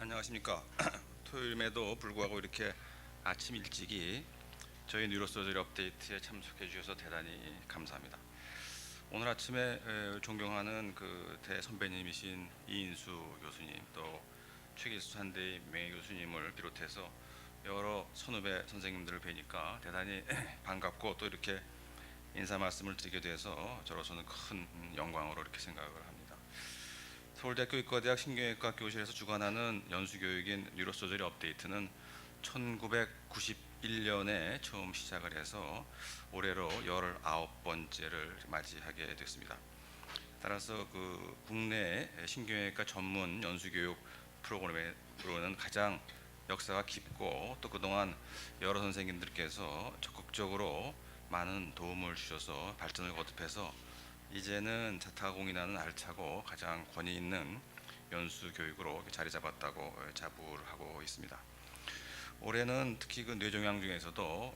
안녕하십니까. 토요일에도 불구하고 이렇게 아침 일찍이 저희 뉴로서저리 업데이트에 참석해 주셔서 대단히 감사합니다. 오늘 아침에 존경하는 그 대선배님이신 이인수 교수님, 또 최길수 산대의 명예 교수님을 비롯해서 여러 선후배 선생님들을 뵈니까 대단히 반갑고, 또 이렇게 인사 말씀을 드리게 돼서 저로서는 큰 영광으로 이렇게 생각을 합니다. 서울대학교 의과대학 신경외과 교실에서 주관하는 연수교육인 뉴로서저리 업데이트는 1991년에 처음 시작을 해서 올해로 19번째를 맞이하게 됐습니다. 따라서 그 국내 신경외과 전문 연수교육 프로그램으로는 가장 역사가 깊고, 또 그동안 여러 선생님들께서 적극적으로 많은 도움을 주셔서 발전을 거듭해서 이제는 자타공인하는 알차고 가장 권위 있는 연수 교육으로 자리 잡았다고 자부를 하고 있습니다. 올해는 특히 그 뇌종양 중에서도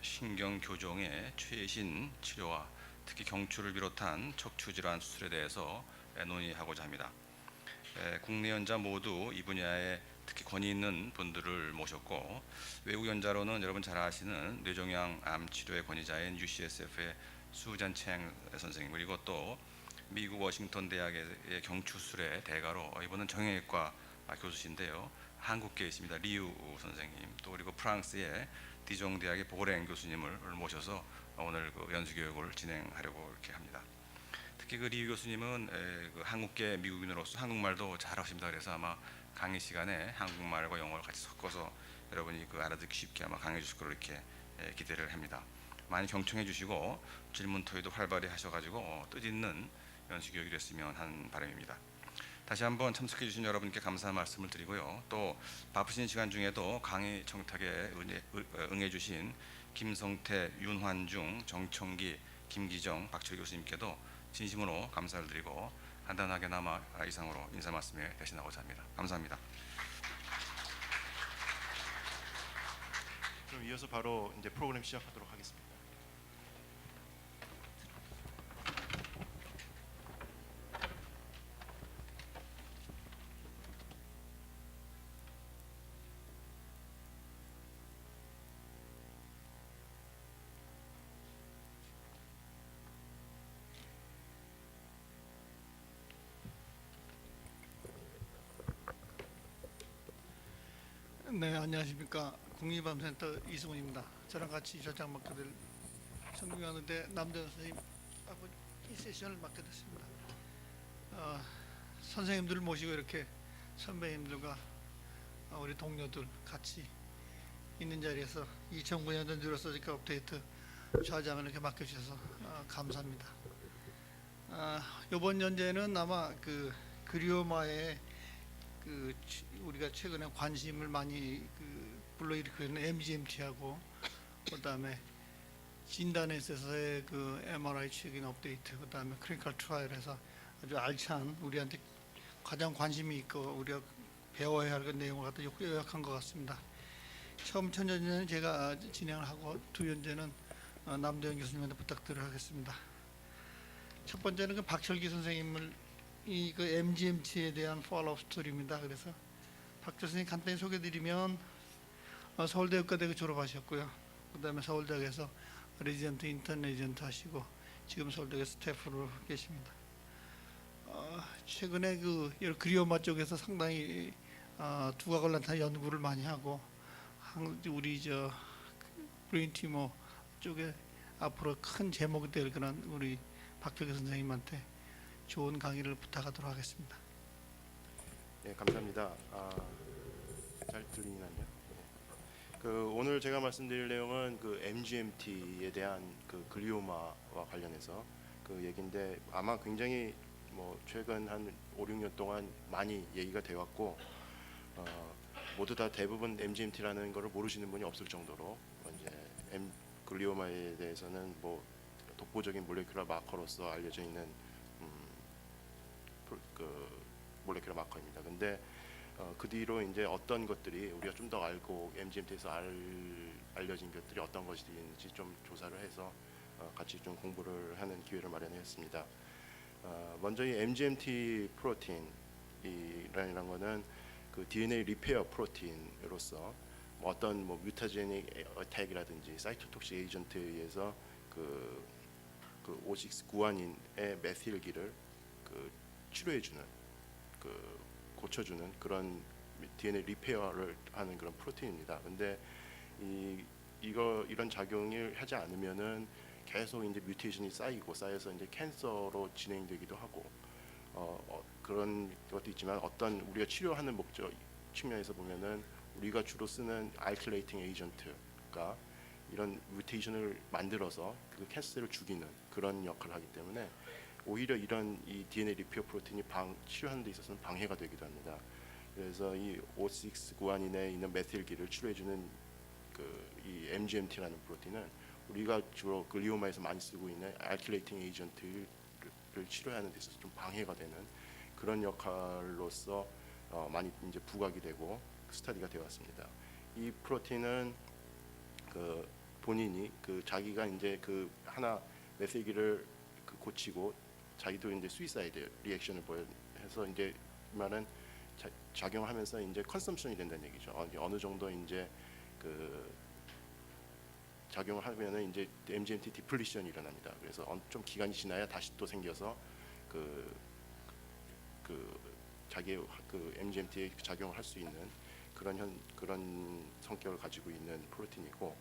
신경 교정의 최신 치료와 특히 경추를 비롯한 척추 질환 수술에 대해서 논의하고자 합니다. 국내 연자 모두 이 분야에 특히 권위 있는 분들을 모셨고, 외국 연자로는 여러분 잘 아시는 뇌종양 암 치료의 권위자인 UCSF의 수잔 챙 선생님, 그리고 또 미국 워싱턴 대학의 경추술의 대가로 이분은 정형외과 교수신데요, 한국계에 있습니다. 리우 선생님, 또 그리고 프랑스의 디종 대학의 보랭 교수님을 모셔서 오늘 그 연수 교육을 진행하려고 이렇게 합니다. 특히 그 리우 교수님은 그 한국계 미국인으로서 한국말도 잘하십니다. 그래서 아마 강의 시간에 한국말과 영어를 같이 섞어서 여러분이 그 알아듣기 쉽게 아마 강해 주실 거로 이렇게 기대를 합니다. 많이 경청해 주시고 질문 토의도 활발히 하셔가지고 뜻있는 연수 교육이 됐으면 하는 바람입니다. 다시 한번 참석해 주신 여러분께 감사한 말씀을 드리고요. 또 바쁘신 시간 중에도 강의 청탁에 응해 주신 김성태, 윤환중, 정청기, 김기정, 박철 교수님께도 진심으로 감사를 드리고 간단하게나마 이상으로 인사 말씀에 대신하고자 합니다. 감사합니다. 그럼 이어서 바로 이제 프로그램 시작하도록 하겠습니다. 네, 안녕하십니까. 국립암센터 이승훈입니다. 저랑 같이 저장 맡게 될 성균관의대 남대현 선생님하고 이 세션을 맡게 됐습니다. 선생님들을 모시고 이렇게 선배님들과 우리 동료들 같이 있는 자리에서 2009년도 뉴로서지컬 업데이트 좌장을 이렇게 맡겨주셔서 감사합니다. 이번 연재는 아마 그 그리오마의 그 우리가 최근에 관심을 많이 불러일으키고 있는 MGMT하고 그다음에 진단에 있어서의 그 MRI 최근 업데이트, 그다음에 클리니컬 트라이얼에서 아주 알찬 우리한테 가장 관심이 있고 우리가 배워야 할 내용을 갖다 요약한 것 같습니다. 처음 첫 연재는 제가 진행을 하고 두 연재는 남대현 교수님한테 부탁드리도록 하겠습니다. 첫 번째는 그 박철기 선생님을 그 MGMT에 대한 팔로우 스토리입니다. 그래서 박 교수님 간단히 소개드리면 서울대 의과대학 졸업하셨고요. 그다음에 서울대학에서 레지던트, 인턴 레지던트 하시고 지금 서울대학 스태프로 계십니다. 최근에 그 그리오마 쪽에서 상당히 두각을 나타낸 연구를 많이 하고 우리 저 브레인 튜머 쪽에 앞으로 큰 제목이 될 그런 우리 박철기 선생님한테 좋은 강의를 부탁하도록 하겠습니다. 네, 감사합니다. 잘 들리나요? 그 오늘 제가 말씀드릴 내용은 그 MGMT에 대한 그 글리오마와 관련해서 그 얘기인데, 아마 굉장히 뭐 최근 한 5, 6년 동안 많이 얘기가 되어 왔고 모두 다 대부분 MGMT라는 것을 모르시는 분이 없을 정도로 이제 글리오마에 대해서는 뭐 독보적인 몰레큘러 마커로서 알려져 있는 그 몰레큘러 마커입니다. 근데 그 뒤로 이제 어떤 것들이 우리가 좀 더 알고 MGMT에서 알려진 것들이 어떤 것이 있는지 좀 조사를 해서 같이 좀 공부를 하는 기회를 마련했습니다. 먼저 이 MGMT 프로틴이라는 거는 그 그 DNA 리페어 프로틴으로서 뭐 어떤 뭐 뮤타제닉 어택이라든지 사이토톡식 에이전트에 의해서 그 5,6 구안인의 메틸기를 그 치료해주는 그 고쳐주는 그런 DNA 리페어를 하는 그런 프로틴입니다. 근데 이런 작용을 하지 않으면은 계속 이제 뮤테이션이 쌓여서 이제 캔서로 진행되기도 하고 그런 것도 있지만 어떤 우리가 치료하는 목적 측면에서 보면은 우리가 주로 쓰는 알킬레이팅 에이전트가 이런 뮤테이션을 만들어서 그 캔서를 죽이는 그런 역할을 하기 때문에 오히려 이런 이 DNA 리페어 프로틴이 치료하는 데 있어서는 방해가 되기도 합니다. 그래서 이 5,6 구안인에 있는 메틸기를 치료해주는 이 MGMT라는 프로틴은 우리가 주로 글리오마에서 많이 쓰고 있는 알킬레이팅 에이전트를 치료하는 데 있어서 좀 방해가 되는 그런 역할로서 많이 이제 부각이 되고 스터디가 되어 왔습니다. 이 프로틴은 그 본인이 그 자기가 이제 그 하나 메시기를 고치고 자기도 이제 수이사이드 리액션을 보여서 이제 말은 작용하면서 이제 컨섬션이 된다는 얘기죠. 어느 정도 이제 그 작용을 하면은 이제 MGMT 디플리션이 일어납니다. 그래서 좀 기간이 지나야 다시 또 생겨서 그 자기의 그 MGMT에 작용을 할 수 있는 그런 성격을 가지고 있는 프로틴이고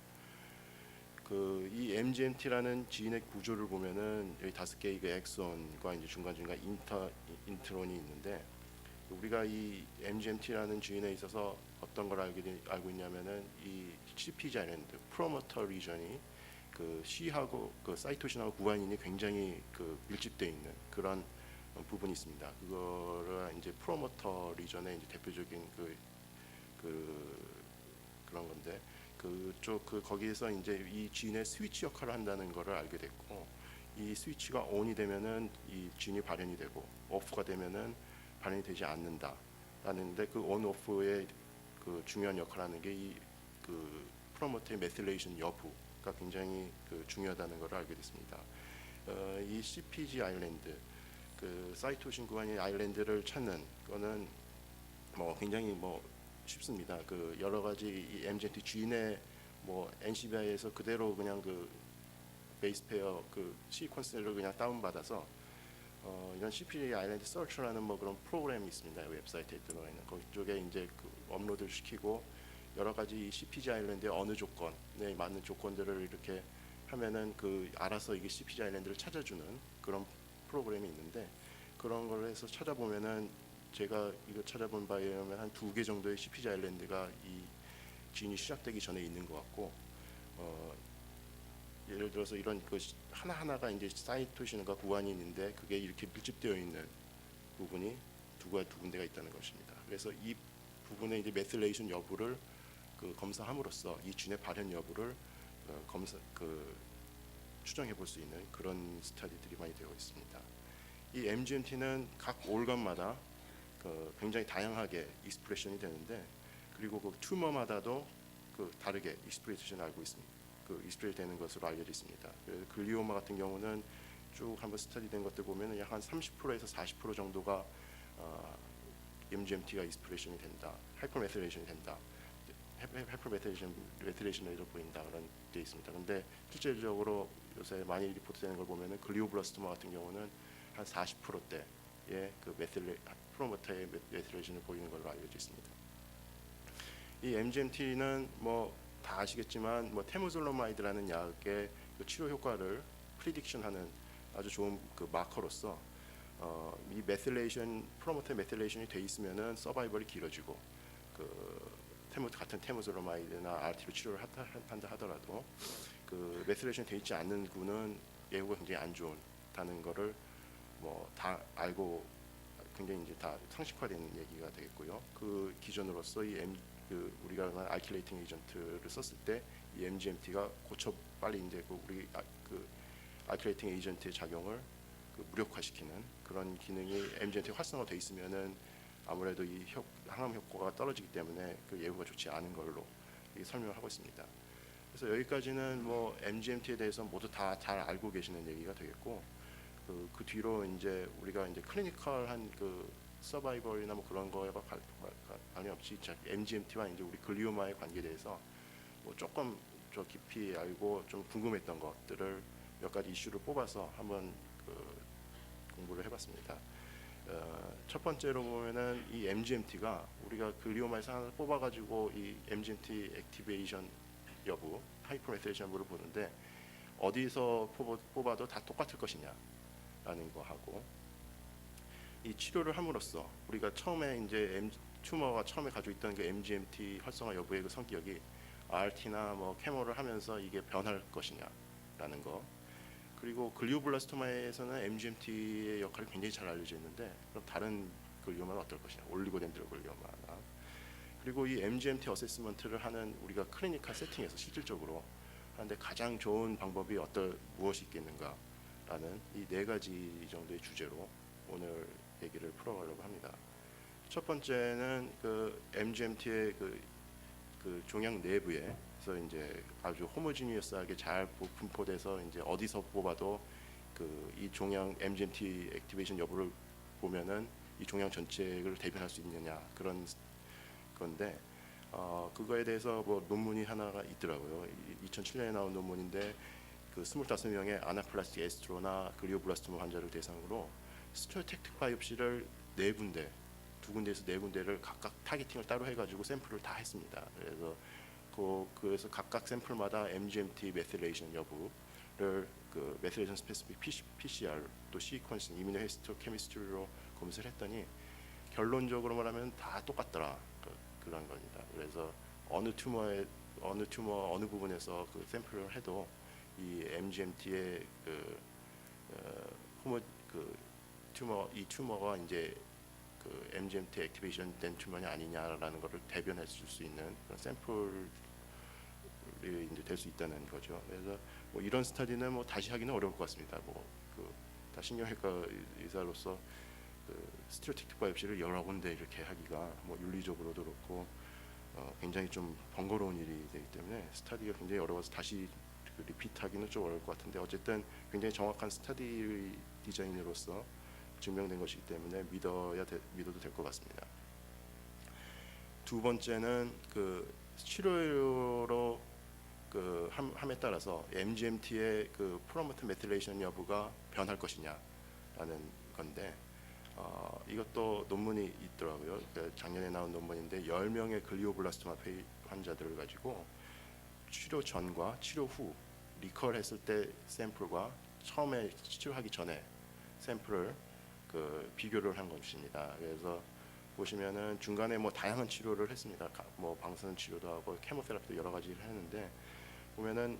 이 MGMT라는 지인의 구조를 보면은 여기 5개의 그 엑손과 이제 중간중간 인트론이 있는데 우리가 이 MGMT라는 지인에 있어서 어떤 걸 알고 있냐면은 이 CPG 아일랜드 프로모터 리전이 그 C하고 그 사이토신하고 구안인이 굉장히 그 밀집되어 있는 그런 부분이 있습니다. 그거를 이제 프로모터 리전의 이제 대표적인 그런 건데 거기에서 이제 이 진의 스위치 역할을 한다는 것을 알게 됐고 이 스위치가 ON이 되면은 이 진이 발현이 되고 OFF가 되면은 발현이 되지 않는다라는데 그 ON OFF의 그 중요한 역할을 하는 게 이 그 프로모터의 메틸레이션 여부가 굉장히 그 중요하다는 것을 알게 됐습니다. 이 CPG 아일랜드 그 사이토신 구간의 아일랜드를 찾는 거는 뭐 굉장히 뭐 쉽습니다. 그 여러 가지 이 MGMT 지인의 뭐 NCBI에서 그대로 그냥 그 베이스 페어 그 시퀀스를 그냥 다운 받아서 이런 CPG 아일랜드 서치라는 뭐 그런 프로그램이 있습니다. 웹사이트에 들어가 있는 그쪽에 이제 그 업로드를 시키고 여러 가지 이 CPG 아일랜드의 어느 조건에 맞는 조건들을 이렇게 하면은 그 알아서 이게 CPG 아일랜드를 찾아주는 그런 프로그램이 있는데 그런 걸 해서 찾아보면은 제가 이거 찾아본 바에 의하면 한 2개 정도의 CPG 아일랜드가 이 지인이 시작되기 전에 있는 것 같고 예를 들어서 이런 그 하나하나가 이제 사이토신과 구안인인데 그게 이렇게 밀집되어 있는 부분이 두 군데가 있다는 것입니다. 그래서 이 부분의 이제 메틸레이션 여부를 그 검사함으로써 이 진의 발현 여부를 추정해 볼 수 있는 그런 스터디들이 많이 되어 있습니다. 이 MGMT는 각 올건마다 굉장히 다양하게 익스프레션이 되는데 그리고 그 튜머마다도 다르게 익스프레션을 알고 있습니다. 익스프레션 되는 것으로 알려져 있습니다. 글리오마 같은 경우는 쭉 한번 스터디된 것들 보면은 약 한 30%에서 40% 정도가 MGMT가 익스프레션이 된다, 하이퍼메틸레이션이 된다, 하이퍼메틸레이션으로 보인다 그런 데 있습니다. 근데 실질적으로 요새 많이 리포트되는 걸 보면은 글리오블라스토마 같은 경우는 한 40%대의 그 프로모터의 메틸레이션을 보이는 걸로 알려져 있습니다. 이 MGMT는 뭐 다 아시겠지만 뭐 테무졸로마이드라는 약의 그 치료 효과를 프리딕션하는 아주 좋은 그 마커로서 이 메틸레이션 프로모터 메틸레이션이 돼 있으면은 서바이벌이 길어지고 같은 테무졸로마이드나 RT로 치료를 한다 하더라도 그 메틸레이션 돼 있지 않는 구는 예후가 굉장히 안 좋다는 거를 뭐 다 알고 굉장히 이제 다 상식화되는 얘기가 되겠고요. 그 기준으로서 우리가 알킬레이팅 에이전트를 썼을 때 이 MGMT가 빨리 이제 우리 알킬레이팅 에이전트의 작용을 무력화시키는 그런 기능이 MGMT 활성화돼 있으면은 아무래도 이 항암 효과가 떨어지기 때문에 그 예후가 좋지 않은 걸로 설명을 하고 있습니다. 그래서 여기까지는 뭐 MGMT에 대해서 모두 다 잘 알고 계시는 얘기가 되겠고 그 뒤로 이제 우리가 이제 클리니컬한 서바이벌이나 뭐 그런 거에 관련 없이 MGMT와 이제 우리 글리오마의 관계에 대해서 뭐 조금 저 깊이 알고 좀 궁금했던 것들을 몇 가지 이슈를 뽑아서 한번 공부를 해봤습니다. 첫 번째로 보면은 이 MGMT가 우리가 글리오마에서 하나 뽑아가지고 이 MGMT 액티베이션 여부, 하이퍼메세이션 여부를 보는데 어디서 뽑아도 다 똑같을 것이냐라는 거 하고, 이 치료를 함으로써 우리가 처음에 이제 튜머가 처음에 가지고 있던 그 MGMT 활성화 여부의 그 성격이 RT나 뭐 케모를 하면서 이게 변할 것이냐라는 거. 그리고 글리오블라스토마에서는 MGMT의 역할이 굉장히 잘 알려져 있는데 그럼 다른 글리오마는 어떨 것이냐, 올리고덴드로 글리오마나. 그리고 이 MGMT 어세스먼트를 하는 우리가 클리니컬 세팅에서 실질적으로 하는데 가장 좋은 방법이 무엇이 있겠는가라는 이 네 가지 정도의 주제로 오늘 얘기를 풀어가려고 합니다. 첫 번째는 그 MGMT의 그 종양 내부에서 이제 아주 호모지니어스하게 잘 분포돼서 이제 어디서 뽑아도 이 종양 MGMT 액티베이션 여부를 보면은 이 종양 전체를 대변할 수 있느냐 그런 건데, 그거에 대해서 뭐 논문이 하나가 있더라고요. 2007년에 나온 논문인데 그 25명의 아나플라스틱 에스트로나 글리오블라스토마 환자를 대상으로 스테레오택틱 바이옵시를 두 군데에서 네 군데를 각각 타겟팅을 따로 해가지고 샘플을 다 했습니다. 그래서 각각 샘플마다 MGMT 메실레이션 여부를 그 메실레이션 스페시픽 PCR 또 시퀀싱 이뮤노히스토케미스트리로 검사를 했더니 결론적으로 말하면 다 똑같더라. 그런 겁니다. 그래서 어느 튜머 어느 부분에서 그 샘플을 해도 이 MGMT의 튜머가 이제 그 MGMT 액티베이션 된 튜머냐 아니냐라는 것을 대변해 줄 수 있는 그런 샘플이 이제 될 수 있다는 거죠. 그래서 뭐 이런 스터디는 뭐 다시 하기는 어려울 것 같습니다. 다 신경외과 의사로서 스테레오택틱 바이옵시를 여러 군데 이렇게 하기가 뭐 윤리적으로도 그렇고 굉장히 좀 번거로운 일이 되기 때문에 스터디가 굉장히 어려워서 다시 리피트하기는 좀 어려울 것 같은데, 어쨌든 굉장히 정확한 스터디 디자인으로서 증명된 것이기 때문에 믿어도 될 것 같습니다. 두 번째는 그 치료로 함에 따라서 MGMT의 그 프로모트 메틸레이션 여부가 변할 것이냐라는 건데, 이것도 논문이 있더라고요. 작년에 나온 논문인데 10명의 글리오블라스토마 환자들을 가지고 치료 전과 치료 후 리커를 했을 때 샘플과 처음에 치료하기 전에 샘플을 비교를 한 것입니다. 그래서 보시면은 중간에 뭐 다양한 치료를 했습니다. 뭐 방사선 치료도 하고 케모테라피도 여러 가지를 했는데 보면은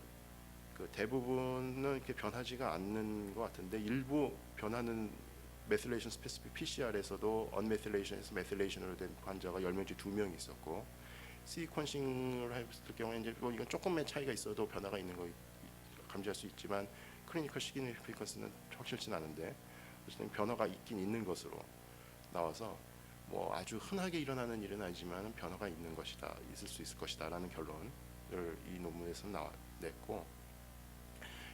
대부분은 이렇게 변하지가 않는 것 같은데, 일부 변하는 메실레이션 스페시픽 PCR에서도 언메실레이션에서 메실레이션으로 된 환자가 10명 중 2명이 있었고, 시퀀싱을 했을 경우에 이제 뭐 이건 조금의 차이가 있어도 변화가 있는 거 감지할 수 있지만 클리니컬 시그니피컨스는 확실치는 않은데 어쨌든 변화가 있긴 있는 것으로 나와서 뭐 아주 흔하게 일어나는 일은 아니지만 변화가 있을 수 있을 것이다라는 결론을 이 논문에서 냈고,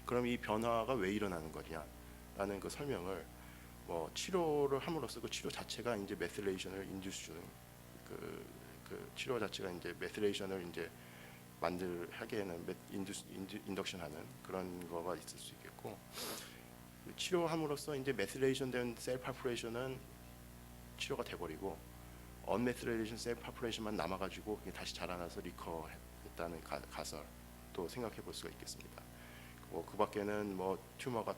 그럼 이 변화가 왜 일어나는 거냐라는 그 설명을 뭐 치료를 함으로써 그 치료 자체가 이제 메실레이션을 인듀스 주는 그 치료 자체가 이제 메실레이션을 이제 하게는 인덕션하는 그런 거가 있을 수 있겠고, 치료함으로써 이제 메실레이션된 셀 파푸레이션은 치료가 돼버리고 언메실레이션 셀 파푸레이션만 남아가지고 다시 자라나서 리커했다는 가설도 생각해 볼 수가 있겠습니다. 그 밖에는 뭐 튜머가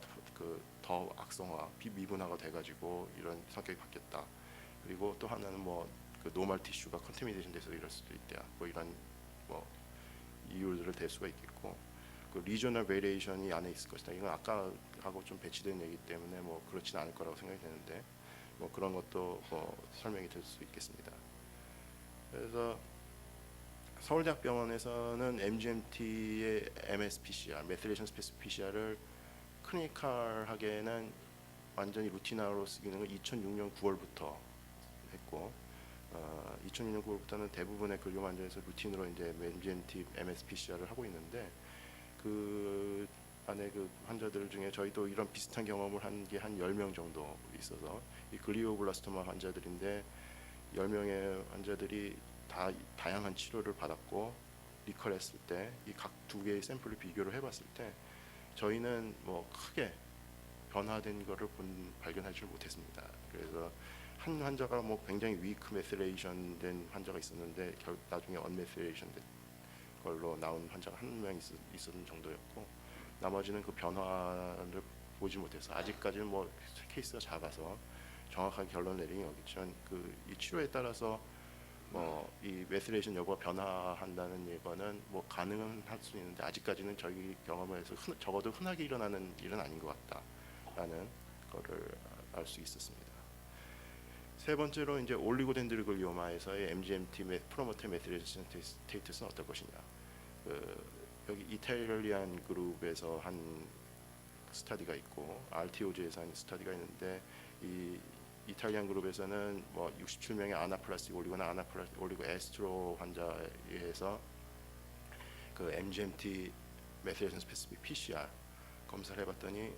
더 악성화, 비미분화가 돼가지고 이런 성격이 바뀌었다. 그리고 또 하나는 뭐 노멀 티슈가 컨테미네이션 돼서 이럴 수도 있다. 뭐 이런 뭐 이유들을 댈 수가 있겠고, 리저널 베리에이션이 안에 있을 것이다. 이건 아까하고 좀 배치된 얘기 때문에 뭐 그렇지는 않을 거라고 생각이 되는데 뭐 그런 것도 설명이 될 수 있겠습니다. 그래서 서울대학병원에서는 MGMT의 MSPCR, 메실레이션 스페시픽 PCR을 클리니컬하게는 완전히 루틴화로 쓰기는 걸 2006년 9월부터 했고, 2006년 9월부터는 대부분의 글리오마 환자에서 루틴으로 이제 MGMT MSPCR을 하고 있는데, 그 안에 그 환자들 중에 저희도 이런 비슷한 경험을 한 게 한 10명 정도 있어서 이 글리오블라스토마 환자들인데 10명의 환자들이 다 다양한 치료를 받았고 리컬했을 때 이 각 두 개의 샘플을 비교를 해봤을 때 저희는 뭐 크게 변화된 거를 발견하지 못했습니다. 그래서 한 환자가 뭐 굉장히 위크 메스레이션 된 환자가 있었는데 나중에 언메스레이션 된 걸로 나온 환자가 한 명 있었던 정도였고 나머지는 그 변화를 보지 못해서 아직까지는 뭐 케이스가 작아서 정확하게 결론 내리기 어렵지만 이 치료에 따라서 뭐 이 메스레이션 여부가 변화한다는 예거는 뭐 가능은 할 수 있는데 아직까지는 저희 경험에서 적어도 흔하게 일어나는 일은 아닌 것 같다라는 거를 알 수 있었습니다. 세 번째로 이제 올리고덴드로글리오마에서의 MGMT 프로모터 메스레이션 스테이터스는 어떨 것이냐. 여기 이탈리안 그룹에서 한 스터디가 있고 RTOG에서 한 스터디가 있는데 이 이탈리안 그룹에서는 뭐 67명의 아나플라스틱 올리고나 아나플라스틱 올리고 에스트로 환자에 의해서 그 MGMT 메스레이션 스페시픽 PCR 검사를 해봤더니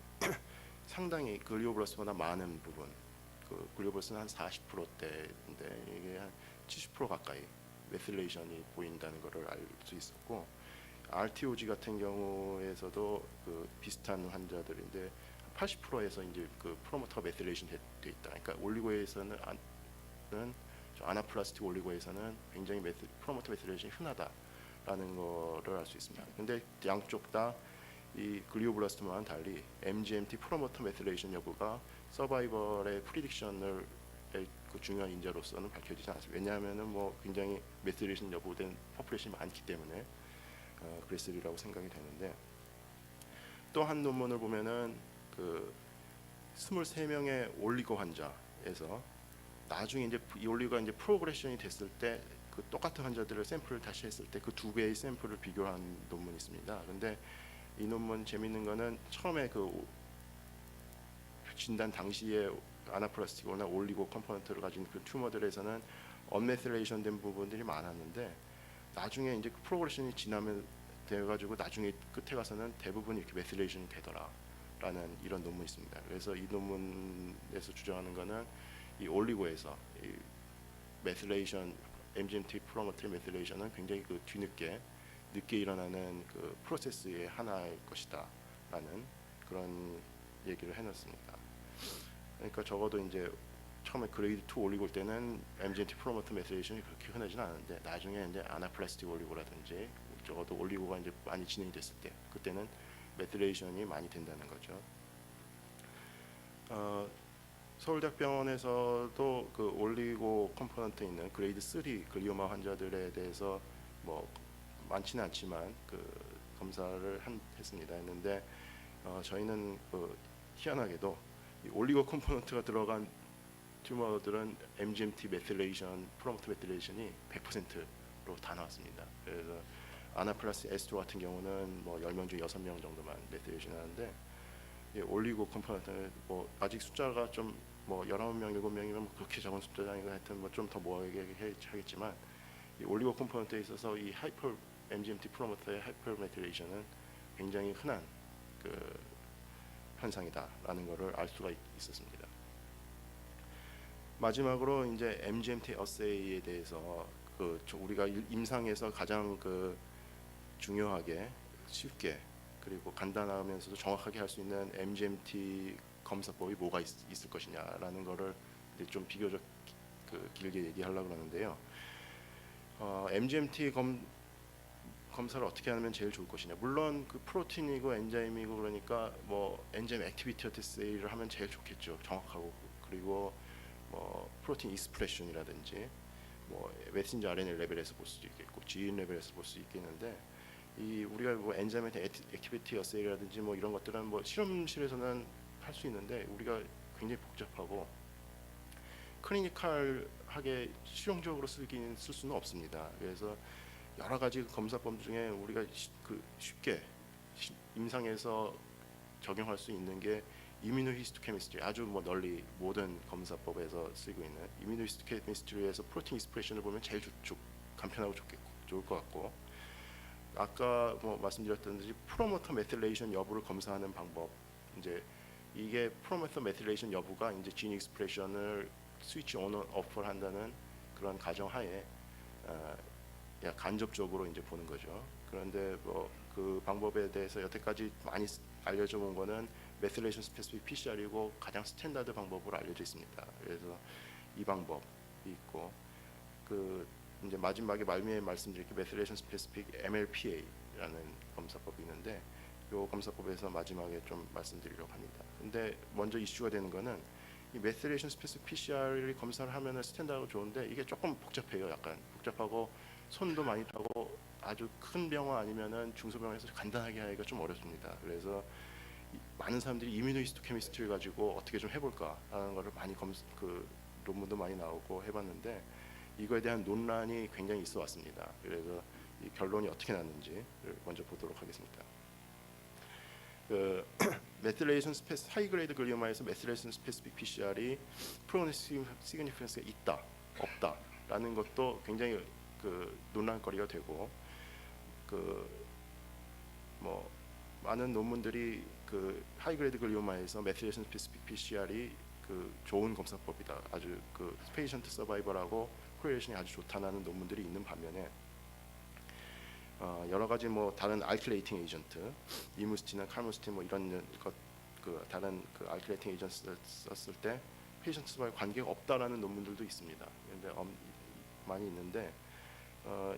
상당히 글리오블라스보다 많은 부분, 그 글리오블라스는 한 40%대인데 이게 한 70% 가까이 메실레이션이 보인다는 것을 알 수 있었고 RTOG 같은 경우에서도 그 비슷한 환자들인데 80%에서 이제 그 프로모터가 메실레이션 돼 있다. 그러니까 올리고에서는 아나플라스틱 올리고에서는 굉장히 프로모터 메실레이션이 흔하다라는 거를 알 수 있습니다. 근데 양쪽 다 이 글리오블라스토마와는 달리 MGMT 프로모터 메실레이션 여부가 서바이벌의 프리딕션을 그 중요한 인자로서는 밝혀지지 않습니다. 왜냐하면은 뭐 굉장히 메실레이션 여부된 포퓰레이션이 많기 때문에 그랬으리라고 생각이 되는데 또 한 논문을 보면은 그 23명의 올리고 환자에서 나중에 이제 이 올리고가 이제 프로그레션이 됐을 때 그 똑같은 환자들을 샘플을 다시 했을 때 그 두 개의 샘플을 비교한 논문이 있습니다. 근데 이 논문 재밌는 거는 처음에 그 진단 당시에 아나플라스틱이나 올리고 컴포넌트를 가진 그 튜머들에서는 언메실레이션 된 부분들이 많았는데 나중에 이제 그 프로그레션이 지나면 돼가지고 나중에 끝에 가서는 대부분 이렇게 메실레이션이 되더라라는 이런 논문이 있습니다. 그래서 이 논문에서 주장하는 거는 이 올리고에서 이 메실레이션 MGMT 프로모터 메실레이션은 굉장히 그 늦게 일어나는 그 프로세스의 하나일 것이다라는 그런 얘기를 해놨습니다. 그러니까 적어도 이제 처음에 그레이드 2 올리고 때는 MGMT 프로모터 메실레이션이 그렇게 흔하지는 않은데 나중에 이제 아나플라스틱 올리고라든지 적어도 올리고가 이제 많이 진행이 됐을 때 그때는 메실레이션이 많이 된다는 거죠. 서울대학병원에서도 그 올리고 컴포넌트 있는 그레이드 3 글리오마 환자들에 대해서 뭐 많지는 않지만 그 검사를 했습니다. 했는데 저희는 희한하게도 이 올리고 컴포넌트가 들어간 튜머들은 MGMT 메실레이션, 프로모터 메실레이션이 100%로 다 나왔습니다. 그래서 아나플라스 에스트로 같은 경우는 뭐 10명 중 6명 정도만 메실레이션 하는데 올리고 컴포넌트는 뭐 아직 숫자가 좀 뭐 19명, 7명이면 뭐 그렇게 적은 숫자가 아니고 하여튼 뭐 좀 더 모아야겠 하겠지만 이 올리고 컴포넌트에 있어서 이 MGMT 프로모터의 하이퍼 메틸레이션은 굉장히 흔한 그 현상이다라는 것을 알 수가 있었습니다. 마지막으로 이제 MGMT 어세이에 대해서 우리가 임상에서 가장 그 중요하게 쉽게 그리고 간단하면서도 정확하게 할 수 있는 MGMT 검사법이 뭐가 있을 것이냐라는 것을 좀 비교적 길게 얘기하려고 그러는데요. MGMT 검사를 어떻게 하면 제일 좋을 것이냐. 물론 그 프로틴이고 엔자임이고 그러니까 뭐 엔자임 액티비티 어세이를 하면 제일 좋겠죠. 정확하고 그리고 뭐 프로틴 익스프레션이라든지 뭐 메신저 RNA 레벨에서 볼 수도 있겠고 지인 레벨에서 볼 수 있겠는데 이 우리가 뭐 엔자임 액티비티 어세이라든지 뭐 이런 것들은 뭐 실험실에서는 할 수 있는데 우리가 굉장히 복잡하고 클리니컬하게 실용적으로 쓸 수는 없습니다. 그래서 여러 가지 검사법 중에 우리가 쉽게 임상에서 적용할 수 있는 게 이뮤노히스토케미스트리 아주 뭐 널리 모든 검사법에서 쓰고 있는 이뮤노히스토케미스트리에서 프로틴 익스프레션을 보면 제일 간편하고 좋을 것 같고 아까 뭐 말씀드렸던지 프로모터 메틸레이션 여부를 검사하는 방법, 이제 이게 프로모터 메틸레이션 여부가 이제 진 익스프레션을 스위치 온 오프를 한다는 그런 가정하에 간접적으로 이제 보는 거죠. 그런데 뭐 그 방법에 대해서 여태까지 많이 알려져 온 거는 메틸레이션 스페시픽 PCR이고 가장 스탠다드 방법으로 알려져 있습니다. 그래서 이 방법이 있고, 그 이제 마지막에 말미에 말씀드릴 게 메틸레이션 스페시픽 MLPA라는 검사법이 있는데, 이 검사법에서 마지막에 좀 말씀드리려고 합니다. 근데 먼저 이슈가 되는 거는 이 메틸레이션 스페시픽 PCR을 검사를 하면은 스탠다드가 좋은데 이게 조금 복잡해요. 약간 복잡하고 손도 많이 타고 아주 큰 병원 아니면은 중소병원에서 간단하게 하기가 좀 어렵습니다. 그래서 많은 사람들이 이뮤노히스토케미스트를 가지고 어떻게 좀 해볼까 하는 거를 많이 그 논문도 많이 나오고 해봤는데, 이거에 대한 논란이 굉장히 있어 왔습니다. 그래서 이 결론이 어떻게 났는지 먼저 보도록 하겠습니다. 그 메틸레이션 하이 그레이드 글리오마에서 메틸레이션 스페시픽 PCR이 프로그노스틱 시그니피컨스가 있다 없다라는 것도 굉장히 그 논란거리가 되고, 그 뭐 많은 논문들이 그 하이 그레이드 글리오마에서 메틸레이션 스페시픽 PCR이 그 좋은 검사법이다, 아주 그 페이션트 서바이벌하고 코리레이션이 아주 좋다는 논문들이 있는 반면에 여러 가지 뭐 다른 알킬레이팅 에이전트, 이무스틴이나 칼무스틴 뭐 이런 것, 그 다른 그 알킬레이팅 에이전트 썼을 때 페이션트 서바이벌 관계가 없다라는 논문들도 있습니다. 그런데 많이 있는데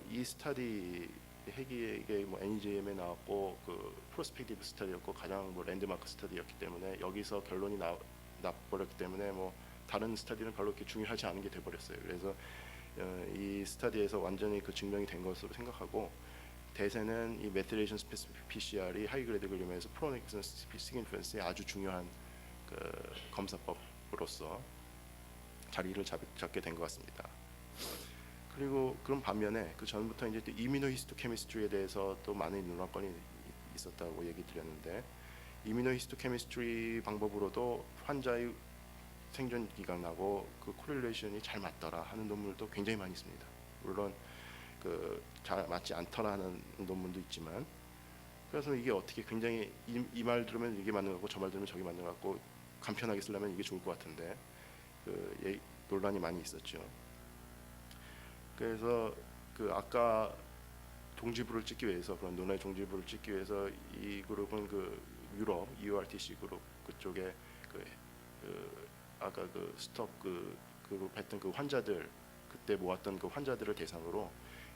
이 스터디 핵이 뭐 NEJM에 나왔고 그 프로스펙티브 스터디였고 가장 뭐 랜드마크 스터디였기 때문에 여기서 결론이 나버렸기 때문에 뭐 다른 스터디는 별로 그렇게 중요하지 않은 게 돼버렸어요. 그래서 이 스터디에서 완전히 그 증명이 된 것으로 생각하고, 대세는 이 메틸레이션 스페시픽 PCR이 하이 그레이드 글리오마에서 프로넥션 시그니피컨스의 아주 중요한 그 검사법으로서 자리를 잡게 된 것 같습니다. 그리고 그런 반면에 그 전부터 이제 또 이뮤노히스토케미스트리에 대해서 또 많은 논란건이 있었다고 얘기 드렸는데, 이뮤노히스토케미스트리 방법으로도 환자의 생존 기간하고 그 코릴레이션이 잘 맞더라 하는 논문도 굉장히 많이 있습니다. 물론 그 잘 맞지 않더라는 논문도 있지만, 그래서 이게 어떻게 굉장히 이 말 들으면 이게 맞는 거고 저 말 들으면 저게 맞는 거 같고 간편하게 쓰려면 이게 좋을 것 같은데 그 논란이 많이 있었죠. 그래서 그 아까 종지부를 찍기 위해서, 그런 논란의 종지부를 찍기 위해서 이 그룹은 그 유럽 EURTC 그룹 그쪽에 그 아까 그 스톱 그 그룹 했던 그 환자들, 그때 모았던 그 환자들을 대상으로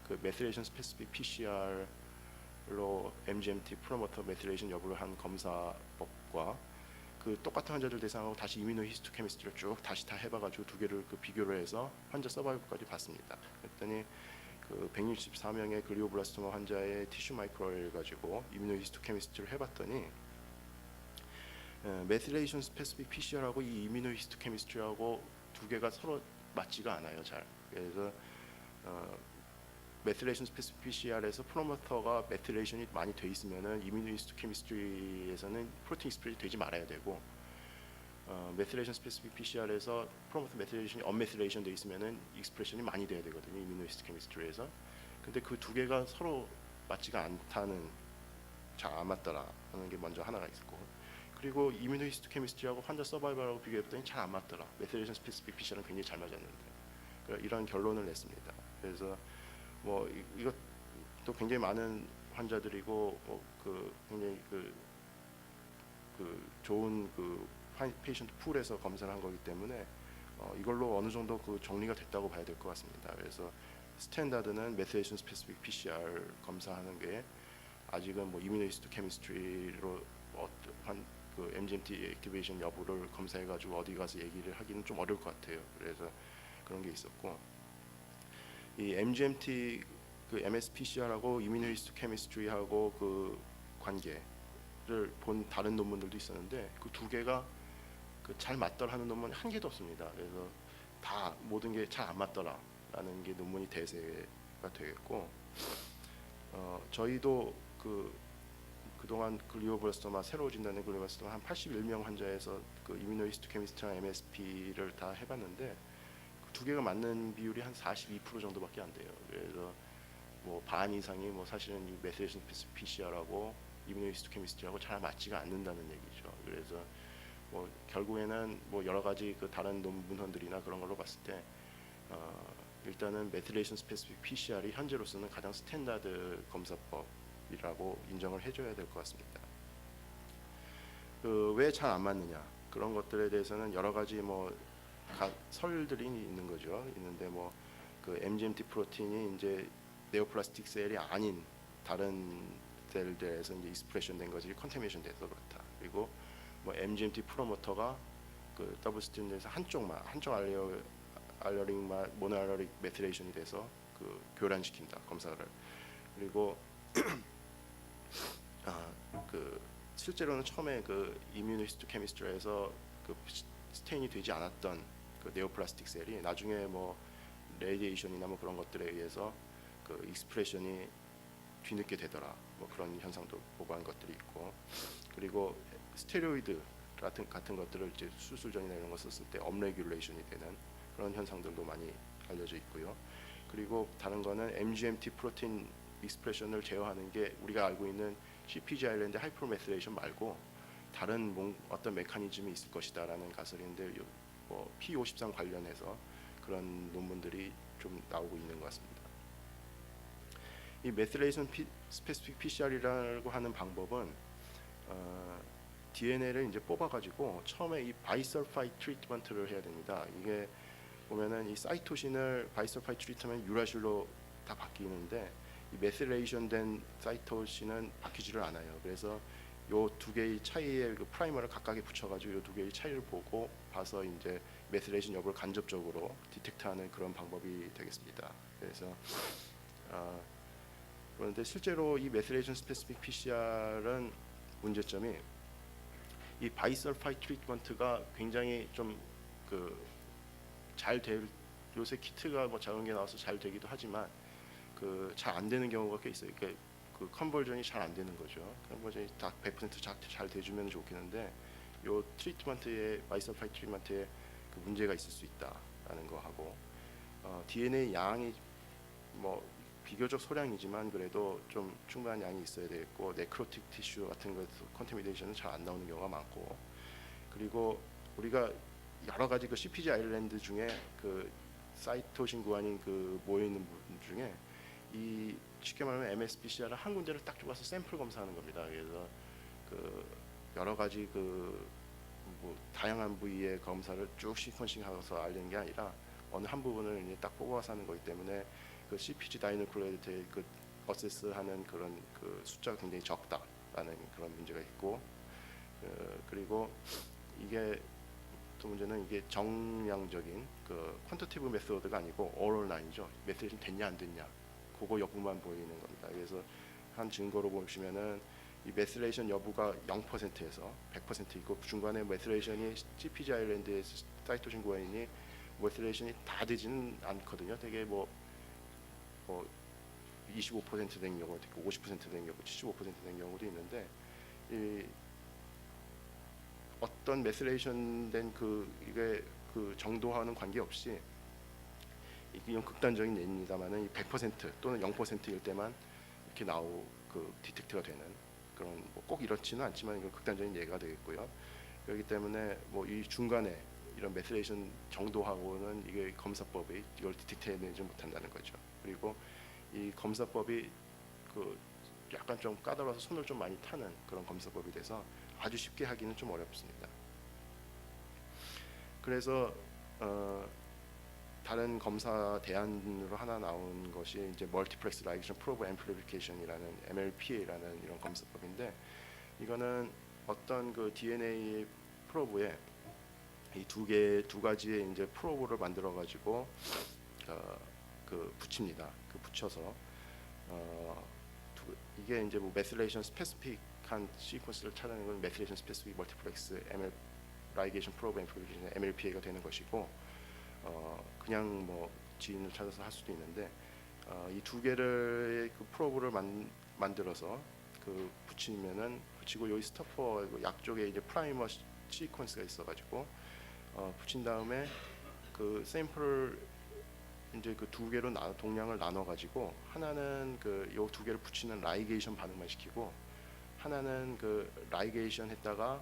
그 메틸레이션 스페시픽 PCR로 MGMT 프로모터 메틸레이션 여부를 한 검사법과 그 똑같은 환자들 대상으로 다시 이뮤노히스토케미스트리를 쭉 다시 다 해봐가지고 두 개를 그 비교를 해서 환자 서바이벌까지 봤습니다. 그랬더니 그 164명의 글리오블라스토마 환자의 티슈 마이크로를 가지고 이뮤노히스토케미스트리를 해봤더니 메틸레이션 스페시픽 PCR하고 이 이뮤노히스토케미스트리하고 두 개가 서로 맞지가 않아요, 잘. 그래서 메틸레이션 스페시픽 PCR에서 프로모터가 메틸레이션이 많이 돼 있으면은 이뮤노히스토케미스트리에서는 프로틴 익스프레션이 되지 말아야 되고, 메틸레이션 스페시픽 PCR에서 프로모터 메틸레이션이 언메틸레이션 돼 있으면은 익스프레션이 많이 돼야 되거든요, 이뮤노히스토케미스트리에서. 근데 그 두 개가 서로 맞지가 않다는, 잘 안 맞더라 하는 게 먼저 하나가 있었고, 그리고 이뮤노히스토케미스트리하고 환자 서바이벌하고 비교해봤더니 잘 안 맞더라. 메틸레이션 스페시픽 PCR은 굉장히 잘 맞았는데, 이런 결론을 냈습니다. 그래서 뭐 이것도 굉장히 많은 환자들이고 그 굉장히 그 좋은 그 페이션트 풀에서 검사를 한 거기 때문에 이걸로 어느 정도 그 정리가 됐다고 봐야 될 것 같습니다. 그래서 스탠다드는 메틸레이션 스페시픽 PCR 검사하는 게 아직은 뭐 이뮤노히스토케미스트리로 그 MGMT 액티베이션 여부를 검사해가지고 어디 가서 얘기를 하기는 좀 어려울 것 같아요. 그래서 그런 게 있었고, 이 MGMT 그 MSPCR하고 이뮤노히스토케미스트리하고 그 관계를 본 다른 논문들도 있었는데 그 두 개가 그 잘 맞더라 하는 논문이 한 개도 없습니다. 그래서 다 모든 게 잘 안 맞더라라는 게 논문이 대세가 되겠고, 저희도 그동안 글리오블라스토마 새로 진단된 글리오블라스토마 한 81명 환자에서 그 이뮤노히스토케미스트랑 MSP를 다 해봤는데 그 두 개가 맞는 비율이 한 42% 정도밖에 안 돼요. 그래서 뭐 반 이상이 뭐 사실은 이 메시레이션 PCR하고 이뮤노히스토케미스트리하고 잘 맞지가 않는다는 얘기죠. 그래서 뭐 결국에는 뭐 여러 가지 그 다른 논문들이나 그런 걸로 봤을 때 일단은 메틸레이션 스페시픽 PCR이 현재로서는 가장 스탠다드 검사법이라고 인정을 해줘야 될 것 같습니다. 그 왜 잘 안 맞느냐 그런 것들에 대해서는 여러 가지 뭐 설들이 있는 거죠. 있는데 뭐 그 MGMT 프로틴이 이제 네오플라스틱 셀이 아닌 다른 셀들에서 이제 익스프레션 된 것이 컨테미네이션 돼서 그렇다. 그리고 뭐 MGMT 프로모터가 그 더블 스팀에서 한쪽 알러링 모노알러릭 메틸레이션이 돼서 그 교란시킨다 검사를. 그리고 그 실제로는 처음에 그 이뮤노히스토케미스트리에서 그 스테인이 되지 않았던 그 네오플라스틱 셀이 나중에 뭐 레디에이션이나 뭐 그런 것들에 의해서 그 익스프레션이 뒤늦게 되더라. 뭐 그런 현상도 보고한 것들이 있고, 그리고 스테로이드 같은 것들을 이제 수술 전이나 이런 거 썼을 때 업레귤레이션이 되는 그런 현상들도 많이 알려져 있고요. 그리고 다른 거는 MGMT 프로틴 익스프레션을 제어하는 게 우리가 알고 있는 CpG 아일랜드 하이퍼메틸레이션 말고 다른 어떤 메커니즘이 있을 것이다라는 가설인데 뭐 P53 관련해서 그런 논문들이 좀 나오고 있는 것 같습니다. 이 메틸레이션 스페시픽 PCR이라고 하는 방법은 DNA를 이제 뽑아가지고 처음에 이 바이설파이트 트리트먼트를 해야 됩니다. 이게 보면은 이 사이토신을 바이설파이트 트리트먼트 유라실로 다 바뀌는데 이 메틸레이션된 사이토신은 바뀌지를 않아요. 그래서 요 두 개의 차이의 그 프라이머를 각각에 붙여가지고 요 두 개의 차이를 보고 봐서 이제 메틸레이션 여부를 간접적으로 디텍트하는 그런 방법이 되겠습니다. 그래서 그런데 실제로 이 메틸레이션 스페시픽 PCR은 문제점이 이 바이설파이트 트리트먼트가 굉장히 좀 그 잘 될 요새 키트가 뭐 작은 게 나와서 잘 되기도 하지만 그 잘 안 되는 경우가 꽤 있어요. 그러니까 그 컨버전이 잘 안 되는 거죠. 컨버전이 딱 100% 잘 돼주면 좋겠는데 요 트리트먼트에 바이설파이트 트리트먼트에 그 문제가 있을 수 있다라는 거 하고 DNA 양이 뭐 비교적 소량이지만 그래도 좀 충분한 양이 있어야 되겠고 네크로틱 티슈 같은 것도 컨테미네이션은 잘 안 나오는 경우가 많고, 그리고 우리가 여러 가지 그 CpG 아일랜드 중에 그 사이토신 구안인 그 모여 있는 부분 중에 이 쉽게 말하면 MSPCR을 한 군데를 딱 잡아서 샘플 검사하는 겁니다. 그래서 그 여러 가지 그 뭐 다양한 부위의 검사를 쭉 시퀀싱하면서 알리는 게 아니라 어느 한 부분을 이제 딱 뽑아서 하는 거기 때문에 그 CpG 다이누클레이드의 그 어세스하는 그런 그 숫자가 굉장히 적다라는 그런 문제가 있고, 그리고 이게 또 문제는 이게 정량적인 그 퀀터티브 메소드가 아니고 오럴 라인이죠. 메시지 됐냐 안 됐냐 그거 여부만 보이는 겁니다. 그래서 한 증거로 보시면은 이 메틸레이션 여부가 0%에서 100% 있고 중간에 메틸레이션이 CpG 아일랜드의 사이토신 구안인이 메틸레이션이 다 되지는 않거든요. 되게 뭐 25%된 경우도 있고 50%된 경우, 75%된 경우도 있는데 이 어떤 메틸레이션된 이게 그 정도와는 관계없이 이게 극단적인 예입니다만은 100% 또는 0%일 때만 이렇게 그 디텍트가 되는 그런 꼭 이렇지는 않지만 이건 극단적인 예가 되겠고요. 그렇기 때문에 뭐 이 중간에 이런 메틸레이션 정도하고는 이게 검사법이 이걸 디텍트해내지 못한다는 거죠. 그리고 이 검사법이 그 약간 좀 까다로워서 손을 좀 많이 타는 그런 검사법이 돼서 아주 쉽게 하기는 좀 어렵습니다. 그래서 다른 검사 대안으로 하나 나온 것이 이제 멀티플렉스 라이게이션 프로브 앰플리피케이션이라는 MLPA라는 이런 검사법인데, 이거는 어떤 그 DNA 프로브에 이 두 가지의 이제 프로브를 만들어 가지고 그 붙입니다. 그 붙여서 이게 이제 뭐 메틸레이션 스페시픽한 시퀀스를 찾아내는 건 메틸레이션 스페시픽 멀티플렉스 라이게이션 프로브 앰플리피케이션 MLPA가 되는 것이고, 그냥 뭐 지인을 찾아서 할 수도 있는데 이 두 개를 그 프로브를 만들어서 그 붙이고 여기 스토퍼 약 쪽에 이제 프라이머 시퀀스가 있어가지고 붙인 다음에 그 샘플 이제 그 두 개로 동량을 나눠 가지고 하나는 그 요 두 개를 붙이는 라이게이션 반응만 시키고 하나는 그 라이게이션 했다가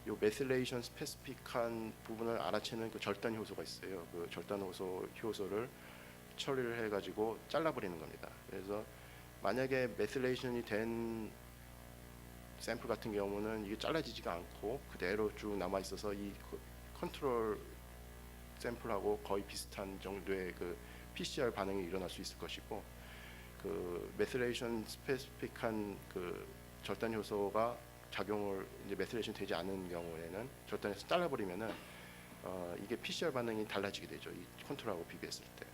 요 메실레이션 스페시픽한 부분을 알아채는 그 절단 효소가 있어요. 그 절단 효소를 처리를 해가지고 잘라버리는 겁니다. 그래서 만약에 메실레이션이 된 샘플 같은 경우는 이게 잘라지지가 않고 그대로 쭉 남아 있어서 이 컨트롤 샘플하고 거의 비슷한 정도의 그 PCR 반응이 일어날 수 있을 것이고, 그 메실레이션 스페시픽한 그 절단 효소가 작용을 이제 메실레이션 되지 않은 경우에는 절단해서 잘라버리면은 이게 PCR 반응이 달라지게 되죠. 이 컨트롤하고 비교했을 때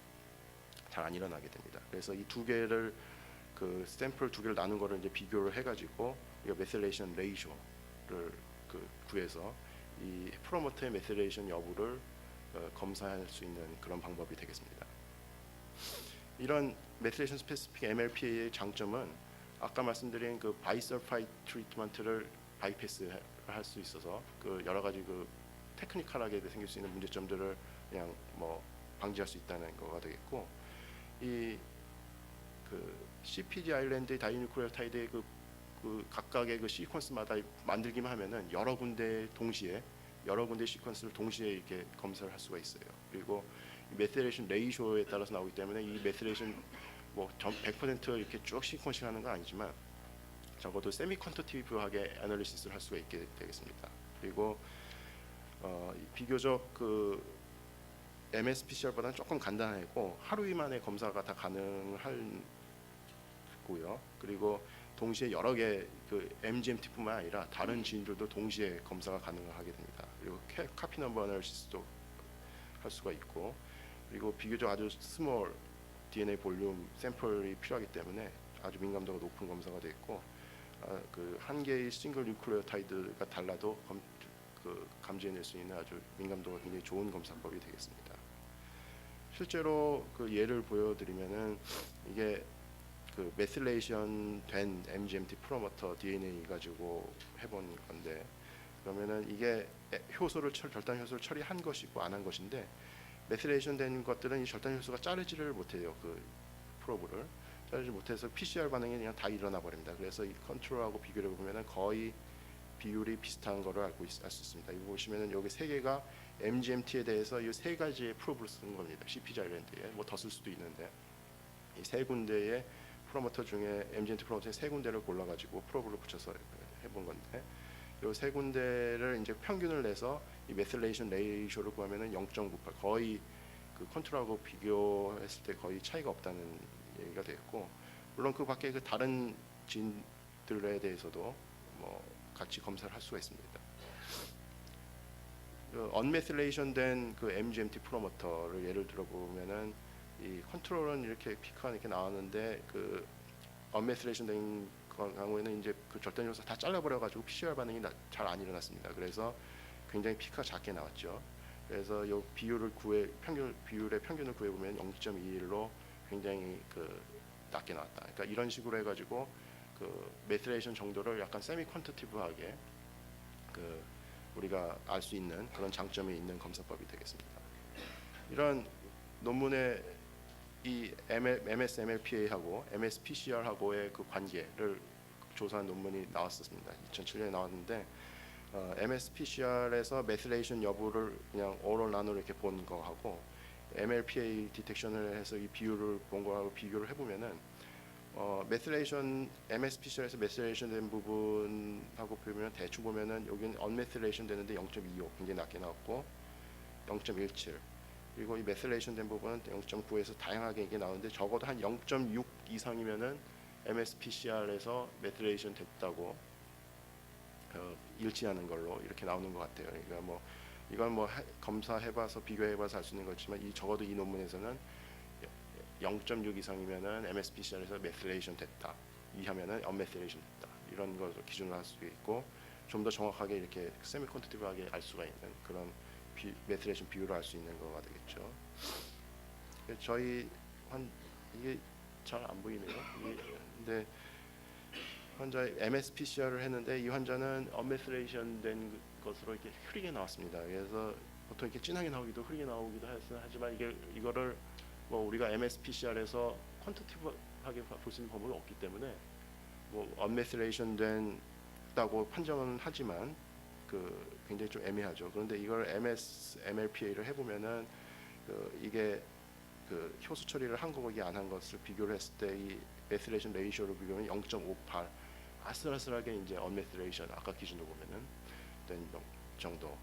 잘 안 일어나게 됩니다. 그래서 이 두 개를 그 샘플 두 개를 나눈 거를 이제 비교를 해가지고 이 메실레이션 레이쇼를 그 구해서 이 프로모터의 메실레이션 여부를 검사할 수 있는 그런 방법이 되겠습니다. 이런 메실레이션 스페시픽 MLPA의 장점은 아까 말씀드린 그 바이설파이트 트리트먼트를 바이패스 할 수 있어서 그 여러 가지 그 테크니컬하게 생길 수 있는 문제점들을 그냥 뭐 방지할 수 있다는 거가 되겠고, 이 그 CPG 아일랜드 다이뉴클레오타이드의 그 각각의 그 시퀀스마다 만들기만 하면은 여러 군데 시퀀스를 동시에 이렇게 검사를 할 수가 있어요. 그리고 메실레이션 레이쇼에 따라서 나오기 때문에 이 메실레이션 뭐 100% 이렇게 쭉 시퀀싱 하는 건 아니지만 적어도 세미 퀀터티브하게 애널리시스를 할 수가 있게 되겠습니다. 그리고 비교적 그 MSPCR보다는 조금 간단하고 하루 만에 검사가 다 가능하고요. 그리고 동시에 여러 개 그 MGMT뿐만 아니라 다른 지인들도 동시에 검사가 가능하게 됩니다. 그리고 카피 넘버 애널리시스도 할 수가 있고, 그리고 비교적 아주 스몰 DNA 볼륨 샘플이 필요하기 때문에 아주 민감도가 높은 검사가 되겠고, 그 한 개의 싱글 뉴클레오타이드가 달라도 감지해낼 수 있는 아주 민감도가 굉장히 좋은 검사법이 되겠습니다. 실제로 그 예를 보여드리면은 이게 그 메실레이션 된 MGMT 프로모터 DNA 가지고 해본 건데, 그러면은 이게 절단 효소를 처리한 것이고 안 한 것인데, 메실레이션 된 것들은 이 절단 효소가 자르지를 못해요. 그 프로브를 자르지 못해서 PCR 반응이 그냥 다 일어나 버립니다. 그래서 이 컨트롤하고 비교를 보면은 거의 비율이 비슷한 거를 알 수 있습니다. 이거 보시면은 여기 세 개가 MGMT에 대해서 이 세 가지의 프로브를 쓰는 겁니다. CPG 아일랜드에 뭐 더 쓸 수도 있는데, 이 세 군데의 프로모터 중에 MGMT 프로모터의 세 군데를 골라가지고 프로브를 붙여서 해본 건데, 이 세 군데를 이제 평균을 내서 이 메실레이션 레이쇼를 구하면은 0.98, 거의 그 컨트롤하고 비교했을 때 거의 차이가 없다는 얘기가 되었고, 물론 그 밖에 그 다른 진들에 대해서도 뭐 같이 검사를 할 수가 있습니다. 그 언메실레이션 된 그 MGMT 프로모터를 예를 들어 보면은 이 컨트롤은 이렇게 피크가 이렇게 나왔는데, 그 언메실레이션 된 경우에는 이제 그 절단 요소 다 잘라버려 가지고 PCR 반응이 잘 안 일어났습니다. 그래서 굉장히 피크가 작게 나왔죠. 그래서 이 비율의 평균을 구해 보면 0.21로 굉장히 그 낮게 나왔다. 그러니까 이런 식으로 해가지고 그 메실레이션 정도를 약간 세미 퀀터티브하게 그 우리가 알 수 있는 그런 장점이 있는 검사법이 되겠습니다. 이런 논문의 이 MSMLPA하고 MSPCR하고의 그 관계를 조사한 논문이 나왔었습니다. 2007년에 나왔는데, MSPCR에서 메실레이션 여부를 그냥 오럴 난으로 이렇게 본 거하고 MLPA 디텍션을 해서 이 비율을 본 거하고 비교를 해보면은 메실레이션 MSPCR에서 메실레이션 된 부분하고 보면 대충 보면은 여기는 언메실레이션 되는데 0.25 굉장히 낮게 나왔고 0.17, 그리고 이 메실레이션 된 부분은 0.9에서 다양하게 이게 나오는데 적어도 한 0.6 이상이면은 MSPCR에서 메실레이션 됐다고 일치하는 걸로 이렇게 나오는 것 같아요. 그러니까 뭐 이건 뭐 검사해봐서 비교해봐서 알 수 있는 거지만 적어도 이 논문에서는 0.6 이상이면은 MSPCR에서 메실레이션 됐다, 이하면은 언메실레이션 됐다, 이런 것을 기준으로 할 수 있고, 좀 더 정확하게 이렇게 세미 퀀티티브하게 알 수가 있는 그런 메실레이션 비율을 알 수 있는 거가 되겠죠. 저희 이게 잘 안 보이네요. 근데 환자의 MSPCR을 했는데 이 환자는 언메실레이션 된 것으로 이렇게 흐리게 나왔습니다. 그래서 보통 이렇게 진하게 나오기도 흐리게 나오기도 하지만 이거를 뭐 우리가 MSPCR에서 퀀티티브하게 볼 수 있는 방법이 없기 때문에 뭐 언메실레이션 된다고 판정은 하지만 그 굉장히 좀 애매하죠. 그런데 이걸 MLPA를 해보면은 이게 그 효소 처리를 한 거기 안 한 것을 비교를 했을 때 이 메실레이션 레이쇼로 비교하면 0.58 아슬아슬하게 이제 언메실레이션 아까 기준으로 보면은 된 정도로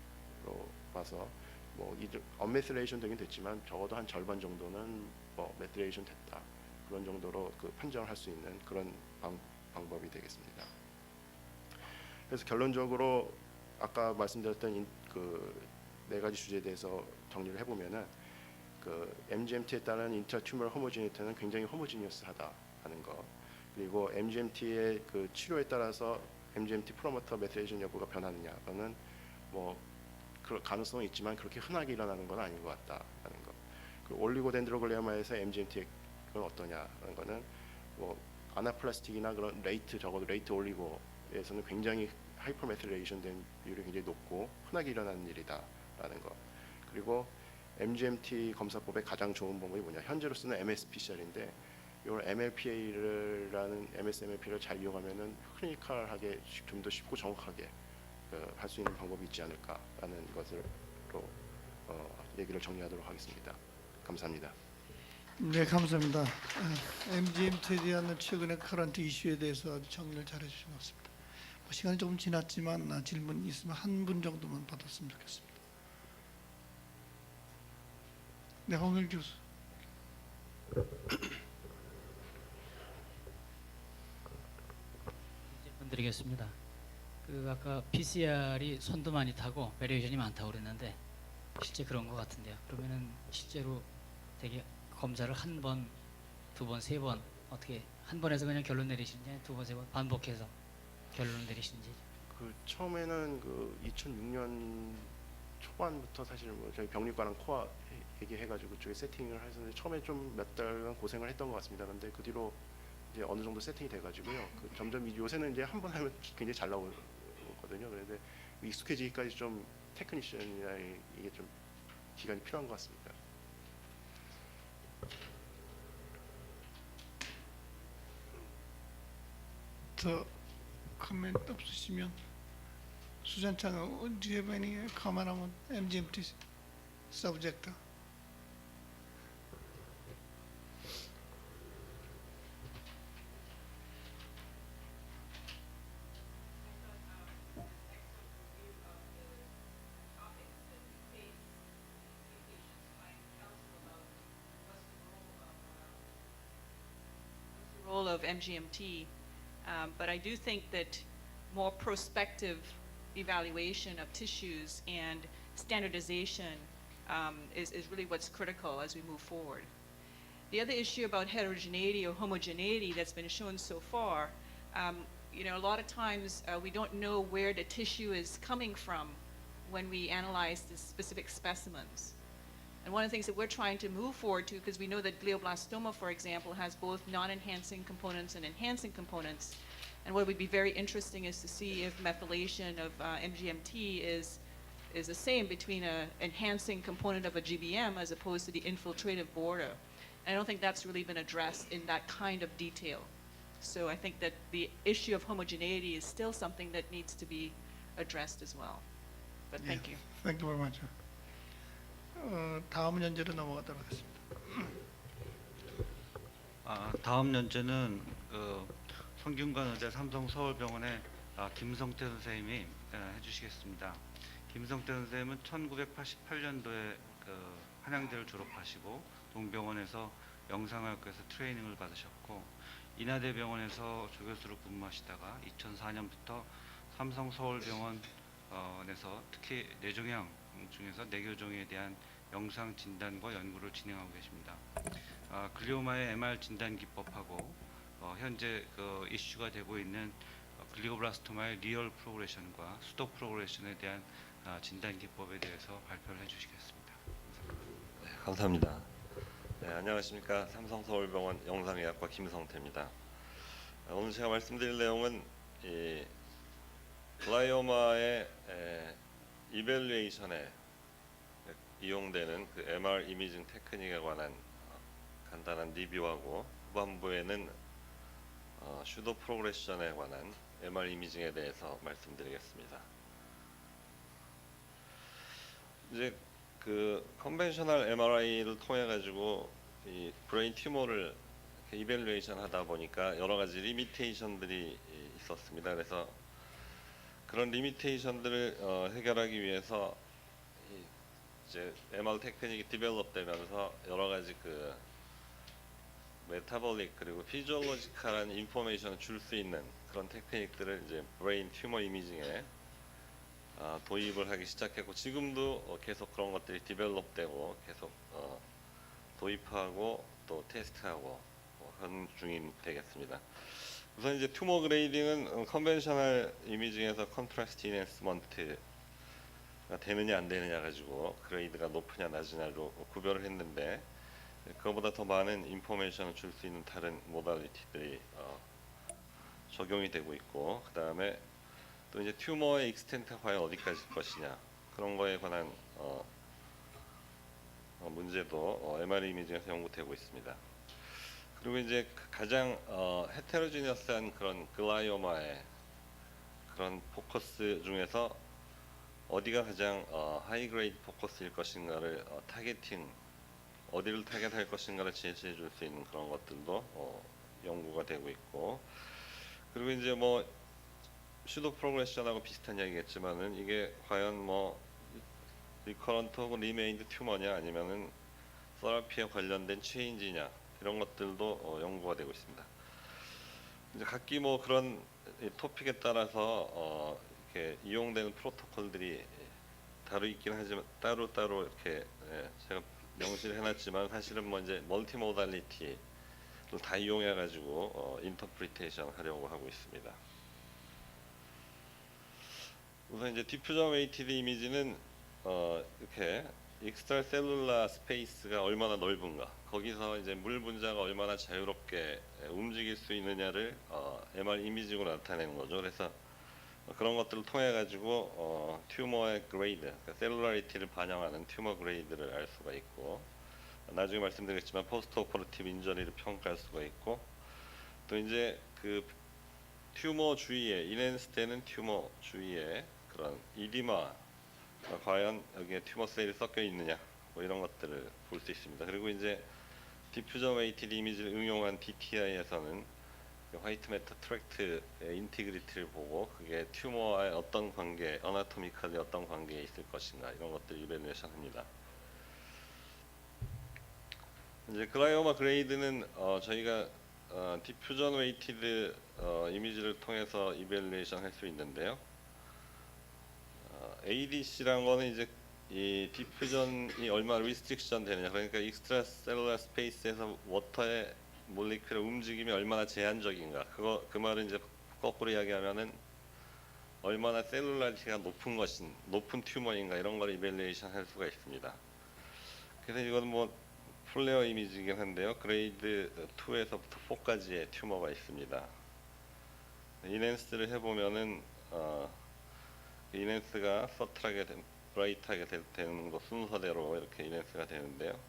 봐서 뭐 언메실레이션 되긴 됐지만 적어도 한 절반 정도는 뭐 메실레이션 됐다 그런 정도로 그 판정을 할 수 있는 그런 방법이 되겠습니다. 그래서 결론적으로 아까 말씀드렸던 그 네 가지 주제에 대해서 정리를 해보면은 그 MGMT에 따른 인트라튜머럴 호모지니티는 굉장히 호모지니어스하다 하는 거, 그리고 MGMT의 그 치료에 따라서 MGMT 프로모터 메시레이션 여부가 변하느냐는 뭐 그럴 가능성은 있지만 그렇게 흔하게 일어나는 건 아닌 것 같다라는 거. 그 올리고덴드로글리오마에서 MGMT의 건 어떠냐라는 거는 뭐 아나플라스틱이나 그런 레이트 적어도 레이트 올리고에서는 굉장히 하이퍼메틸레이션 된 비율이 굉장히 높고 흔하게 일어나는 일이다라는 거. 그리고 MGMT 검사법의 가장 좋은 방법이 뭐냐? 현재로 쓰는 MSPCR인데 이걸 MLPA라는 MSMLP를 잘 이용하면은 클리니컬하게 좀 더 쉽고 정확하게 할 수 있는 방법이 있지 않을까라는 것으로 얘기를 정리하도록 하겠습니다. 감사합니다. 네, 감사합니다. MGMT에 대한 최근의 커런트 이슈에 대해서 아주 정리를 잘 해주신 것 같습니다. 뭐 시간이 조금 지났지만 질문 있으면 한 분 정도만 받았으면 좋겠습니다. 네, 홍일 교수. 질문 드리겠습니다. 그 아까 PCR이 손도 많이 타고 베리에이션이 많다고 그랬는데 실제 그런 것 같은데요. 그러면은 실제로 되게 검사를 한 번, 두 번, 세 번 어떻게 한 번에서 그냥 결론 내리시는지 두 번, 세 번 반복해서 결론을 내리시는지. 그 처음에는 그 2006년 초반부터 사실 뭐 저희 병리과랑 코아 얘기해가지고 그쪽에 세팅을 했었는데 처음에 좀 몇 달간 고생을 했던 것 같습니다. 그런데 그 뒤로 이제 어느 정도 세팅이 돼가지고요. 그 점점 요새는 이제 한 번 하면 굉장히 잘 나오거든요. 그런데 익숙해지기까지 좀 테크니션이나 이게 좀 기간이 필요한 것 같습니다. 더 코멘트 없으시면 수잔 창은 do you have any comment on MGMT subject? Role of MGMT, but I do think that more prospective evaluation of tissues and standardization is really what's critical as we move forward. The other issue about heterogeneity or homogeneity that's been shown so far, a lot of times we don't know where the tissue is coming from when we analyze the specific specimens. And one of the things that we're trying to move forward to, because we know that glioblastoma, for example, has both non-enhancing components and enhancing components. And what would be very interesting is to see if methylation of MGMT is the same between an enhancing component of a GBM as opposed to the infiltrative border. And I don't think that's really been addressed in that kind of detail. So I think that the issue of homogeneity is still something that needs to be addressed as well. But thank you. Thank you very much. 다음 연재로 넘어가도록 하겠습니다. 다음 연재는 성균관 의대 삼성서울병원의 김성태 선생님이 해주시겠습니다. 김성태 선생님은 1988년도에 한양대를 졸업하시고 동병원에서 영상의학과에서 트레이닝을 받으셨고 인하대병원에서 조교수로 근무하시다가 2004년부터 삼성서울병원에서 특히 뇌종양 중에서 뇌교종에 대한 영상 진단과 연구를 진행하고 계십니다. 글리오마의 MR 진단 기법하고 현재 이슈가 되고 있는 글리오블라스토마의 리얼 프로그레션과 수도 프로그레션에 대한 진단 기법에 대해서 발표를 해주시겠습니다. 네, 감사합니다. 네, 안녕하십니까. 삼성서울병원 영상의학과 김성태입니다. 오늘 제가 말씀드릴 내용은 이 글라이오마의 이밸루에이션에 이용되는 그 MR 이미징 테크닉에 관한 간단한 리뷰하고 후반부에는 슈도 프로그레션에 관한 MR 이미징에 대해서 말씀드리겠습니다. 이제 그 컨벤셔널 MRI를 통해 가지고 이 브레인 튜머를 이밸루에이션 하다 보니까 여러 가지 리미테이션들이 있었습니다. 그래서 그런 리미테이션들을 해결하기 위해서 이제 MR 테크닉이 디벨롭되면서 여러 가지 그 메타볼릭 그리고 피지올로지컬한 인포메이션을 줄 수 있는 그런 테크닉들을 이제 브레인 튜머 이미징에 도입을 하기 시작했고, 지금도 계속 그런 것들이 디벨롭되고 계속 도입하고 또 테스트하고 하는 중인 되겠습니다. 우선 이제 튜머 그레이딩은 컨벤셔널 이미징에서 컨트라스트 인핸스먼트가 되느냐 안 되느냐 가지고 그레이드가 높으냐 낮으냐로 구별을 했는데, 그거보다 더 많은 인포메이션을 줄 수 있는 다른 모달리티들이 적용이 되고 있고, 그 다음에 또 이제 튜머의 익스텐트가 과연 어디까지일 것이냐 그런 거에 관한 문제도 MR 이미징에서 연구되고 있습니다. 그리고 이제 가장 헤테로지니어스한 그런 글라이오마의 그런 포커스 중에서 어디가 가장 하이 그레이드 포커스일 것인가를 타겟팅, 어디를 타겟할 것인가를 제시해 줄 수 있는 그런 것들도 연구가 되고 있고, 그리고 이제 뭐 슈도 프로그레션하고 비슷한 이야기겠지만은 이게 과연 뭐 리커런트 혹은 리메인드 튜머냐 아니면은 세라피에 관련된 체인지냐 이런 것들도 연구가 되고 있습니다. 이제 각기 뭐 그런 토픽에 따라서 이렇게 이용되는 프로토콜들이 다루 있긴 하지만 따로 이렇게 제가 명시를 해놨지만 사실은 뭐 이제 멀티모달리티를 다 이용해 가지고 인터프리테이션 하려고 하고 있습니다. 우선 이제 디퓨전 웨이티드 이미지는 이렇게 익스트라셀룰라 스페이스가 얼마나 넓은가, 거기서 이제 물 분자가 얼마나 자유롭게 움직일 수 있느냐를 MR 이미징으로 나타내는 거죠. 그래서 그런 것들을 통해 가지고 튜머의 그레이드, 그러니까 셀룰라리티를 반영하는 튜머 그레이드를 알 수가 있고, 나중에 말씀드리겠지만 포스트 오퍼러티브 인저리를 평가할 수가 있고, 또 이제 그 튜머 주위에 인핸스되는 튜머 주위에 그런 이디마 과연 여기에 튜머 셀이 섞여 있느냐 뭐 이런 것들을 볼 수 있습니다. 그리고 이제 디퓨전 웨이티드 이미지를 응용한 DTI에서는 화이트 매터 트랙트의 인티그리티를 보고 그게 튜머와의 어떤 관계, 어나토미컬리 어떤 관계에 있을 것인가 이런 것들 이밸루에이션 합니다. 이제 글라이오마 그레이드는 저희가 디퓨전 웨이티드 이미지를 통해서 이밸루에이션 할 수 있는데요. ADC란 거는 이제 이 디퓨전이 얼마나 리스트릭션 되느냐, 그러니까 익스트라셀룰라 스페이스에서 워터의 몰리큘의 움직임이 얼마나 제한적인가, 그 말은 이제 거꾸로 이야기하면은 얼마나 셀룰라리티가 높은 튜머인가 이런 걸 이밸루에이션 할 수가 있습니다. 그래서 이건 뭐 플레어 이미지이긴 한데요. 그레이드 2에서부터 4까지의 튜머가 있습니다. 인핸스를 해보면은 인핸스가 서틀하게 브라이트하게 되는 거 순서대로 이렇게 인핸스가 되는데요.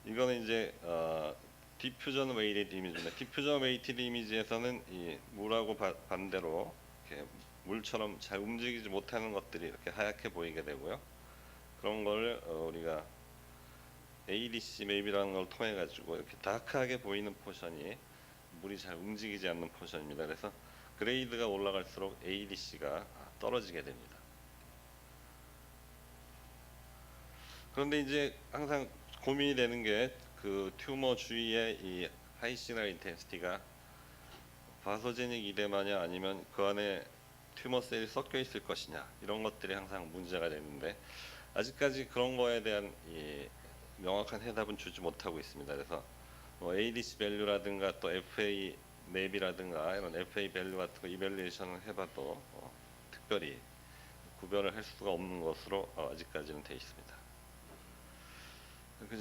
이거는 이제 디퓨전 웨이티드 이미지입니다. 디퓨전 웨이티드 이미지에서는 이 물하고 반대로 이렇게 물처럼 잘 움직이지 못하는 것들이 이렇게 하얗게 보이게 되고요. 그런 걸 우리가 ADC 맵이라는 걸 통해 가지고 이렇게 다크하게 보이는 포션이 물이 잘 움직이지 않는 포션입니다. 그래서 그레이드가 올라갈수록 ADC가 떨어지게 됩니다. 그런데 이제 항상 고민이 되는 게 그 튜머 주위에 이 하이 시그널 인텐시티가 바소제닉 이데마냐 아니면 그 안에 튜머 셀이 섞여 있을 것이냐 이런 것들이 항상 문제가 되는데, 아직까지 그런 거에 대한 이 명확한 해답은 주지 못하고 있습니다. 그래서 뭐 ADC 밸류라든가 또 FA 맵이라든가 이런 FA 밸류 같은 거 이밸루에이션을 해봐도 특별히 구별을 할 수가 없는 것으로 아직까지는 돼 있습니다.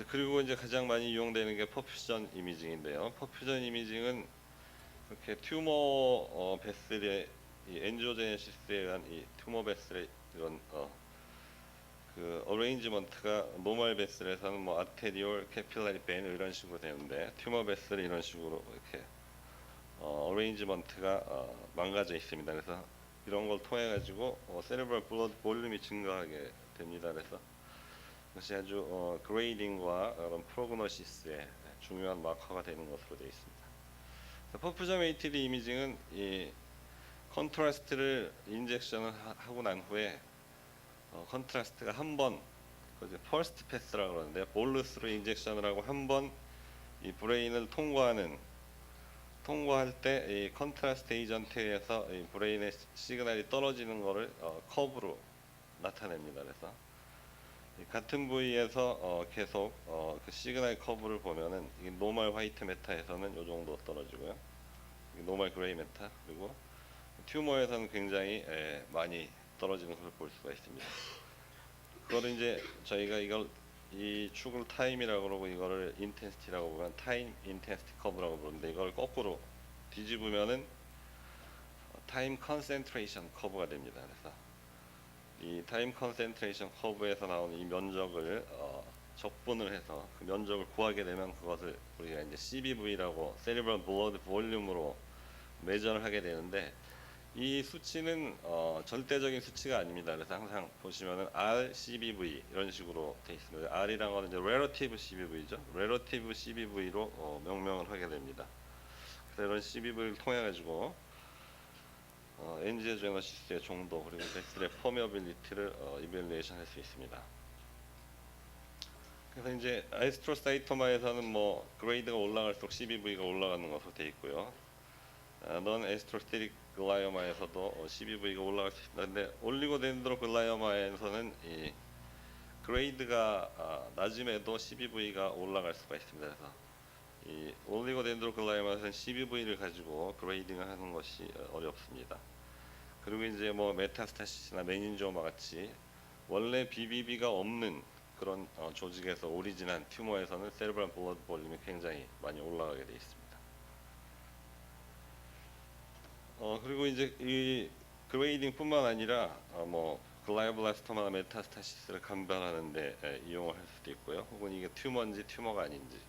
그리고 이제 가장 많이 이용되는 게 퍼퓨전 이미징인데요. 퍼퓨전 이미징은 이렇게 튜머 베슬의 이 엔지오제네시스에 의한 이 튜머 베슬의 이런 그 어레인지먼트가 노멀 베슬에서는 뭐 아테리올, 캐필라리 베인 이런 식으로 되는데 튜머 베슬이 이런 식으로 이렇게 어레인지먼트가 망가져 있습니다. 그래서 이런 걸 통해 가지고 세레브럴 블러드 볼륨이 증가하게 됩니다. 그래서 이것이 아주 그레이딩과 그런 프로그노시스의 중요한 마커가 되는 것으로 되어 있습니다. 퍼프점 ATD 이미징은 이 컨트라스트를 인젝션을 하고 난 후에 컨트라스트가 한 번, 퍼스트 패스라고 그러는데 볼루스로 인젝션을 하고 한 번 이 브레인을 통과할 때 이 컨트라스트 에이전트에서 이 브레인의 시그널이 떨어지는 것을 커브로 나타냅니다. 그래서 이 같은 부위에서 계속 그 시그널 커브를 보면은 이 노멀 화이트 메타에서는 이 정도 떨어지고요. 노멀 그레이 메타 그리고 튜머에서는 굉장히 많이 떨어지는 것을 볼 수가 있습니다. 그거를 이제 저희가 이 축을 타임이라고 그러고 이거를 인텐시티라고 보면 타임 인텐시티 커브라고 부르는데 이걸 거꾸로 뒤집으면은 타임 컨센트레이션 커브가 됩니다. 그래서 이 타임 컨센트레이션 커브에서 나오는 이 면적을 적분을 해서 그 면적을 구하게 되면 그것을 우리가 이제 CBV라고 세리브럴 블러드 볼륨으로 매저를 하게 되는데 이 수치는 절대적인 수치가 아닙니다. 그래서 항상 보시면은 R, CBV 이런 식으로 되어 있습니다. R이란 거는 이제 relative CBV죠. relative CBV로 명명을 하게 됩니다. 그래서 이런 CBV를 통해 가지고 엔지오제너시스의 정도 그리고 베슬의 퍼미어빌리티를 이밸루에이션 할 수 있습니다. 그래서 이제 에스트로사이토마에서는 뭐 그레이드가 올라갈수록 CBV가 올라가는 것으로 되어 있고요. 넌 에스트로스테릭 글라이오마에서도 CBV가 올라갈 수 있습니다. 근데 올리고덴드로 글라이오마에서는 이 그레이드가 낮음에도 CBV가 올라갈 수가 있습니다. 그래서 이 올리고덴드로 글라이오마에서는 CBV를 가지고 그레이딩을 하는 것이 어렵습니다. 그리고 이제 뭐 메타스타시스나 메닌지오마 같이 원래 BBB가 없는 그런 조직에서 오리진한 튜머에서는 세레브럴 블러드 볼륨이 굉장히 많이 올라가게 되어 있습니다. 그리고 이제 이 그레이딩뿐만 아니라 뭐 글라이오블라스토마나 메타스타시스를 감별하는데 이용을 할 수도 있고요. 혹은 이게 튜머인지 튜머가 아닌지,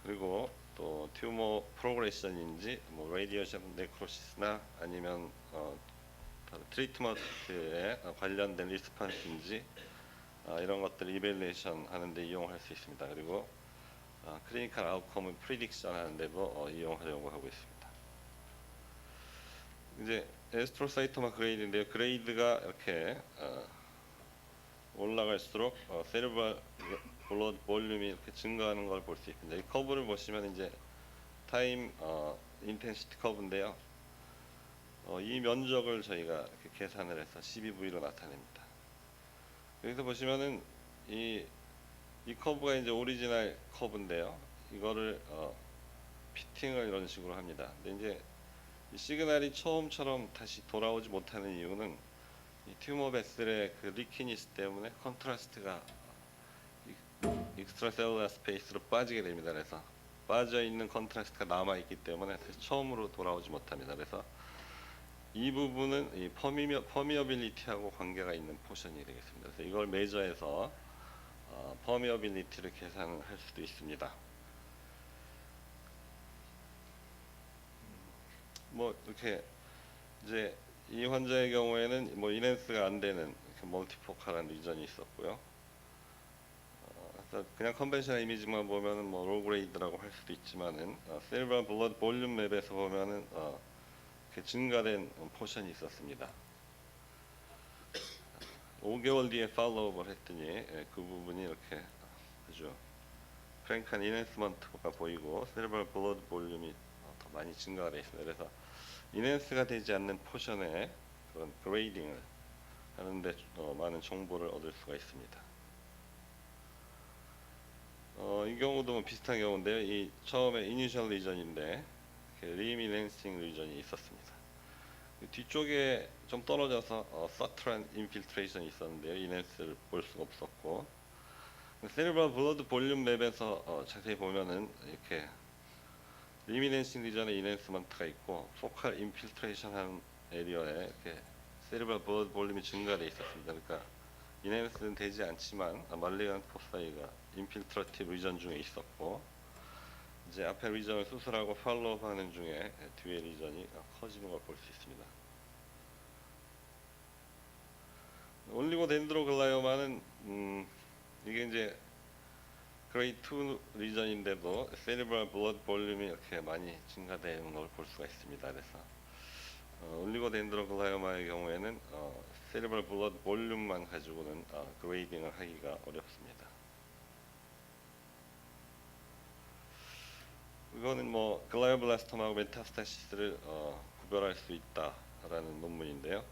그리고 또 튜머 프로그레션인지, 뭐 레디에이션 네크로시스나 아니면 트리트먼트에 관련된 리스폰스인지 이런 것들을 이밸루에이션 하는데 이용할 수 있습니다. 그리고 클리니컬 아웃컴을 프리딕션 하는데도 이용하려고 하고 있습니다. 이제 에스트로사이토마 그레이드인데요. 그레이드가 이렇게 올라갈수록 세레브럴 블러드 볼륨이 이렇게 증가하는 걸 볼 수 있습니다. 이 커브를 보시면 이제 타임 인텐시티 커브인데요. 이 면적을 저희가 이렇게 계산을 해서 CBV로 나타냅니다. 여기서 보시면은 이 커브가 이제 오리지널 커브인데요. 이거를 피팅을 이런 식으로 합니다. 근데 이제 이 시그널이 처음처럼 다시 돌아오지 못하는 이유는 이 튜머 베슬의 그 리키니스 때문에 컨트라스트가 익스트라셀룰라 스페이스로 빠지게 됩니다. 그래서 빠져 있는 컨트라스트가 남아 있기 때문에 다시 처음으로 돌아오지 못합니다. 그래서 이 부분은 이 퍼미어빌리티하고 관계가 있는 포션이 되겠습니다. 그래서 이걸 메저해서 퍼미어빌리티를 계산할 수도 있습니다. 뭐 이렇게 이제 이 환자의 경우에는 뭐 이넨스가 안 되는 멀티포칼한 리전이 있었고요. 그래서 그냥 컨벤셔널 이미지만 보면은 뭐 로그레이드라고 할 수도 있지만은 세레브럴 블러드 볼륨 맵에서 보면은 이렇게 증가된 포션이 있었습니다. 5개월 뒤에 팔로우업을 했더니 그 부분이 이렇게 아주 프랭크한 이넨스먼트가 보이고 세레브럴 블러드 볼륨이 더 많이 증가가 되어 있습니다. 그래서 이넨스가 되지 않는 포션의 그런 그레이딩을 하는데 많은 정보를 얻을 수가 있습니다. 이 경우도 뭐 비슷한 경우인데요. 이 처음에 이니셜 리전인데 리미넨싱 리전이 있었습니다. 뒤쪽에 좀 떨어져서 서트란 인필트레이션이 있었는데요. 이넨스를 볼 수가 없었고, 세레브럴 블러드 볼륨 맵에서 자세히 보면은 이렇게 리미넨싱 리전에 이넨스먼트가 있고 포칼 인필트레이션 하는 에리어에 이렇게 세레브럴 블러드 볼륨이 증가되어 있었습니다. 그러니까 인핸스는 되지 않지만 말리간트 포사이가 인필트러티브 리전 중에 있었고, 이제 앞에 리전을 수술하고 팔로우하는 중에 뒤에 리전이 커지는 걸 볼 수 있습니다. 올리고덴드로글라이오마는 이게 이제 그레이드 2 리전인데도 세리브럴 블러드 볼륨이 이렇게 많이 증가되는 걸 볼 수가 있습니다. 그래서 올리고덴드로글라이오마의 경우에는 세리브럴 블러드 볼륨만 가지고는 그레이딩을 하기가 어렵습니다. 이거는 뭐 글라이오블라스톰하고 메타스타시스를 구별할 수 있다라는 논문인데요.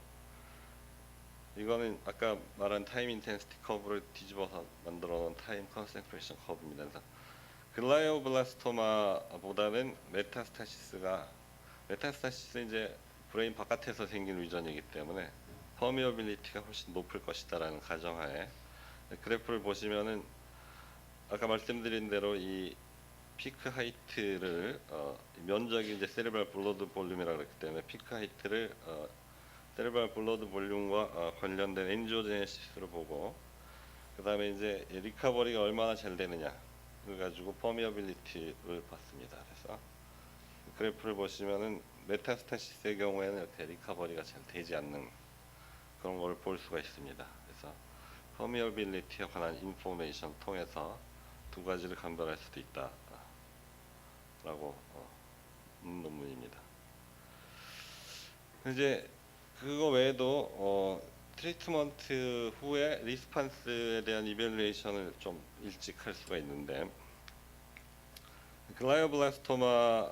이거는 아까 말한 타임 인텐시티 커브를 뒤집어서 만들어 놓은 타임 컨센트레이션 커브입니다. 그래서 글라이오블라스토마보다는 메타스타시스는 이제 브레인 바깥에서 생긴 리전이기 때문에 퍼미어빌리티가 훨씬 높을 것이다라는 가정하에 그래프를 보시면은 아까 말씀드린 대로 이 피크 하이트를 면적이 이제 세리브럴 블러드 볼륨이라고 그랬기 때문에 피크 하이트를 세리브럴 블러드 볼륨과 관련된 엔지오제네시스로 보고, 그 다음에 이제 리커버리가 얼마나 잘 되느냐 를 가지고 퍼미어빌리티를 봤습니다. 그래서 그래프를 보시면은 메타스타시스의 경우에는 이렇게 리커버리가 잘 되지 않는 그런 걸 볼 수가 있습니다. 그래서 퍼미어빌리티에 관한 인포메이션 통해서 두 가지를 감별할 수도 있다라고 논문입니다. 이제 그거 외에도 트리트먼트 후에 리스판스에 대한 이밸루에이션을 좀 일찍 할 수가 있는데, 글라이오블라스토마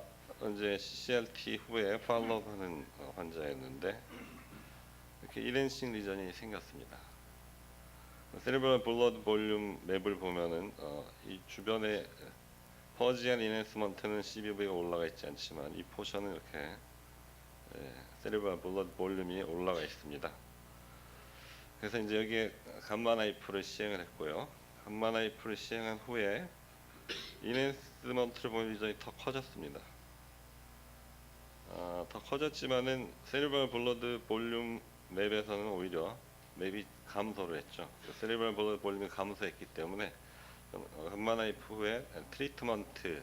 이제 CCRT 후에 팔로우하는 환자였는데 이렇게 1N씩 리전이 생겼습니다. 세리브럴 블러드 볼륨 맵을 보면은 이 주변에 퍼지한 인핸스먼트는 CBV가 올라가 있지 않지만 이 포션은 이렇게 세리브럴 블러드 볼륨이 올라가 있습니다. 그래서 이제 여기에 감마나이프를 시행을 했고요. 감마나이프를 시행한 후에 인핸스먼트를 보는 리전이 더 커졌습니다. 더 커졌지만은 세리브럴 블러드 볼륨 맵에서는 오히려 맵이 감소를 했죠. 세리브럴 블러드 볼륨이 감소했기 때문에 감마나이프 후에 트리트먼트에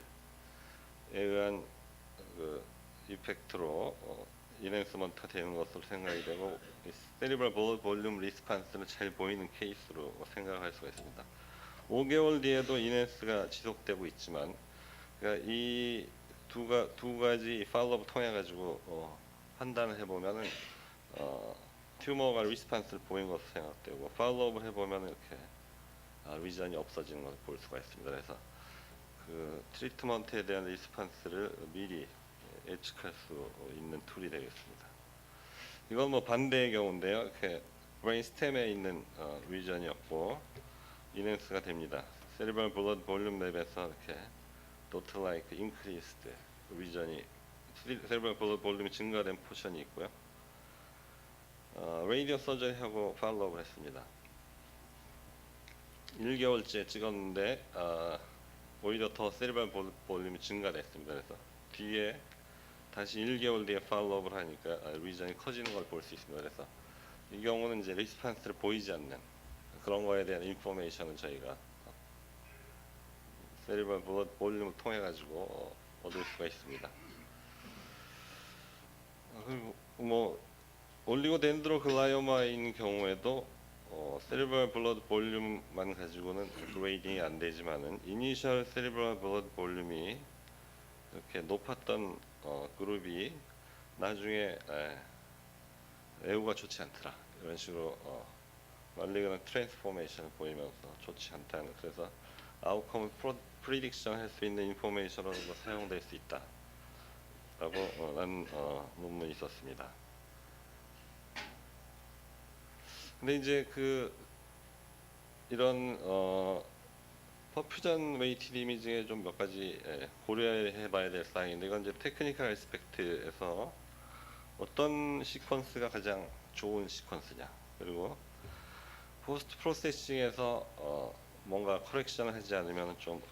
의한 그 이펙트로 인핸스먼트가 되는 것으로 생각이 되고, 세리브럴 블러드 볼륨 리스판스는 잘 보이는 케이스로 생각할 수가 있습니다. 5개월 뒤에도 인핸스가 지속되고 있지만, 그러니까 이 두 가지 팔로업 통해 가지고 판단을 해보면은 튜머가 리스판스를 보인 것으로 생각되고, 팔로업을 해보면 이렇게 리전이 없어지는 것을 볼 수가 있습니다. 그래서 그 트리트먼트에 대한 리스판스를 미리 예측할 수 있는 툴이 되겠습니다. 이건 뭐 반대의 경우인데요. 이렇게 브레인 스템에 있는 리전이었고 인핸스가 됩니다. 세리브럴 블러드 볼륨 맵에서 이렇게 도트 라이크 인크리스드 리전이 세리브럴 블러드 볼륨이 증가된 포션이 있고요. 레이디오 서저리하고 팔로우를 했습니다. 1개월째 찍었는데 오히려 더 세리브럴 볼륨이 증가됐습니다. 그래서 뒤에 다시 1개월 뒤에 팔로우를 하니까 리전이 커지는 걸 볼 수 있습니다. 그래서 이 경우는 이제 리스판스를 보이지 않는 그런 거에 대한 인포메이션을 저희가 세리브럴 블러드 볼륨을 통해 가지고 얻을 수가 있습니다. 그리고 뭐 올리고덴드로글라이오마인 경우에도 세리브럴 블러드 볼륨만 가지고는 그레이딩이 안 되지만은 이니셜 세리브럴 블러드 볼륨이 이렇게 높았던 그룹이 나중에 애우가 좋지 않더라 이런 식으로 말리그넌 트랜스포메이션을 보이면서 좋지 않다는, 그래서 아웃컴을 프리딕션 할 수 있는 인포메이션으로 사용될 수 있다라고 라는 논문이 있었습니다. 근데 이제 이런 퍼퓨전 웨이티드 이미징에 좀 몇 가지 고려해봐야 될 사항인데, 이건 이제 테크니컬 애스펙트에서 어떤 시퀀스가 가장 좋은 시퀀스냐, 그리고 포스트 프로세싱에서 뭔가 커렉션을 하지 않으면 좀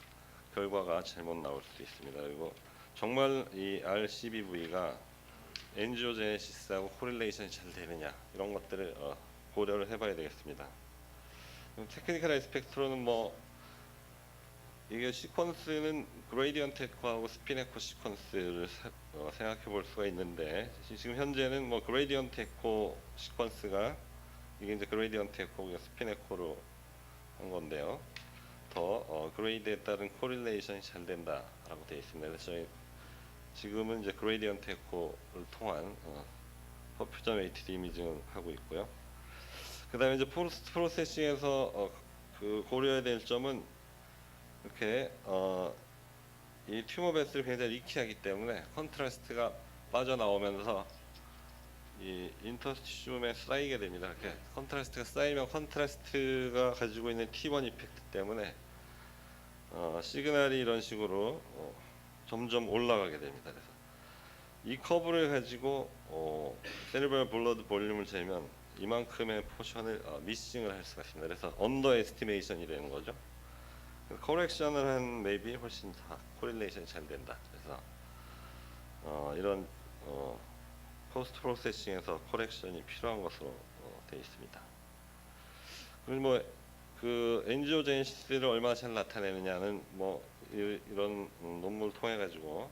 결과가 잘못 나올 수도 있습니다. 그리고 정말 이 RCBV가 엔지오제네시스하고 코릴레이션이 잘 되느냐 이런 것들을 고려를 해봐야 되겠습니다. 테크니컬 에스펙트로는 뭐 이게 시퀀스는 그레이디언트 에코하고 스핀 에코 시퀀스를 생각해 볼 수가 있는데 지금 현재는 뭐 그레이디언트 에코 시퀀스가 이게 이제 그레이디언트 에코 스핀 에코로 한 건데요. 더 그레이드에 따른 코릴레이션이 잘 된다라고 되어 있습니다. 그래서 저희 지금은 이제 그레이디언트 에코를 통한 퍼퓨전 웨이티드 이미징을 하고 있고요. 그다음에 이제 포스트 프로세싱에서 그 고려해야 될 점은 이렇게 이 튜머 베스를 굉장히 리키하기 때문에 컨트라스트가 빠져나오면서 이 인터스티슘에 쌓이게 됩니다. 이렇게 컨트라스트가 쌓이면 컨트라스트가 가지고 있는 T1 이펙트 때문에 시그널이 이런 식으로 점점 올라가게 됩니다. 그래서 이 커브를 가지고 세리브럴 블러드 볼륨을 재면 이만큼의 포션을 미싱을 할 수가 있습니다. 그래서 언더 에스티메이션이 되는 거죠. 커렉션을 한 맵이 훨씬 다 코릴레이션이 잘 된다. 그래서 이런 포스트 프로세싱에서 커렉션이 필요한 것으로 되어 있습니다. 그리고 뭐 그 엔지오제네시스를 얼마나 잘 나타내느냐는 뭐 이런 논문을 통해 가지고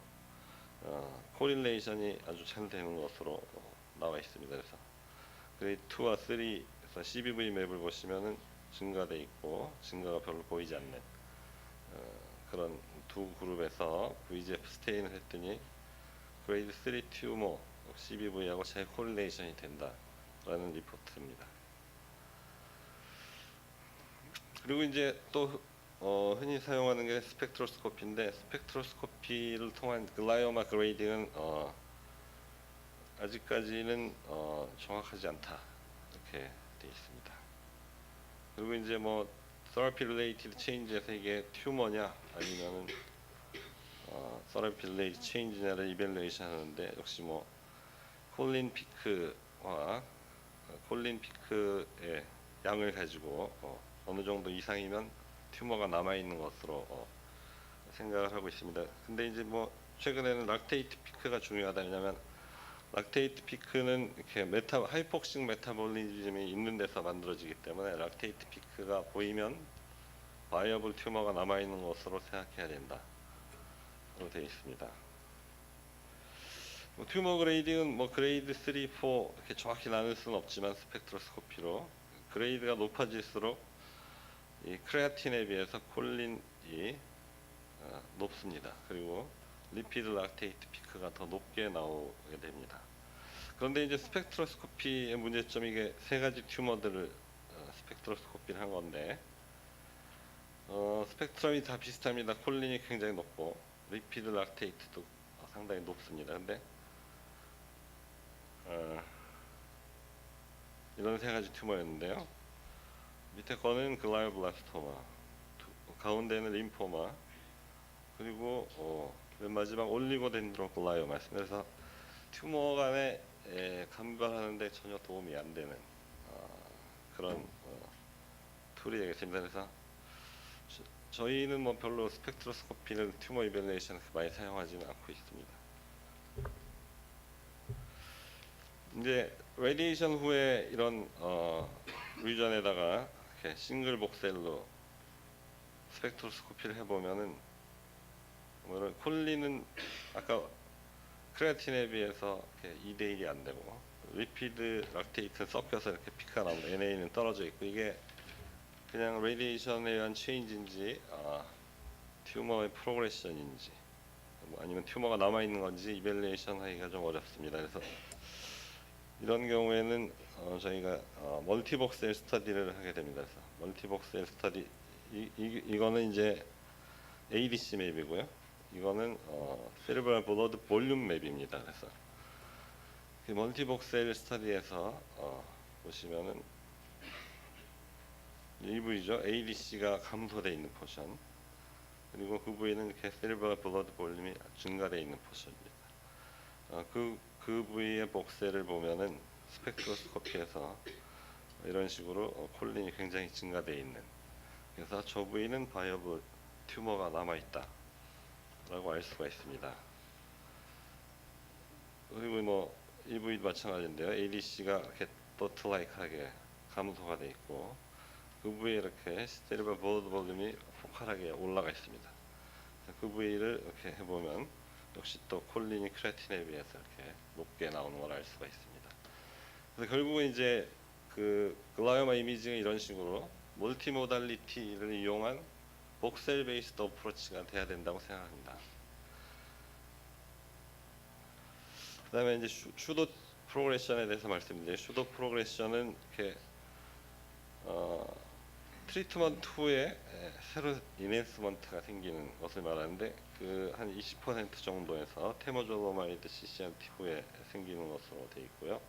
코릴레이션이 아주 잘 되는 것으로 나와 있습니다. 그래서 그레이드 2와 3에서 CBV 맵을 보시면은 증가돼 있고 증가가 별로 보이지 않는 그런 두 그룹에서 VGF 스테인을 했더니 그레이드 3 튜머 CBV하고 잘 코릴레이션이 된다라는 리포트입니다. 그리고 이제 또 흔히 사용하는 게 스펙트로스코피인데 스펙트로스코피를 통한 글라이오마 그레이딩은 아직까지는 정확하지 않다 이렇게 되어 있습니다. 그리고 이제 뭐 therapy related change에서 이게 튜머냐 아니면은 therapy related change냐를 이밸루에이션 하는데 역시 뭐 콜린 피크와 콜린 피크의 양을 가지고 어느 정도 이상이면 튜머가 남아 있는 것으로 생각을 하고 있습니다. 근데 이제 뭐 최근에는 락테이트 피크가 중요하다. 왜냐하면 락테이트 피크는 이렇게 하이폭식 메타볼리즘이 있는 데서 만들어지기 때문에 락테이트 피크가 보이면 바이어블 튜머가 남아 있는 것으로 생각해야 된다로 되어 있습니다. 뭐 튜머 그레이딩은 뭐 그레이드 3, 4 이렇게 정확히 나눌 수는 없지만 스펙트로스코피로 그레이드가 높아질수록 이 크레아틴에 비해서 콜린이 높습니다. 그리고 리피드 락테이트 피크가 더 높게 나오게 됩니다. 그런데 이제 스펙트로스코피의 문제점이 이게 세 가지 튜머들을 스펙트로스코피를 한 건데 스펙트럼이 다 비슷합니다. 콜린이 굉장히 높고 리피드 락테이트도 상당히 높습니다. 근데 이런 세 가지 튜머였는데요. 밑에 거는 글라이오블라스토마, 가운데는 림포마, 그리고 맨 마지막 올리고덴드로글라이오마였습니다. 그래서 튜머 간에 감별하는데 전혀 도움이 안 되는 그런 툴이 되겠습니다. 그래서 저희는 뭐 별로 스펙트로스코피를 튜머 이밸루에이션에 많이 사용하지는 않고 있습니다. 이제 레디에이션 후에 이런 리전에다가 이렇게 싱글 복셀로 스펙트로스코피를 해보면은 콜린은 아까 크레아틴에 비해서 2대 1이 안 되고 리피드 락테이트 섞여서 이렇게 피크가 나옵니다. NA는 떨어져 있고 이게 그냥 레디에이션에 의한 체인지인지 튜머의 프로그레션인지 뭐 아니면 튜머가 남아 있는 건지 이밸루에이션 하기가 좀 어렵습니다. 그래서 이런 경우에는 저희가 멀티복셀 스터디를 하게 됩니다. 그래서 멀티복셀 스터디 이거는 이제 ADC 맵이고요. 이거는 세리브럴 블러드 볼륨 맵입니다. 그래서 그 멀티복셀 스터디에서 보시면은 이 부위죠. ADC가 감소되어 있는 포션. 그리고 그 부위는 이렇게 세리브럴 블러드 볼륨이 증가되어 있는 포션입니다. 그 부위의 복셀을 보면은 스펙트로스코피에서 이런 식으로 콜린이 굉장히 증가되어 있는. 그래서 저 부위는 바이어블 튜머가 남아 있다라고 알 수가 있습니다. 그리고 뭐 이 부위도 마찬가지인데요. ADC가 이렇게 더틀라이크하게 감소가 되어 있고, 그 그 부위에 이렇게 세리브럴 블러드 볼륨이 포컬하게 올라가 있습니다. 그 부위를 이렇게 해보면 역시 또 콜린이 크레틴에 비해서 이렇게 높게 나오는 걸 알 수가 있습니다. 그래서 결국은 이제 그 글라이오마 이미징은 이런 식으로 멀티모달리티를 이용한 복셀 베이스드 어프로치가 돼야 된다고 생각합니다. 그다음에 이제 슈도 프로그레션에 대해서 말씀드려요. 슈도 프로그레션은 이렇게 트리트먼트 후에 새로 인핸스먼트가 생기는 것을 말하는데 그 한 20% 정도에서 테모졸로마이드 CCRT 후에 생기는 것으로 되어 있고요.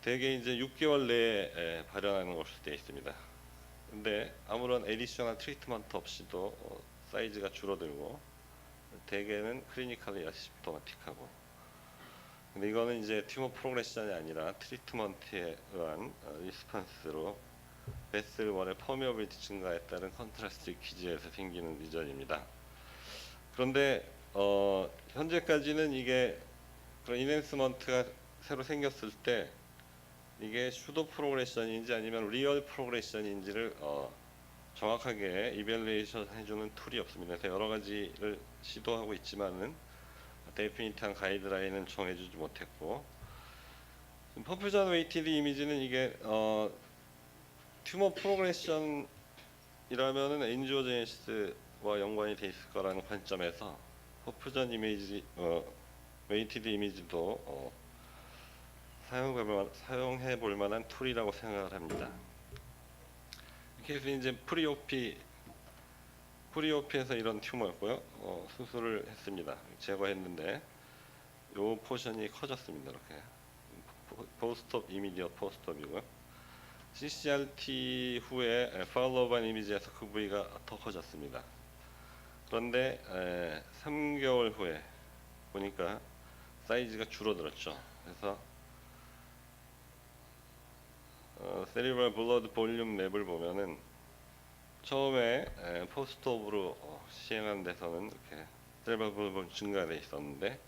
대개 이제 6개월 내에 발현하는 것으로 되어 있습니다. 근데 아무런 에디셔널 트리트먼트 없이도 사이즈가 줄어들고 대개는 클리니컬리 아시프토마틱하고, 근데 이거는 이제 튜머 프로그레션이 아니라 트리트먼트에 의한 리스폰스로 베슬월의 퍼미어빌티 증가에 따른 컨트라스트 리퀴지에서 생기는 리전입니다. 그런데 현재까지는 이게 그런 인핸스먼트가 새로 생겼을 때 이게 슈도 프로그레션인지 아니면 리얼 프로그레션인지를 정확하게 이밸루에이션 해주는 툴이 없습니다. 그래서 여러 가지를 시도하고 있지만은 데피니트한 가이드라인은 정해주지 못했고, 퍼퓨전 웨이티드 이미지는 이게 튜머 프로그레션이라면은 엔지오제네시스와 연관이 돼 있을 거라는 관점에서 퍼퓨전 이미지 웨이티드 이미지도 사용해 볼 만한 툴이라고 생각을 합니다. 그래서 이제 프리오피에서 이런 튜머였고요. 수술을 했습니다. 제거했는데 요 포션이 커졌습니다. 이렇게 포스트업 이미디엇 포스트업이고요. CCRT 후에 팔로우반 이미지에서 그 부위가 더 커졌습니다. 그런데 3개월 후에 보니까 사이즈가 줄어들었죠. 그래서 세리브럴 블러드 볼륨 맵을 보면은 처음에 포스트업으로 시행한 데서는 이렇게 세리브럴 블러드 볼륨 증가돼 있었는데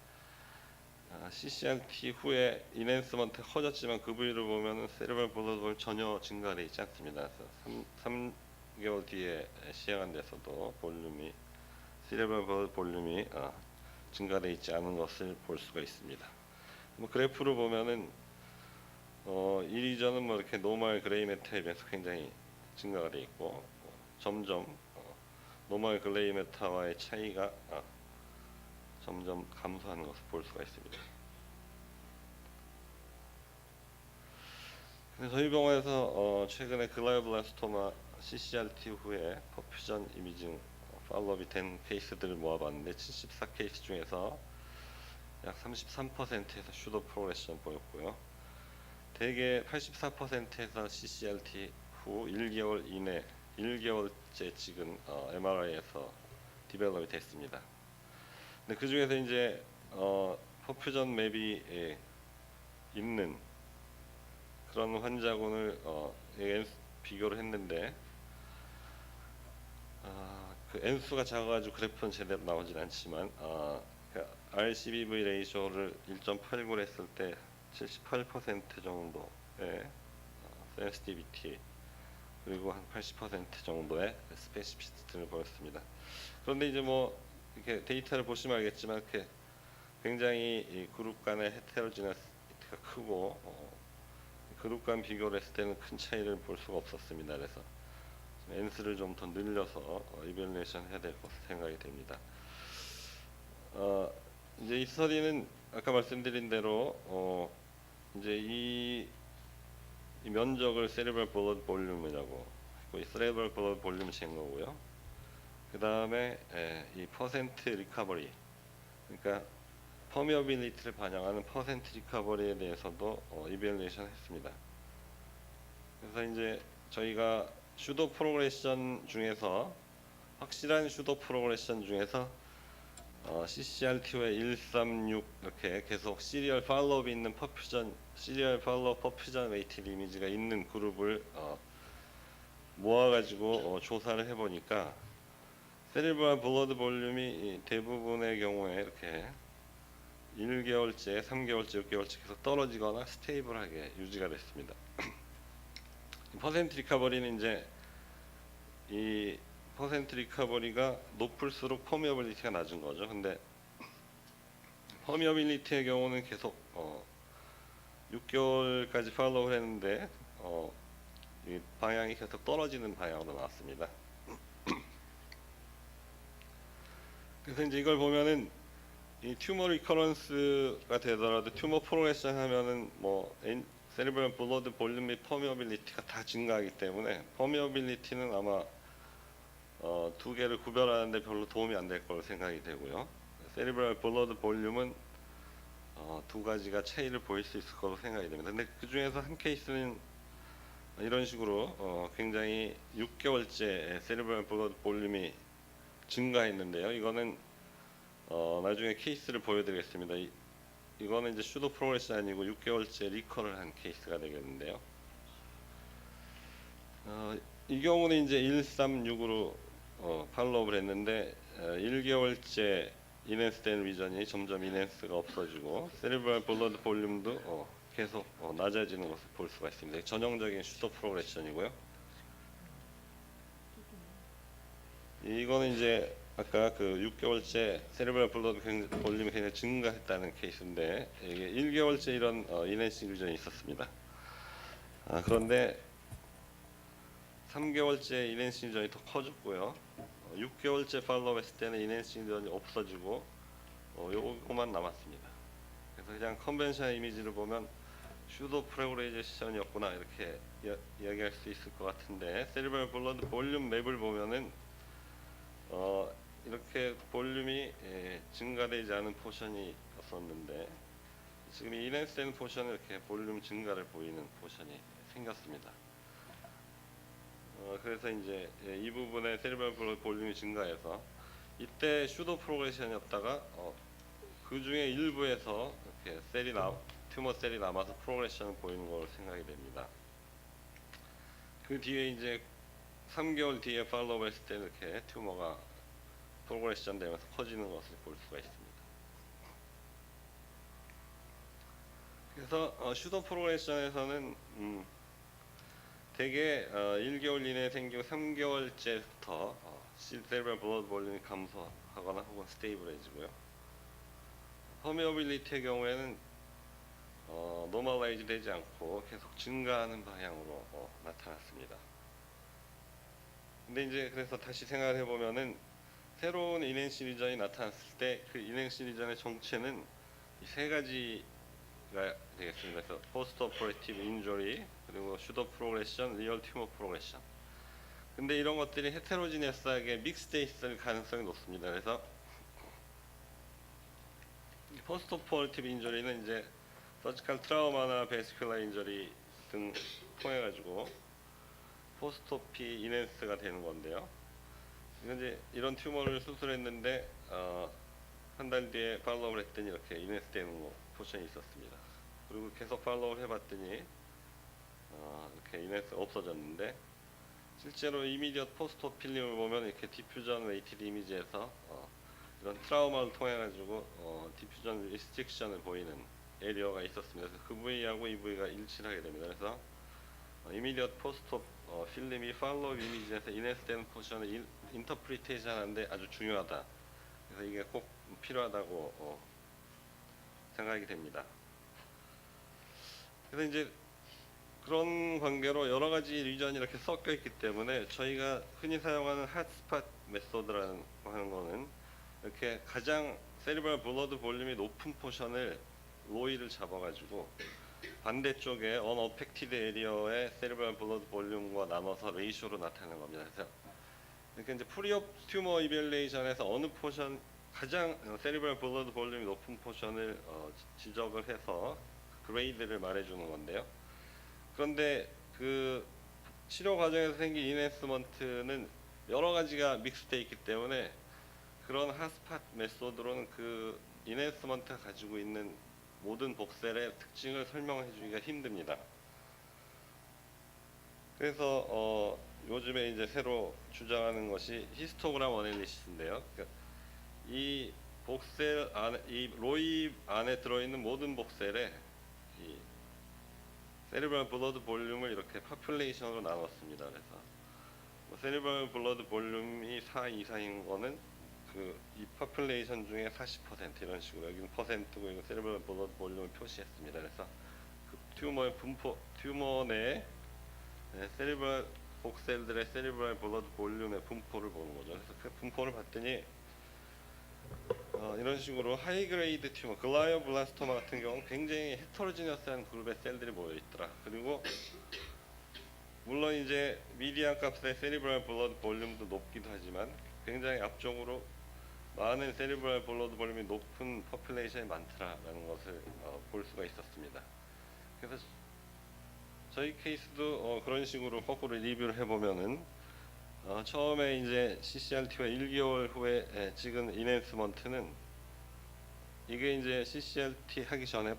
CCRT 후에 인핸스먼트가 커졌지만 그 부위를 보면은 세리브럴 블러드 볼륨 전혀 증가돼 있지 않습니다. 그래서 3개월 뒤에 시행한 데서도 볼륨이 세리브럴 블러드 볼륨이 증가돼 있지 않은 것을 볼 수가 있습니다. 뭐 그래프를 보면은 이 리전은 뭐 이렇게 노멀 그레이 매터에 비해서 굉장히 증가가 돼 있고 점점 노멀 그레이 매터와의 차이가 점점 감소하는 것을 볼 수가 있습니다. 저희 병원에서 최근에 글라이오블라스토마 CCRT 후에 퍼퓨전 이미징 팔로업이 된 케이스들을 모아봤는데 74케이스 중에서 약 33%에서 슈도 프로그레션 보였고요. 대개 84%에서 CCRT 후 1개월 이내 1개월째 찍은 MRI에서 디벨롭이 됐습니다. 근데 그 중에서 이제 퍼퓨전 맵이 있는 그런 환자군을 비교를 했는데 그 N수가 작아가지고 그래프는 제대로 나오진 않지만 RCBV 레이쇼를 1.89로 했을 때 78% 정도의 센시티비티 그리고 한 80% 정도의 스페시피시티를 보였습니다. 그런데 이제 뭐 이렇게 데이터를 보시면 알겠지만 이렇게 굉장히 이 그룹 간의 헤테로지너스가 크고 그룹 간 비교를 했을 때는 큰 차이를 볼 수가 없었습니다. 그래서 N수를 좀 더 늘려서 이밸루에이션 해야 될 것으로 생각이 됩니다. 이제 이 스터디는 아까 말씀드린 대로 이제 이 면적을 세리브럴 블러드 볼륨이라고 했고, 이 세리브럴 블러드 볼륨을 잰 거고요. 그 다음에 이 퍼센트 리커버리, 그러니까 퍼미어빌리티를 반영하는 퍼센트 리커버리에 대해서도 이밸루에이션 했습니다. 그래서 이제 저희가 슈도 프로그레션 중에서 확실한 슈도 프로그레션 중에서 CCRT 후에 136 이렇게 계속 시리얼 팔로업이 있는 시리얼 팔로업 퍼퓨전 웨이티드 이미지가 있는 그룹을 모아가지고 조사를 해보니까 세리브럴 블러드 볼륨이 대부분의 경우에 이렇게 1개월째, 3개월째, 6개월째 계속 떨어지거나 스테이블하게 유지가 됐습니다. 퍼센트 리커버리는 이제 이 퍼센트 리커버리가 높을수록 퍼미어빌리티가 낮은 거죠. 근데 퍼미어빌리티의 경우는 계속 6개월까지 팔로우를 했는데 이 방향이 계속 떨어지는 방향으로 나왔습니다. 그래서 이제 이걸 보면은 이 튜머 리커런스가 되더라도 튜머 프로그레션 하면은 뭐 세리브럴 블러드 볼륨 및 퍼미어빌리티가 다 증가하기 때문에 퍼미어빌리티는 아마 두 개를 구별하는데 별로 도움이 안 될 거로 생각이 되고요. 세리브럴 블러드 볼륨은 두 가지가 차이를 보일 수 있을 거로 생각이 됩니다. 근데 그 중에서 한 케이스는 이런 식으로 굉장히 6개월째 세리브럴 블러드 볼륨이 증가했는데요. 이거는 나중에 케이스를 보여드리겠습니다. 이거는 이제 슈도 프로그레션 아니고 6개월째 리커를 한 케이스가 되겠는데요. 이 경우는 이제 136으로 팔로우를 했는데 1개월째 인핸스된 리전이 점점 인핸스가 없어지고 세리브럴 블러드 볼륨도 계속 낮아지는 것을 볼 수가 있습니다. 전형적인 슈도 프로그레션이고요. 이거는 이제 아까 그 6개월째 세리브럴 블러드 볼륨이 굉장히 증가했다는 케이스인데 이게 1개월째 이런 인핸싱 리전이 있었습니다. 그런데 3개월째 인핸싱 리전이 더 커졌고요. 6개월째 팔로우 했을 때는 인핸싱 리전이 없어지고 요거만 남았습니다. 그래서 그냥 컨벤션 이미지를 보면 슈도 프로그레이션이었구나 이렇게 이야기할 수 있을 것 같은데 세리브럴 블러드 볼륨 맵을 보면은 이렇게 볼륨이 증가되지 않은 포션이 없었는데 지금 이 인핸스된 포션은 이렇게 볼륨 증가를 보이는 포션이 생겼습니다. 그래서 이제 이 부분에 세리브럴 블러드 볼륨이 증가해서 이때 슈도 프로그레션이었다가 그 중에 일부에서 이렇게 튜머 셀이 남아서 프로그레션을 보이는 걸로 생각이 됩니다. 그 뒤에 이제 3개월 뒤에 팔로우 했을 때 이렇게 튜머가 프로그레션 되면서 커지는 것을 볼 수가 있습니다. 그래서 슈도 프로그레션에서는 대개 1개월 이내에 생기고 3개월째부터 세리브럴 블러드 볼륨이 감소하거나 혹은 스테이블해지고요. 퍼미어빌리티의 경우에는 노멀라이즈 되지 않고 계속 증가하는 방향으로 나타났습니다. 근데 이제 그래서 다시 생각을 해보면은 새로운 인핸싱 리전이 나타났을 때 그 인핸싱 리전의 정체는 이 세 가지가 되겠습니다. 그래서 포스트 오퍼레이티브 인저리 그리고 슈도 프로그레션, 리얼 튜머 프로그레션. 근데 이런 것들이 헤테로지니어스하게 믹스돼 있을 가능성이 높습니다. 그래서 포스트 오퍼레이티브 인저리는 이제 서지컬 트라우마나 베스큘라 인저리 등 통해 가지고 포스트오피 인핸스가 되는 건데요. 이건 이제 이런 튜머를 수술했는데 한 달 뒤에 팔로우를 했더니 이렇게 인핸스 되는 포션이 있었습니다. 그리고 계속 팔로우를 해봤더니 이렇게 인핸스 없어졌는데 실제로 이미디엇 포스트옵 필름을 보면 이렇게 디퓨전 웨이티드 이미지에서 이런 트라우마를 통해 가지고 디퓨전 리스트릭션을 보이는 에리어가 있었습니다. 그래서 그 부위하고 이 부위가 일치를 하게 됩니다. 그래서 이미디엇 포스트옵 필름이 팔로우 이미지에서 인핸스되는 포션을 인터프리테이션 하는데 아주 중요하다. 그래서 이게 꼭 필요하다고 생각이 됩니다. 그래서 이제 그런 관계로 여러 가지 리전이 이렇게 섞여 있기 때문에 저희가 흔히 사용하는 핫스팟 메소드라는 하는 거는 이렇게 가장 세리브럴 블러드 볼륨이 높은 포션을 로이를 잡아가지고 반대쪽에 언어펙티드 에리어의 세리브럴 블러드 볼륨과 나눠서 레이쇼로 나타내는 겁니다. 그래서 이렇게 이제 프리옵 튜머 이벨레이션에서 어느 포션 가장 세리브럴 블러드 볼륨이 높은 포션을 지적을 해서 그레이드를 말해주는 건데요. 그런데 그 치료 과정에서 생긴 인핸스먼트는 여러 가지가 믹스되어 있기 때문에 그런 핫스팟 메소드로는 그 인핸스먼트가 가지고 있는 모든 복셀의 특징을 설명해 주기가 힘듭니다. 그래서 요즘에 이제 새로 주장하는 것이 히스토그램 어널리시스인데요. 그러니까 이 복셀 안에 이 로이 안에 들어있는 모든 복셀에 이 세리브럴 블러드 볼륨을 이렇게 파퓰레이션으로 나눴습니다. 그래서 세리브럴 블러드 볼륨이 4 이상인 거는 이 파퓰레이션 중에 40% 이런 식으로, 여기는 퍼센트고 이거 세리브럴 블러드 볼륨을 표시했습니다. 그래서 그 튜머의 튜머 내에 세리브럴 복셀들의 세리브럴 블러드 볼륨의 분포를 보는 거죠. 그래서 그 분포를 봤더니 이런 식으로 하이그레이드 튜머, 글라이오블라스토마 같은 경우는 굉장히 헤터로지니어스한 그룹의 셀들이 모여 있더라. 그리고 물론 이제 미디안 값의 세리브럴 블러드 볼륨도 높기도 하지만 굉장히 앞쪽으로 많은 세리브럴 블러드 볼륨이 높은 퍼퓰레이션이 많더라라는 것을 볼 수가 있었습니다. 그래서 저희 케이스도 그런 식으로 거꾸로 리뷰를 해보면은 처음에 이제 CCRT와 1개월 후에 찍은 인핸스먼트는 이게 이제 CCRT 하기 전에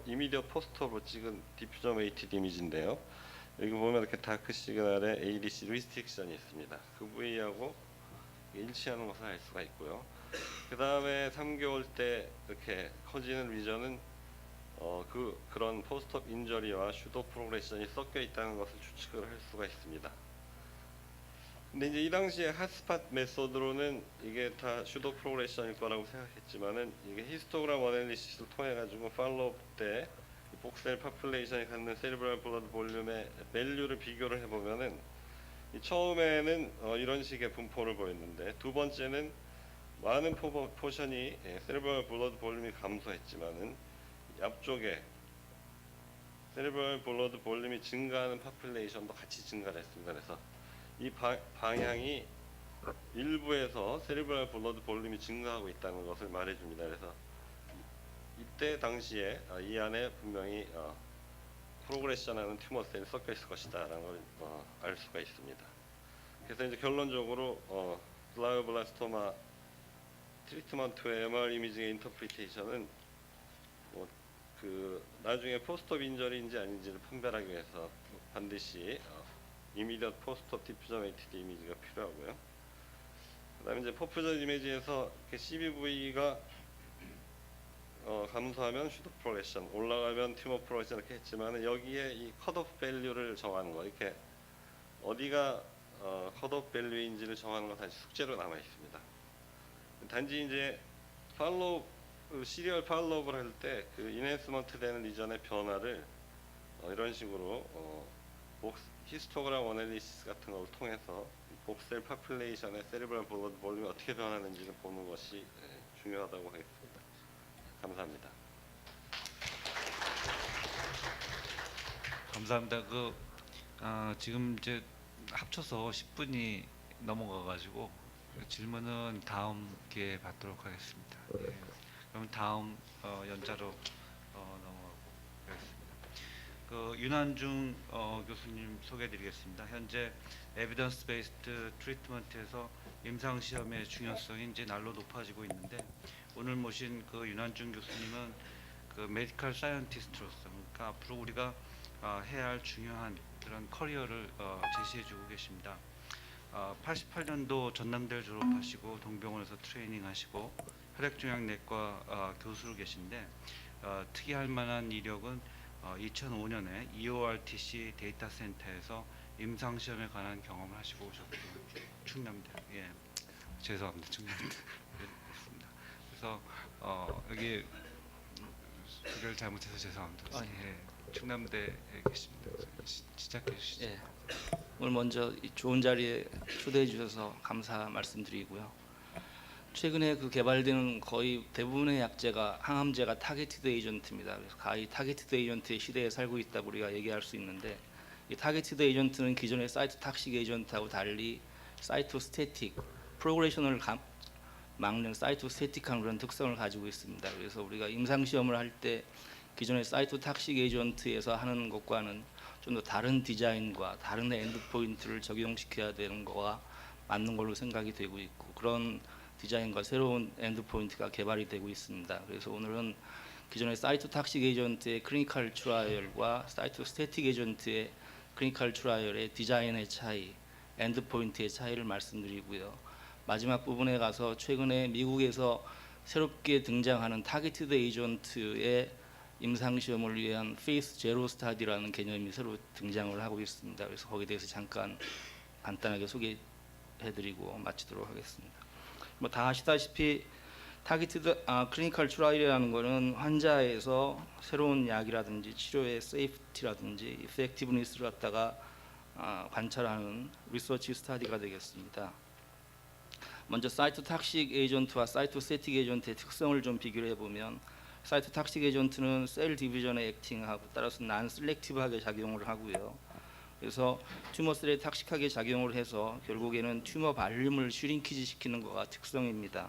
이미디어 포스트업으로 찍은 디퓨전 웨이티드 이미지인데요. 여기 보면 이렇게 다크 시그널에 ADC 리스트릭션이 있습니다. 그 부위하고 일치하는 것을 알 수가 있고요. 그 다음에 3개월 때 이렇게 커지는 리전은 그런 포스트업 인저리와 슈도 프로그레션이 섞여 있다는 것을 추측을 할 수가 있습니다. 근데 이제 이 당시에 핫스팟 메소드로는 이게 다 슈도 프로그레션일 거라고 생각했지만은 이게 히스토그램 어널리시스를 통해 가지고 팔로업 때 복셀 파퓰레이션이 갖는 세리브럴 블러드 볼륨의 밸류를 비교를 해보면은 처음에는 이런 식의 분포를 보였는데 두 번째는 많은 포션이 세리브럴 블러드 볼륨이 감소했지만은 앞쪽에 세리브럴 블러드 볼륨이 증가하는 파퓰레이션도 같이 증가를 했습니다. 그래서 이 방향이 일부에서 세리브럴 블러드 볼륨이 증가하고 있다는 것을 말해줍니다. 그래서 이때 당시에 이 안에 분명히 프로그레션하는 튜머 셀이 섞여 있을 것이다라는 걸 알 수가 있습니다. 그래서 이제 결론적으로 글라이오블라스토마 트리트먼트의 MR 이미징의 인터프리테이션은 나중에 포스트업 인저리인지 아닌지를 판별하기 위해서 반드시 이미디엇 포스트업 디퓨전 웨이티드 이미지가 필요하고요. 그다음에 이제 퍼퓨전 이미지에서 CBV가 감소하면 슈도 프로그레션, 올라가면 튜머 프로그레션 이렇게 했지만 여기에 이 컷오프 밸류를 정하는 거, 이렇게 어디가 컷오프 밸류인지를 정하는 건 다시 숙제로 남아 있습니다. 단지 이제 시리얼 팔로우를 할 때 그 인핸스먼트 되는 리전의 변화를 이런 식으로 히스토그램 어널리시스 같은 걸 통해서 복셀 파퓰레이션의 세리브럴 블러드 볼륨이 어떻게 변하는지를 보는 것이 중요하다고 하겠습니다. 감사합니다. 감사합니다. 지금 이제 합쳐서 10분이 넘어가가지고 질문은 다음 기회에 받도록 하겠습니다. 예. 그럼 다음 연자로 넘어가고 하겠습니다. 윤한중 교수님 소개해드리겠습니다. 현재 에비던스 베이스드 트리트먼트에서 임상 시험의 중요성이 이제 날로 높아지고 있는데, 오늘 모신 윤한중 교수님은 메디컬 사이언티스트로서, 그러니까 앞으로 우리가 해야 할 중요한 그런 커리어를 제시해주고 계십니다. 88년도 전남대를 졸업하시고 동병원에서 트레이닝하시고 혈액종양내과 교수로 계신데, 특이할 만한 이력은 2005년에 EORTC 데이터 센터에서 임상 시험에 관한 경험을 하시고 오셨고, 충남대, 예, 죄송합니다, 충남대 있습니다. 그래서 여기 소개를 잘못해서 죄송합니다. 예, 충남대에 계십니다. 시작해 주시죠. 예. 오늘 먼저 이 좋은 자리에 초대해 주셔서 감사 말씀드리고요. 최근에 개발되는 거의 대부분의 약제가 항암제가 타겟티드 에이전트입니다. 그래서 가히 타겟티드 에이전트의 시대에 살고 있다고 우리가 얘기할 수 있는데, 이 타겟티드 에이전트는 기존의 사이토탁식 에이전트하고 달리 사이토스태틱, 프로그레션을 막는 사이토스태틱한 그런 특성을 가지고 있습니다. 그래서 우리가 임상 시험을 할 때 기존의 사이토탁식 에이전트에서 하는 것과는 좀 더 다른 디자인과 다른 엔드포인트를 적용시켜야 되는 거와 맞는 걸로 생각이 되고 있고, 그런 디자인과 새로운 엔드포인트가 개발이 되고 있습니다. 그래서 오늘은 기존의 사이토탁식 에이전트의 클리니컬 트라이얼과 사이토스태틱 에이전트의 클리니컬 트라이얼의 디자인의 차이, 엔드포인트의 차이를 말씀드리고요. 마지막 부분에 가서 최근에 미국에서 새롭게 등장하는 타겟티드 에이전트의 임상 시험을 위한 페이스 제로 스타디라는 개념이 새로 등장을 하고 있습니다. 그래서 거기에 대해서 잠깐 간단하게 소개해드리고 마치도록 하겠습니다. 뭐 다 아시다시피 타깃드 클리니컬 트라이얼이라는 것은 환자에서 새로운 약이라든지 치료의 세이프티라든지 이펙티브니스를 갖다가 관찰하는 리서치 스터디가 되겠습니다. 먼저 사이토탁식 에이전트와 사이토세틱 에이전트의 특성을 좀 비교를 해보면 사이토탁식 에이전트는 셀 디비전에 액팅하고 따라서 난 셀렉티브하게 작용을 하고요. 그래서 튜머셀에 탁식하게 작용을 해서 결국에는 튜머 발륨을 슈링키지 시키는 거가 특성입니다.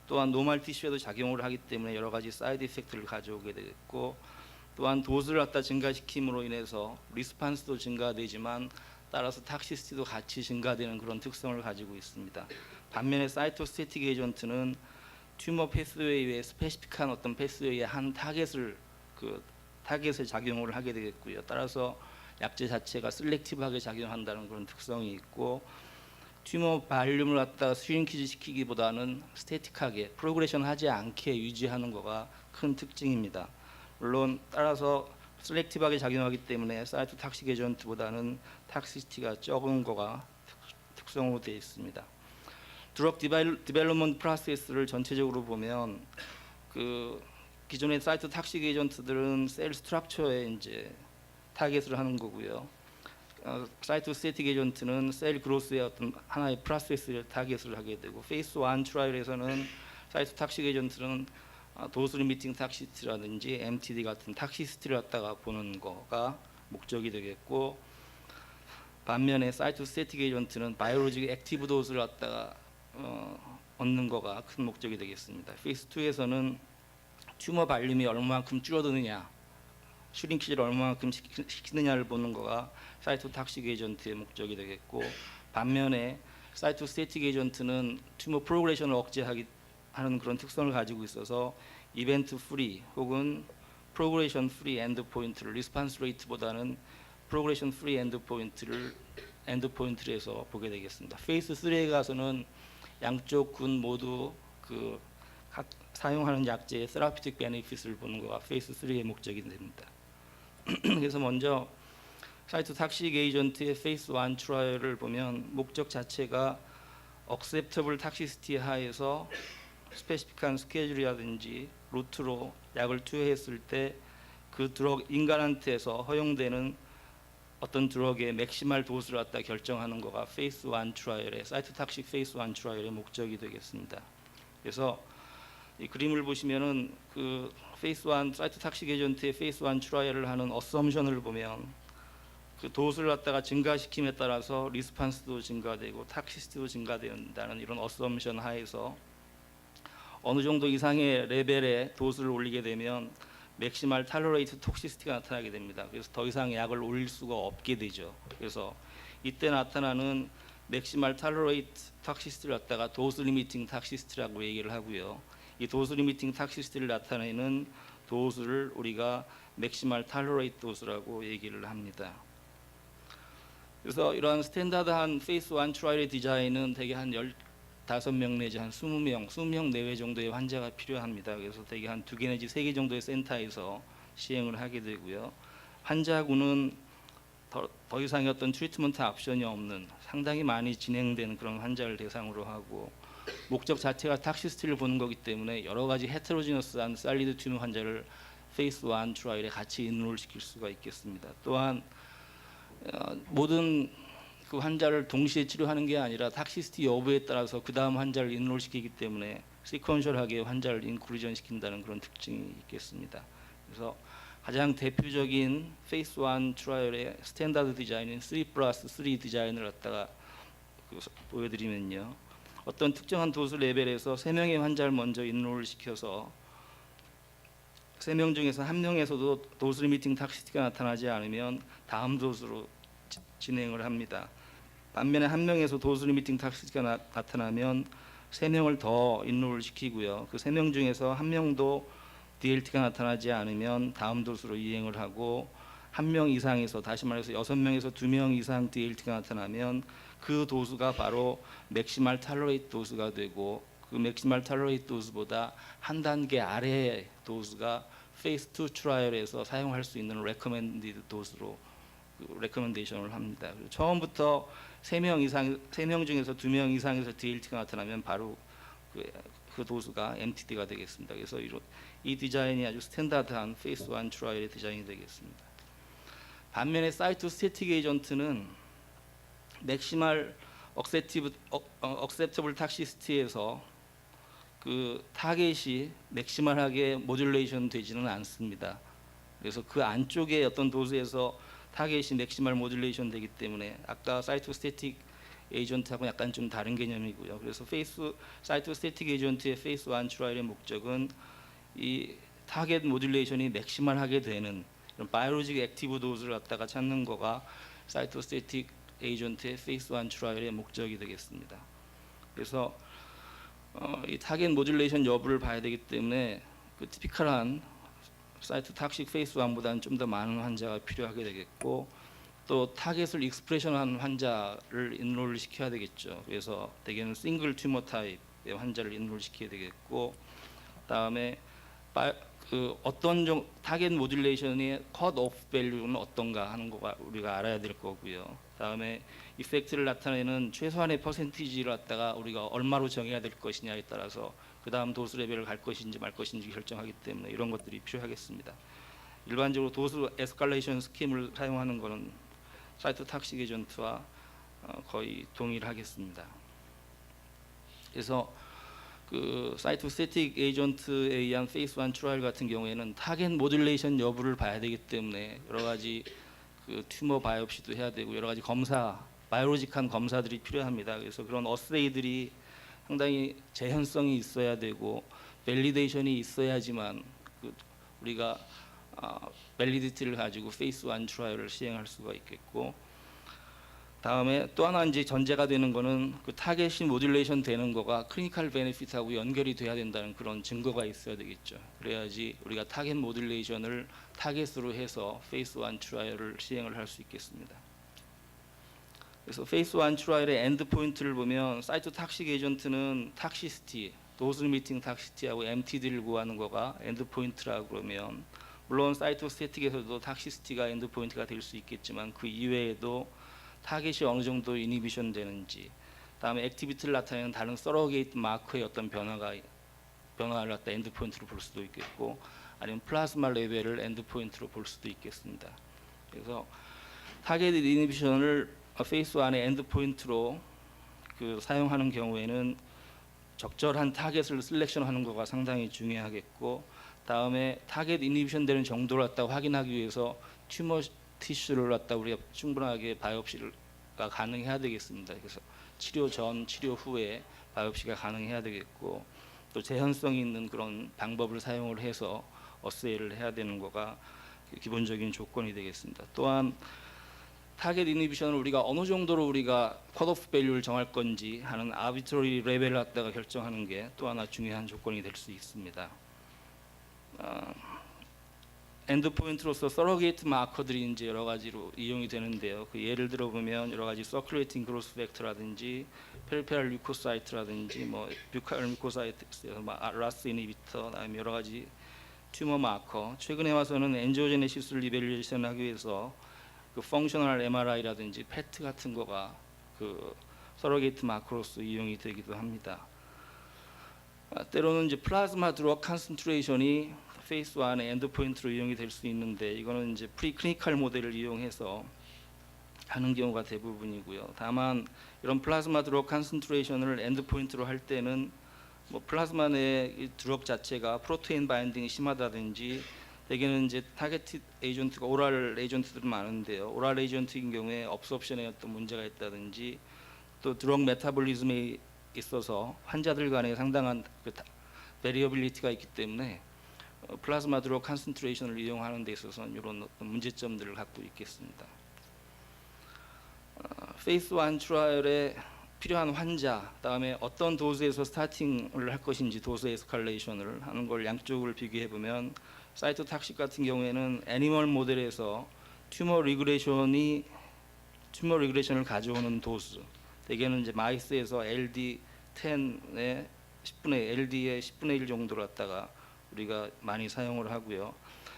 또한 노멀 티슈에도 작용을 하기 때문에 여러 가지 사이드 이펙트를 가져오게 되겠고, 또한 도수를 갖다 증가시킴으로 인해서 리스판스도 증가되지만 따라서 탁시시티도 같이 증가되는 그런 특성을 가지고 있습니다. 반면에 사이토스태틱 에이전트는 튜머 패스웨이에 스페시픽한 어떤 패스웨이의 한 타겟에 작용을 하게 되겠고요. 따라서 약제 자체가 셀렉티브하게 작용한다는 그런 특성이 있고, 튜머 발륨을 갖다가 슈링키지 시키기보다는 스태틱하게 프로그레션 하지 않게 유지하는 거가 큰 특징입니다. 물론 따라서 셀렉티브하게 작용하기 때문에 사이토탁식 에이전트보다는 탁시시티가 적은 거가 특성으로 되어 있습니다. 드럭 디벨롭먼트 프로세스를 전체적으로 보면 그 기존의 사이토탁식 에이전트들은 셀 스트럭처에 이제 타겟을 하는 거고요. 사이토스태틱 에이전트는 셀 그로스의 어떤 하나의 프로세스를 타겟을 하게 되고, 페이스 1 트라이얼에서는 사이토탁식 에이전트는 도스 리미팅 탁시티라든지 MTD 같은 탁시시티를 갖다가 보는 거가 목적이 되겠고, 반면에 사이토스태틱 에이전트는 바이오로직 액티브 도스를 갖다가 얻는 거가 큰 목적이 되겠습니다. 페이스 2에서는 튜머 발륨이 얼마만큼 줄어드느냐, 슈링키지를 얼마만큼 시키느냐를 보는 거가 사이토탁식 에이전트의 목적이 되겠고, 반면에 사이토스태틱 에이전트는 튜머 프로그레션을 억제하는 그런 특성을 가지고 있어서 이벤트 프리 혹은 프로그레션 프리 엔드 포인트를 리스판스 레이트보다는 프로그레션 프리 엔드 포인트를 해서 보게 되겠습니다. 페이스 3에 가서는 양쪽 군 모두 그 사용하는 약제의 세라피틱 베네핏을 보는 거가 페이스 3의 목적이 됩니다. 그래서 먼저 사이토탁식 에이전트의 페이스 1 트라이얼을 보면 목적 자체가 억셉터블 탁시시티 하에서 스페시픽한 스케줄이라든지 루트로 약을 투여했을 때 그 드럭 인간한테서 허용되는 어떤 드럭의 맥시멀 도수를 갖다 결정하는 거가 페이스 1 트라이얼의 사이토탁식 페이스 1 트라이얼의 목적이 되겠습니다. 그래서 이 그림을 보시면은 그 페이스 1 사이토탁식 에이전트의 페이스 1 트라이얼을 하는 어썸션을 보면 그 도수를 갖다가 증가시킴에 따라서 리스판스도 증가되고 탁시시티도 증가된다는 이런 어썸션 하에서 어느 정도 이상의 레벨의 도수를 올리게 되면 맥시멀 탈러레이트 톡시시티가 나타나게 됩니다. 그래서 더 이상 약을 올릴 수가 없게 되죠. 그래서 이때 나타나는 맥시멀 탈러레이트 톡시시티를 갖다가 도스 리미팅 톡시시티라고 얘기를 하고요. 이 도스 리미팅 톡시시티를 나타내는 도수를 우리가 맥시멀 탈러레이트 도수라고 얘기를 합니다. 그래서 이러한 스탠다드한 페이스 1 트라이얼의 디자인은 대개 한 15명 내지 한 20명 내외 정도의 환자가 필요합니다. 그래서 대개 한 2개 내지 3개 정도의 센터에서 시행을 하게 되고요. 환자군은 더 이상의 어떤 트리트먼트 옵션이 없는 상당히 많이 진행되는 그런 환자를 대상으로 하고, 목적 자체가 탁시시티를 보는 거기 때문에 여러 가지 헤테로지너스한 살리드 튜머 환자를 페이스 1 트라이얼에 같이 인롤 시킬 수가 있겠습니다. 또한 모든 그 환자를 동시에 치료하는 게 아니라 탁시시티 여부에 따라서 그 다음 환자를 인롤 시키기 때문에 시퀀셜하게 환자를 인클루전 시킨다는 그런 특징이 있겠습니다. 그래서 가장 대표적인 페이스 1 트라이얼의 스탠다드 디자인인 3+3 디자인을 갖다가 보여드리면요. 어떤 특정한 도수 레벨에서 3명의 환자를 먼저 인롤 시켜서 3명 중에서 1명에서도 도수 리미팅 탁시티가 나타나지 않으면 다음 도수로 진행을 합니다. 반면에 1명에서 도수 리미팅 탁시티가 나타나면 3명을 더 인롤 시키고요. 그 3명 중에서 1명도 DLT가 나타나지 않으면 다음 도수로 이행을 하고, 1명 이상에서, 다시 말해서 6명에서 2명 이상 DLT가 나타나면 그 도수가 바로 맥시멀 탈러레이트 도수가 되고, 그 맥시멀 탈러레이트 도수보다 한 단계 아래의 도수가 페이스 2 트라이얼에서 사용할 수 있는 레커멘디드 도수로 레커멘데이션을 합니다. 그리고 처음부터 3명 중에서 2명 이상에서 DLT가 나타나면 바로 그 도수가 MTD가 되겠습니다. 그래서 이 디자인이 아주 스탠다드한 페이스 1 트라이얼의 디자인이 되겠습니다. 반면에 사이토 스태틱 에이전트는 맥시멀 억셉터블 탁시시티에서 그 타겟이 맥시멀하게 모듈레이션 되지는 않습니다. 그래서 그 안쪽에 어떤 도수에서 타겟이 맥시멀 모듈레이션 되기 때문에 아까 사이토스태틱 에이전트하고 약간 좀 다른 개념이고요. 그래서 사이토스태틱 에이전트의 페이스 1 트라이얼의 목적은 이 타겟 모듈레이션이 맥시멀하게 되는 이런 바이오로직 액티브 도수를 갖다가 찾는 거가 사이토스태틱 에이전트의 페이스 1 트라이얼의 목적이 되겠습니다. 그래서 이 타겟 모듈레이션 여부를 봐야 되기 때문에 그 티피컬한 사이토탁식 페이스 1보다는 좀 더 많은 환자가 필요하게 되겠고, 또 타겟을 익스프레션한 환자를 인롤 시켜야 되겠죠. 그래서 대개는 싱글 튜머 타입의 환자를 인롤 시켜야 되겠고, 그다음에 어떤 타겟 모듈레이션의 컷 오프 밸류는 어떤가 하는 거가 우리가 알아야 될 거고요. 그다음에 이펙트를 나타내는 최소한의 퍼센티지를 갖다가 우리가 얼마로 정해야 될 것이냐에 따라서 그 다음 도수 레벨을 갈 것인지 말 것인지 결정하기 때문에 이런 것들이 필요하겠습니다. 일반적으로 도수 에스컬레이션 스킴을 사용하는 것은 사이토탁식 에이전트와 거의 동일하겠습니다. 그래서 그 사이토스태틱 에이전트에 의한 페이스 1 트라이얼 같은 경우에는 타겟 모듈레이션 여부를 봐야 되기 때문에 여러 가지 그 튜머 바이옵시도 해야 되고 여러 가지 검사, 바이오로직한 검사들이 필요합니다. 그래서 그런 어세이들이 상당히 재현성이 있어야 되고 밸리데이션이 있어야지만 우리가 밸리디티를 가지고 페이스 1 트라이얼을 시행할 수가 있겠고, 다음에 또 하나 이제 전제가 되는 거는 그 타겟이 모듈레이션 되는 거가 클리니컬 베네핏하고 연결이 돼야 된다는 그런 증거가 있어야 되겠죠. 그래야지 우리가 타겟 모듈레이션을 타겟으로 해서 페이스 1 트라이얼을 시행을 할 수 있겠습니다. 그래서 페이스 1 트라이얼의 엔드 포인트를 보면 사이토탁식 에이전트는 탁시시티, 도스 리미팅 탁시시티하고 MTD를 구하는 거가 엔드 포인트라고 그러면, 물론 사이토스태틱에서도 탁시시티가 엔드 포인트가 될 수 있겠지만 그 이외에도 타겟이 어느 정도 이니비션 되는지, 다음에 액티비티를 나타내는 다른 서러게이트 마커의 어떤 변화를 갖다 엔드 포인트로 볼 수도 있겠고, 아니면 플라즈마 레벨을 엔드 포인트로 볼 수도 있겠습니다. 그래서 타겟 이니비션을 페이스 1의 엔드 포인트로 사용하는 경우에는 적절한 타겟을 셀렉션하는 거가 상당히 중요하겠고, 다음에 타겟 이니비션 되는 정도를 갖다 확인하기 위해서 튜머 티슈를 갖다 우리가 충분하게 바이옵시가 가능해야 되겠습니다. 그래서 치료 전, 치료 후에 바이옵시가 가능해야 되겠고, 또 재현성 있는 그런 방법을 사용을 해서 어세이를 해야 되는 거가 기본적인 조건이 되겠습니다. 또한 타겟 이니비션을 우리가 어느 정도로 우리가 컷오프 밸류를 정할 건지 하는 아비트러리 레벨을 갖다가 결정하는 게 또 하나 중요한 조건이 될 수 있습니다. 엔드 포인트로서 서러게이트 마커들이 이제 여러 가지로 이용이 되는데요. 그 예를 들어 보면 여러 가지 서큘레이팅 그로스 팩터라든지 페리페럴 류코사이트라든지 뭐 뷰칼 뮤코사이트에서 라스 이니비터, 그다음에 여러 가지 튜머 마커. 최근에 와서는 엔지오제네시스를 이밸류에이션하기 위해서 그 펑셔널 MRI라든지 PET 같은 거가 그 서러게이트 마커로서 이용이 되기도 합니다. 때로는 이제 플라즈마 드럭 컨센트레이션이 페이스 1의 엔드 포인트로 이용이 될 수 있는데, 이거는 이제 프리클리니컬 모델을 이용해서 하는 경우가 대부분이고요. 다만 이런 플라즈마 드럭 컨센트레이션을 엔드 포인트로 할 때는 뭐 플라즈마 내 드럭 자체가 프로테인 바인딩이 심하다든지, 대개는 이제 타겟 에이전트가 오랄 에이전트들은 많은데요. 오랄 에이전트인 경우에 업섭션에 어떤 문제가 있다든지, 또 드럭 메타볼리즘에 있어서 환자들 간에 상당한 그 베리어빌리티가 있기 때문에 플라즈마 드럭 컨센트레이션을 이용하는 데 있어서는 이런 어떤 문제점들을 갖고 있겠습니다. 페이스 1 트라이얼에 필요한 환자, 그다음에 어떤 도수에서 스타팅을 할 것인지 도수 에스컬레이션을 하는 걸 양쪽을 비교해 보면, 사이토탁식 같은 경우에는 애니멀 모델에서 튜머 리그레션을 가져오는 도수, 대개는 이제 마이스에서 LD10의 10분의 LD의 10분의 1 정도로 갖다가 우리가 많이 사용을 하고요.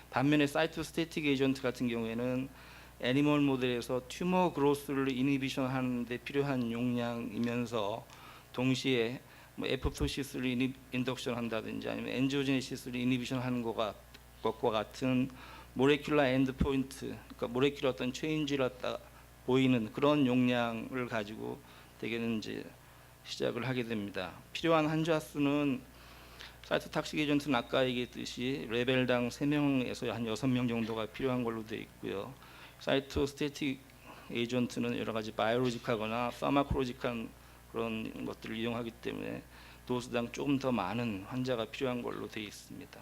반면에 사이토스태틱 에이전트 같은 경우에는 애니멀 모델에서 튜머 그로스를 이니비션 하는데 필요한 용량이면서 동시에 뭐 에포토시스를 인덕션 한다든지 아니면 엔지오제네시스를 이니비션 하는 것과 같은 모레큘러 엔드 포인트, 그러니까 모레큘러 어떤 체인지를 갖다 보이는 그런 용량을 가지고 대개는 이제 시작을 하게 됩니다. 필요한 환자 수는 사이토탁식 에이전트는 아까 얘기했듯이 레벨당 3명에서 한 6명 정도가 필요한 걸로 되어 있고요. 사이토스태틱 에이전트는 여러 가지 바이오로직하거나 파마콜로직한 그런 것들을 이용하기 때문에 도수당 조금 더 많은 환자가 필요한 걸로 되어 있습니다.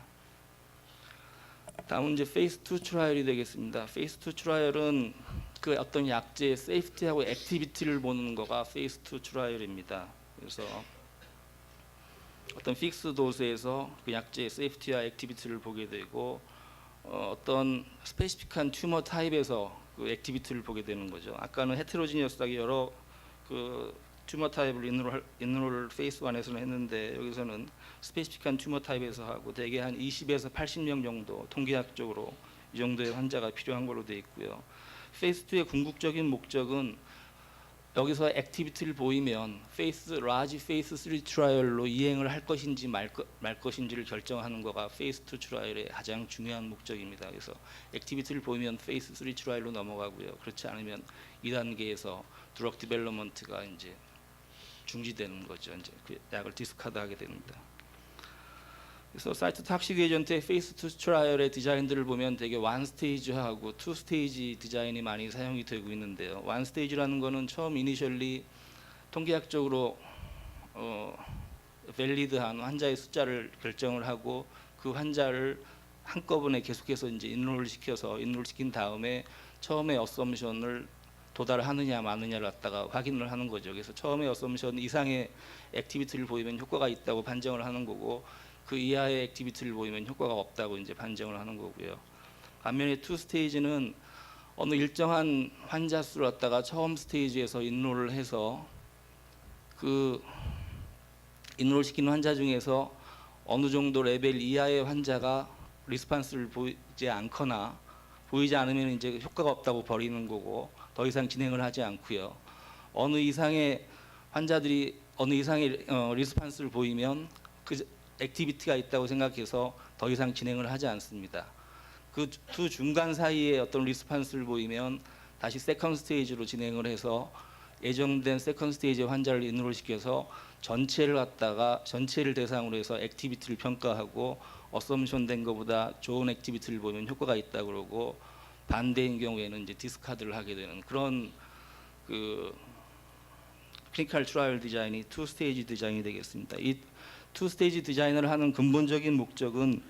다음은 이제 페이스 2 트라이얼이 되겠습니다. 페이스 2 트라이얼은 그 어떤 약제의 세이프티하고 액티비티를 보는 거가 페이스 2 트라이얼입니다. 그래서 어떤 픽스 도스에서 그 약제의 세이프티와 액티비티를 보게 되고 어떤 스페시픽한 튜머 타입에서 그 액티비티를 보게 되는 거죠. 아까는 헤테로지니어스하게 여러 그 튜머 타입을 인롤 페이스 1에서는 했는데 여기서는 스페시픽한 튜머 타입에서 하고 대개 한 20에서 80명 정도 통계학적으로 이 정도의 환자가 필요한 걸로 되어 있고요. 페이스 2의 궁극적인 목적은 여기서 액티비티를 보이면 라지 페이스 3 트라이얼로 이행을 할 것인지 말 것인지를 결정하는 거가 페이스 2 트라이얼의 가장 중요한 목적입니다. 그래서 액티비티를 보이면 페이스 3 트라이얼로 넘어가고요. 그렇지 않으면 2단계에서 드럭 디벨롭먼트가 이제 중지되는 거죠. 이제 그 약을 디스카드하게 됩니다. 그래서 사이토탁식 에이전트의 페이스 2 트라이얼의 디자인들을 보면 되게 1스테이지하고 2스테이지 디자인이 많이 사용이 되고 있는데요. 1스테이지라는 거는 처음 이니셜리 통계학적으로 밸리드한 환자의 숫자를 결정을 하고 그 환자를 한꺼번에 계속해서 이제 인롤시킨 다음에 처음에 어썸션을 도달하느냐 마느냐를 갖다가 확인을 하는 거죠. 그래서 처음에 어썸션 이상의 액티비티를 보이면 효과가 있다고 판정을 하는 거고 그 이하의 액티비티를 보이면 효과가 없다고 이제 판정을 하는 거고요. 반면에 2스테이지는 어느 일정한 환자 수를 갖다가 처음 스테이지에서 인롤을 해서 그 인롤 시키는 환자 중에서 어느 정도 레벨 이하의 환자가 리스판스를 보이지 않거나 보이지 않으면 이제 효과가 없다고 버리는 거고 더 이상 진행을 하지 않고요. 어느 이상의 환자들이 어느 이상의 리스판스를 보이면 그 액티비티가 있다고 생각해서 더 이상 진행을 하지 않습니다. 그 두 중간 사이에 어떤 리스판스를 보이면 다시 세컨 스테이지로 진행을 해서 예정된 세컨 스테이지 환자를 인롤 시켜서 전체를 대상으로 해서 액티비티를 평가하고 어썸션 된 것보다 좋은 액티비티를 보면 효과가 있다 그러고 반대인 경우에는 이제 디스카드를 하게 되는 그런 그 클리니컬 트라이얼 디자인이 2스테이지 디자인이 되겠습니다. 이 2스테이지 디자인을 하는 근본적인 목적은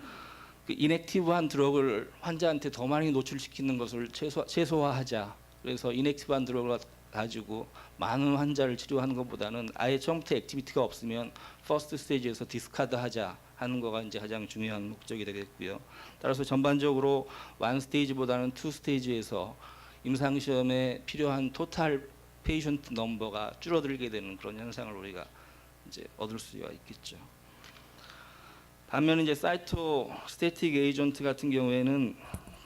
그 인액티브한 드럭을 환자한테 더 많이 노출시키는 것을 최소화하자. 그래서 인액티브한 드럭을 가지고 많은 환자를 치료하는 것보다는 아예 처음부터 액티비티가 없으면 퍼스트 스테이지에서 디스카드하자 하는 거가 이제 가장 중요한 목적이 되겠고요. 따라서 전반적으로 1스테이지보다는 2스테이지에서 임상시험에 필요한 토탈 페이션트 넘버가 줄어들게 되는 그런 현상을 우리가 이제 얻을 수가 있겠죠. 반면에 이제 사이토스태틱 에이전트 같은 경우에는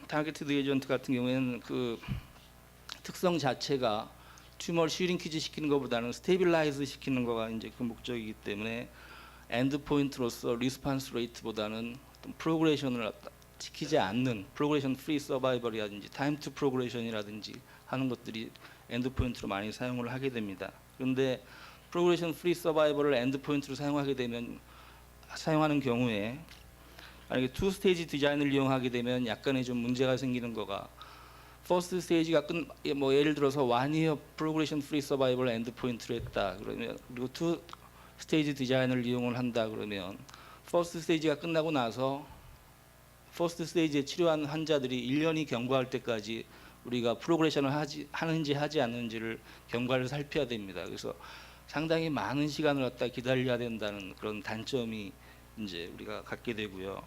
타겟티드 에이전트 같은 경우에는 그 특성 자체가 튜머를 슈링키지 시키는 것보다는 스테빌라이즈 시키는 거가 이제 그 목적이기 때문에 엔드 포인트로서 리스판스 레이트보다는 프로그레션을 지키지 않는 프로그레션 프리 서바이벌이라든지 타임 투 프로그레션이라든지 하는 것들이 엔드 포인트로 많이 사용을 하게 됩니다. 그런데 프로그레션 프리 서바이벌을 엔드 포인트로 사용하는 경우에 만약에 2스테이지 디자인을 이용하게 되면 약간의 좀 문제가 생기는 거가 퍼스트 스테이지가 뭐 예를 들어서 1이어 프로그레션 프리 서바이벌 엔드 포인트로 했다 그러면 그리고 2스테이지 디자인을 이용을 한다 그러면 퍼스트 스테이지가 끝나고 나서 퍼스트 스테이지에 치료한 환자들이 1년이 경과할 때까지 우리가 프로그레션을 하는지 하지 않는지를 경과를 살펴야 됩니다. 그래서 상당히 많은 시간을 갖다 기다려야 된다는 그런 단점이 이제 우리가 갖게 되고요.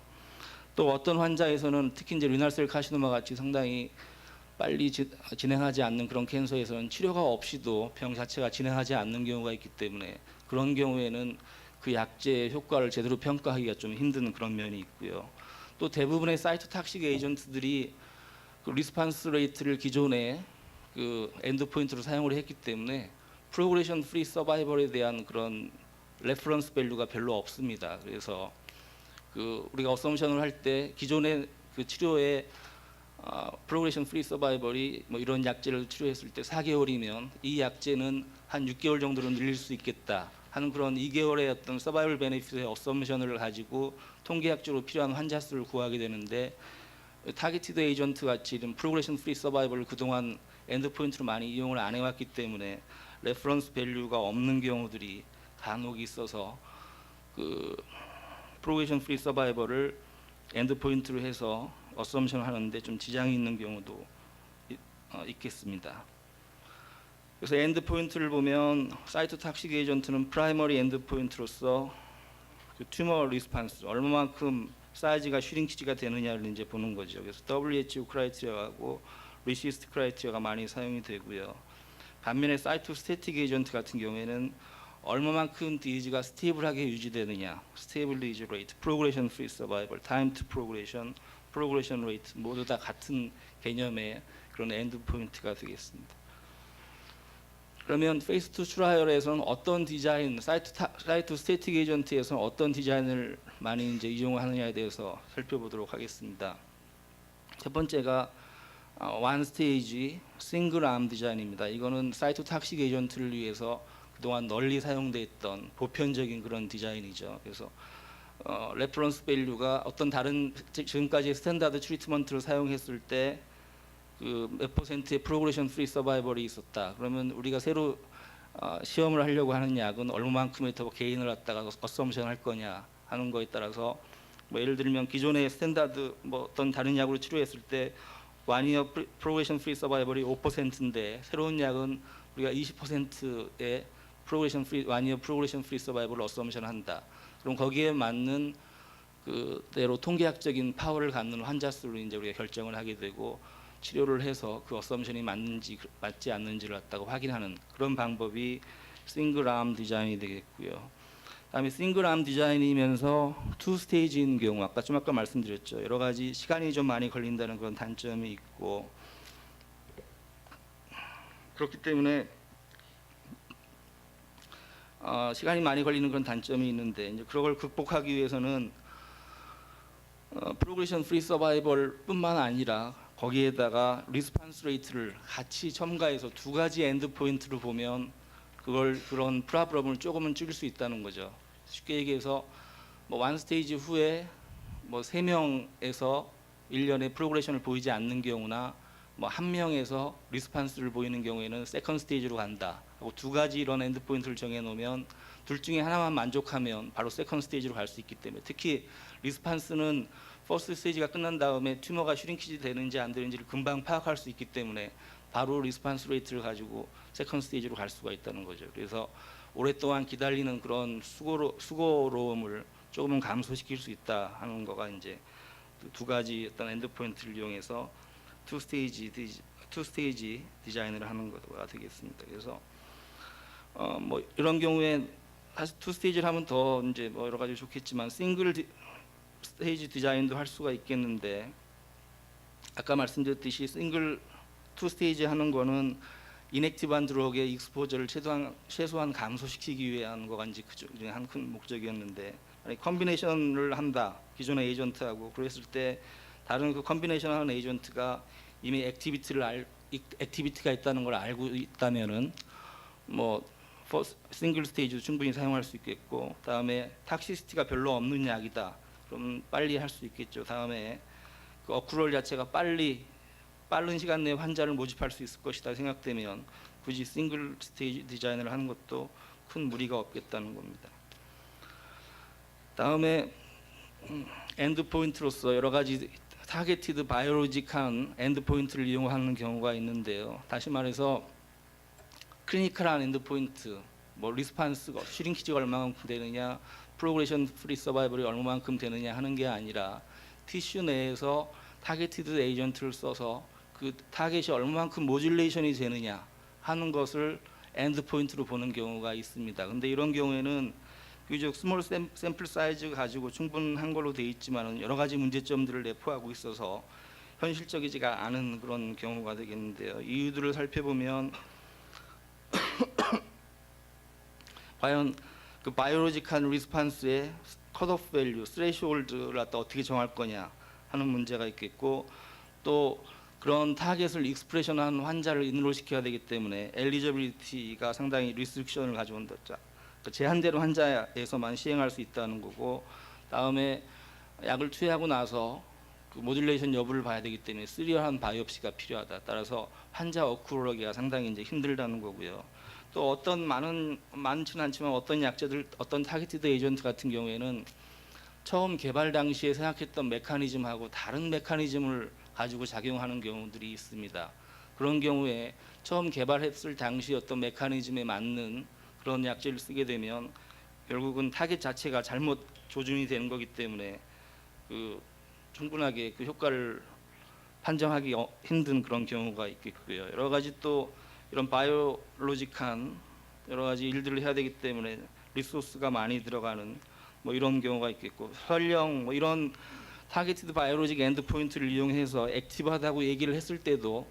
또 어떤 환자에서는 특히 이제 리널셀 카시노마 같이 상당히 빨리 진행하지 않는 그런 캔서에서는 치료가 없이도 병 자체가 진행하지 않는 경우가 있기 때문에 그런 경우에는 그 약제의 효과를 제대로 평가하기가 좀 힘든 그런 면이 있고요. 또 대부분의 사이트 탁식 에이전트들이 그 리스판스 레이트를 기존에 그 엔드 포인트로 사용을 했기 때문에 프로그레션 프리 서바이벌에 대한 그런 레퍼런스 밸류가 별로 없습니다. 그래서 그 우리가 어썸션을 할 때 기존의 그 치료에 프로그레션 프리 서바이벌이 뭐 이런 약제를 치료했을 때 4개월이면 이 약제는 한 6개월 정도로 늘릴 수 있겠다 하는 그런 2개월의 어떤 서바이벌 베네핏의 어썸션을 가지고 통계학적으로 필요한 환자 수를 구하게 되는데 타겟티드 에이전트 같이 이런 프로그레션 프리 서바이벌을 그동안 엔드 포인트로 많이 이용을 안 해왔기 때문에 레퍼런스 밸류가 없는 경우들이 간혹 있어서 그 프로그레션 프리 서바이벌을 엔드 포인트로 해서 어썸션 하는데 좀 지장이 있는 경우도 있겠습니다. 그래서 엔드 포인트를 보면 사이트 탁식 에이전트는 프라이머리 엔드 포인트로서 그 튜머 리스판스 얼마만큼 사이즈가 슈링키지가 되느냐를 이제 보는 거죠. 그래서 WHO 크라이테리아하고 리시스트 크라이테리아가 많이 사용이 되고요. 반면에 사이토 스태틱 에이전트 같은 경우에는 얼마만큼 디지가 스테이블하게 유지되느냐, 스테이블 디지 레이트, 프로그레션 프리 서바이벌, 타임 투 프로그레션, 프로그레션 레이트 모두 다 같은 개념의 그런 엔드 포인트가 되겠습니다. 그러면 페이스 2 트라이얼에서는 어떤 디자인, 사이트 스태틱 에이전트에서는 어떤 디자인을 많이 이제 이용하느냐에 대해서 살펴보도록 하겠습니다. 첫 번째가 원 스테이지 싱글 암 디자인입니다. 이거는 사이트 탁식 에이전트를 위해서 그동안 널리 사용됐던 보편적인 그런 디자인이죠. 그래서 레퍼런스 밸류가 어떤 다른 지금까지 스탠다드 트리트먼트를 사용했을 때 그 몇 퍼센트의 프로그레션 프리 서바이벌이 있었다. 그러면 우리가 새로 시험을 하려고 하는 약은 얼마만큼의 더 게인을 갖다가 어썸션 할 거냐 하는 거에 따라서 뭐 예를 들면 기존의 스탠다드 뭐 어떤 다른 약으로 치료했을 때 원이어 프로그레션 프리 서바이벌이 5%인데 새로운 약은 우리가 20%의 프로그레션 프리 원이어 프로그레션 프리 서바이벌을 어썸션 한다. 그럼 거기에 맞는 그대로 통계학적인 파워를 갖는 환자 수를 이제 우리가 결정을 하게 되고 치료를 해서 그 어썸션이 맞는지 맞지 않는지를 갖다가 확인하는 그런 방법이 싱글 암 디자인이 되겠고요. 그다음에 싱글 암 디자인이면서 투 스테이지인 경우 아까 말씀드렸죠. 여러 가지 시간이 좀 많이 걸린다는 그런 단점이 있고 그렇기 때문에 시간이 많이 걸리는 그런 단점이 있는데 이제 그걸 극복하기 위해서는 프로그레션 프리 서바이벌뿐만 아니라 거기에다가 리스판스 레이트를 같이 첨가해서 두 가지 엔드 포인트를 보면 그런 프로블럼을 조금은 줄일 수 있다는 거죠. 쉽게 얘기해서 뭐 원 스테이지 후에 뭐 3명에서 1년에 프로그레션을 보이지 않는 경우나 뭐 1명에서 리스판스를 보이는 경우에는 세컨드 스테이지로 간다 하고 두 가지 이런 엔드 포인트를 정해 놓으면 둘 중에 하나만 만족하면 바로 세컨드 스테이지로 갈 수 있기 때문에 특히 리스판스는 퍼스트 스테이지가 끝난 다음에 튜머가 슈링키지 되는지 안 되는지를 금방 파악할 수 있기 때문에 바로 리스판스 레이트를 가지고 세컨드 스테이지로 갈 수가 있다는 거죠. 그래서 오랫동안 기다리는 그런 수고로움을 조금은 감소시킬 수 있다 하는 거가 이제 두 가지 어떤 엔드 포인트를 이용해서 투 스테이지 디자인을 하는 거가 되겠습니다. 그래서 뭐 이런 경우에 사실 투 스테이지를 하면 더 이제 뭐 여러 가지 좋겠지만 싱글 스테이지 디자인도 할 수가 있겠는데 아까 말씀드렸듯이 싱글 투 스테이지 하는 거는 이넥티브한 드럭의 익스포저를 최소한 감소시키기 위한 거가 이제 그 중에 한 큰 목적이었는데 아니 컨비네이션을 한다 기존의 에이전트하고 그랬을 때 다른 그 컨비네이션하는 에이전트가 이미 액티비티가 있다는 걸 알고 있다면은 뭐 싱글 스테이지도 충분히 사용할 수 있겠고 다음에 탁시시티가 별로 없는 약이다. 그럼 빨리 할 수 있겠죠. 다음에 그 어쿠럴 자체가 빠른 시간 내에 환자를 모집할 수 있을 것이다 생각되면 굳이 싱글 스테이지 디자인을 하는 것도 큰 무리가 없겠다는 겁니다. 다음에 엔드 포인트로서 여러 가지 타겟티드 바이오로직한 엔드 포인트를 이용하는 경우가 있는데요. 다시 말해서 클리니컬한 엔드 포인트, 뭐 리스판스가 슈링키지가 얼마만큼 되느냐, 프로그레션 프리 서바이벌이 얼마만큼 되느냐 하는 게 아니라 티슈 내에서 타겟티드 에이전트를 써서 그 타겟이 얼마만큼 모듈레이션이 되느냐 하는 것을 엔드 포인트로 보는 경우가 있습니다. 근데 이런 경우에는 비교적 스몰 샘플 사이즈가 가지고 충분한 걸로 돼 있지만은 여러 가지 문제점들을 내포하고 있어서 현실적이지가 않은 그런 경우가 되겠는데요. 이유들을 살펴보면 과연 그 바이오로직한 리스판스의 컷오프 밸류, 스레시홀드를 갖다 어떻게 정할 거냐 하는 문제가 있겠고, 또 그런 타겟을 익스프레션한 환자를 인롤시켜야 되기 때문에 엘리저빌리티가 상당히 리스트릭션을 가져온다. 제한되는 환자에서만 시행할 수 있다는 거고, 다음에 약을 투여하고 나서 그 모듈레이션 여부를 봐야 되기 때문에 시리얼한 바이옵시가 필요하다. 따라서 환자 어쿠러기가 상당히 이제 힘들다는 거고요. 또 어떤 많지는 않지만 어떤 약제들, 어떤 타겟티드 에이전트 같은 경우에는 처음 개발 당시에 생각했던 메커니즘하고 다른 메커니즘을 가지고 작용하는 경우들이 있습니다. 그런 경우에 처음 개발했을 당시 어떤 메커니즘에 맞는 그런 약제를 쓰게 되면 결국은 타겟 자체가 잘못 조준이 되는 거기 때문에 그 충분하게 그 효과를 판정하기 힘든 그런 경우가 있겠고요. 여러 가지 또 이런 바이오로직한 여러 가지 일들을 해야 되기 때문에 리소스가 많이 들어가는 뭐 이런 경우가 있겠고, 설령 뭐 이런 타겟티드 바이오로직 엔드포인트를 이용해서 액티브하다고 얘기를 했을 때도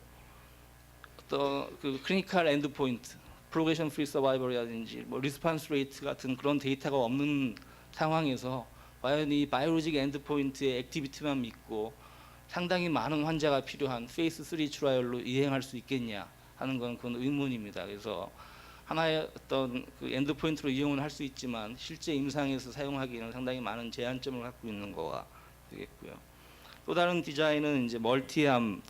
어떤 그 클리니컬 엔드포인트, 프로그레션 프리 서바이벌이라든지 뭐 리스판스 레이트 같은 그런 데이터가 없는 상황에서 과연 이 바이오로직 엔드포인트의 액티비티만 믿고 상당히 많은 환자가 필요한 페이스 3 트라이얼로 이행할 수 있겠냐 하는 건 그건 의문입니다. 그래서 하나의 어떤 그 엔드포인트로 이용은 할 수 있지만 실제 임상에서 사용하기에는 상당히 많은 제한점을 갖고 있는 거가 되겠고요. 또 다른 디자인은 이제 멀티암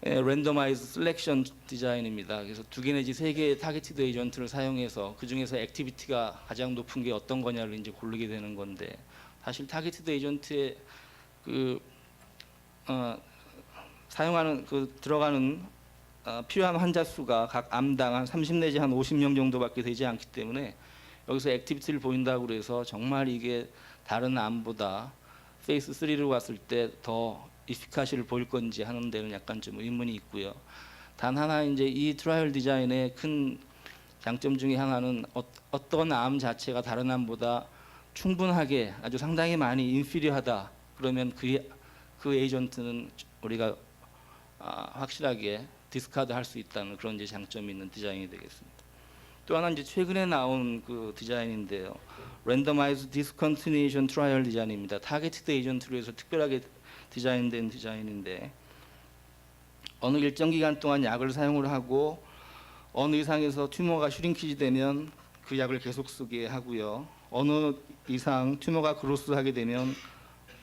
랜더마이즈 셀렉션 디자인입니다. 그래서 2개 내지 3개의 타겟티드 에이전트를 사용해서 그 중에서 액티비티가 가장 높은 게 어떤 거냐를 이제 고르게 되는 건데, 사실 타겟티드 에이전트에 그 사용하는 그 들어가는 필요한 환자 수가 각 암당 한 30 내지 한 50명 정도밖에 되지 않기 때문에 여기서 액티비티를 보인다고 그래서 정말 이게 다른 암보다 페이스 3로 갔을 때 더 이피카시를 보일 건지 하는 데는 약간 좀 의문이 있고요. 단 하나 이제 이 트라이얼 디자인의 큰 장점 중에 하나는 어떤 암 자체가 다른 암보다 충분하게 아주 상당히 많이 인피리하다 그러면 그 에이전트는 우리가 확실하게 디스카드 할 수 있다는 그런 이제 장점이 있는 디자인이 되겠습니다. 또 하나 이제 최근에 나온 그 디자인인데요. 랜더마이즈 디스컨티뉴에이션 트라이얼 디자인입니다. 타겟티드 에이전트로 해서 특별하게 디자인된 디자인인데, 어느 일정 기간 동안 약을 사용을 하고 어느 이상에서 튜머가 슈링키지 되면 그 약을 계속 쓰게 하고요. 어느 이상 튜머가 그로스하게 되면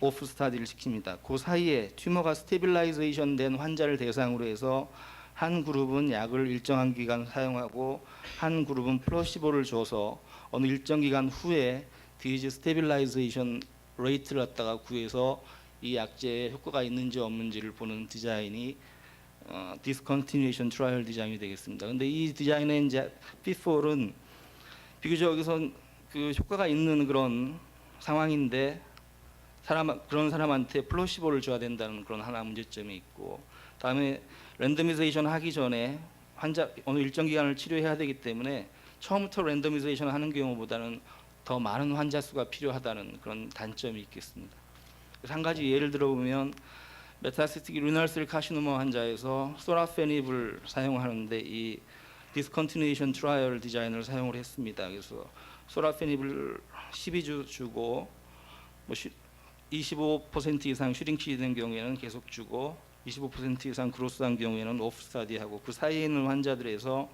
오프 스타디를 시킵니다. 그 사이에 튜머가 스테빌라이제이션 된 환자를 대상으로 해서 한 그룹은 약을 일정한 기간 사용하고 한 그룹은 플러시보를 줘서 어느 일정 기간 후에 디즈 스테빌라이제이션 레이트를 갖다가 구해서 이 약제에 효과가 있는지 없는지를 보는 디자인이 디스컨티뉴에이션 트라이얼 디자인이 되겠습니다. 근데 이 디자인의 이제 P4는 비교적 여기서 그 효과가 있는 그런 상황인데 그런 사람한테 플러시보를 줘야 된다는 그런 하나 문제점이 있고, 다음에 랜더미제이션 하기 전에 환자 어느 일정 기간을 치료해야 되기 때문에 처음부터 랜더미제이션 하는 경우보다는 더 많은 환자 수가 필요하다는 그런 단점이 있겠습니다. 그래서 한 가지 예를 들어보면 메타스틱 루널셀 카시노마 환자에서 소라페닙을 사용하는데 이 디스컨티뉴에이션 트라이얼 디자인을 사용을 했습니다. 그래서 소라페닙을 12주 주고 뭐 25% 이상 슈링키지 된 경우에는 계속 주고 25% 이상 그로스한 경우에는 오프 스타디하고 그 사이에 있는 환자들에서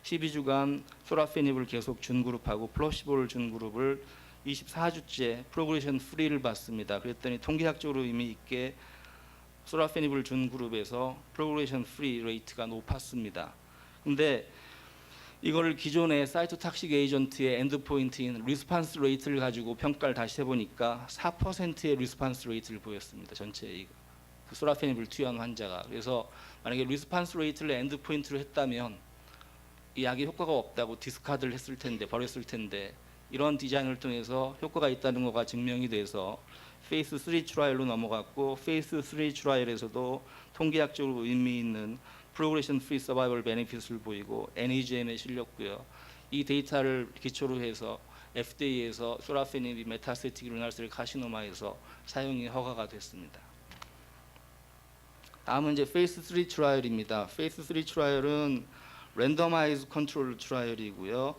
12주간 소라페닙을 계속 준 그룹하고 플러시보를 준 그룹을 24주째 프로그레션 프리를 받습니다. 그랬더니 통계학적으로 의미 있게 소라페닙을 준 그룹에서 프로그레션 프리 레이트가 높았습니다. 근데 이거를 기존의 사이토탁식 에이전트의 엔드포인트인 리스판스 레이트를 가지고 평가를 다시 해보니까 4%의 리스판스 레이트를 보였습니다. 전체 그 소라페닙을 투여한 환자가. 그래서 만약에 리스판스 레이트를 엔드포인트로 했다면 이 약이 효과가 없다고 디스카드를 했을 텐데, 버렸을 텐데, 이런 디자인을 통해서 효과가 있다는 거가 증명이 돼서 페이스 3 트라이얼로 넘어갔고, 페이스 3 트라이얼에서도 통계학적으로 의미 있는 프로그레션 프리 서바이벌 베네핏을 보이고 NEGM에 실렸고요. 이 데이터를 기초로 해서 FDA에서 소라페닙 메타스테틱 루날셀 카시노마에서 사용이 허가가 됐습니다. 다음은 이제 페이스 3 트라이얼입니다. 페이스 3 트라이얼은 랜더마이즈 컨트롤 트라이얼이고요.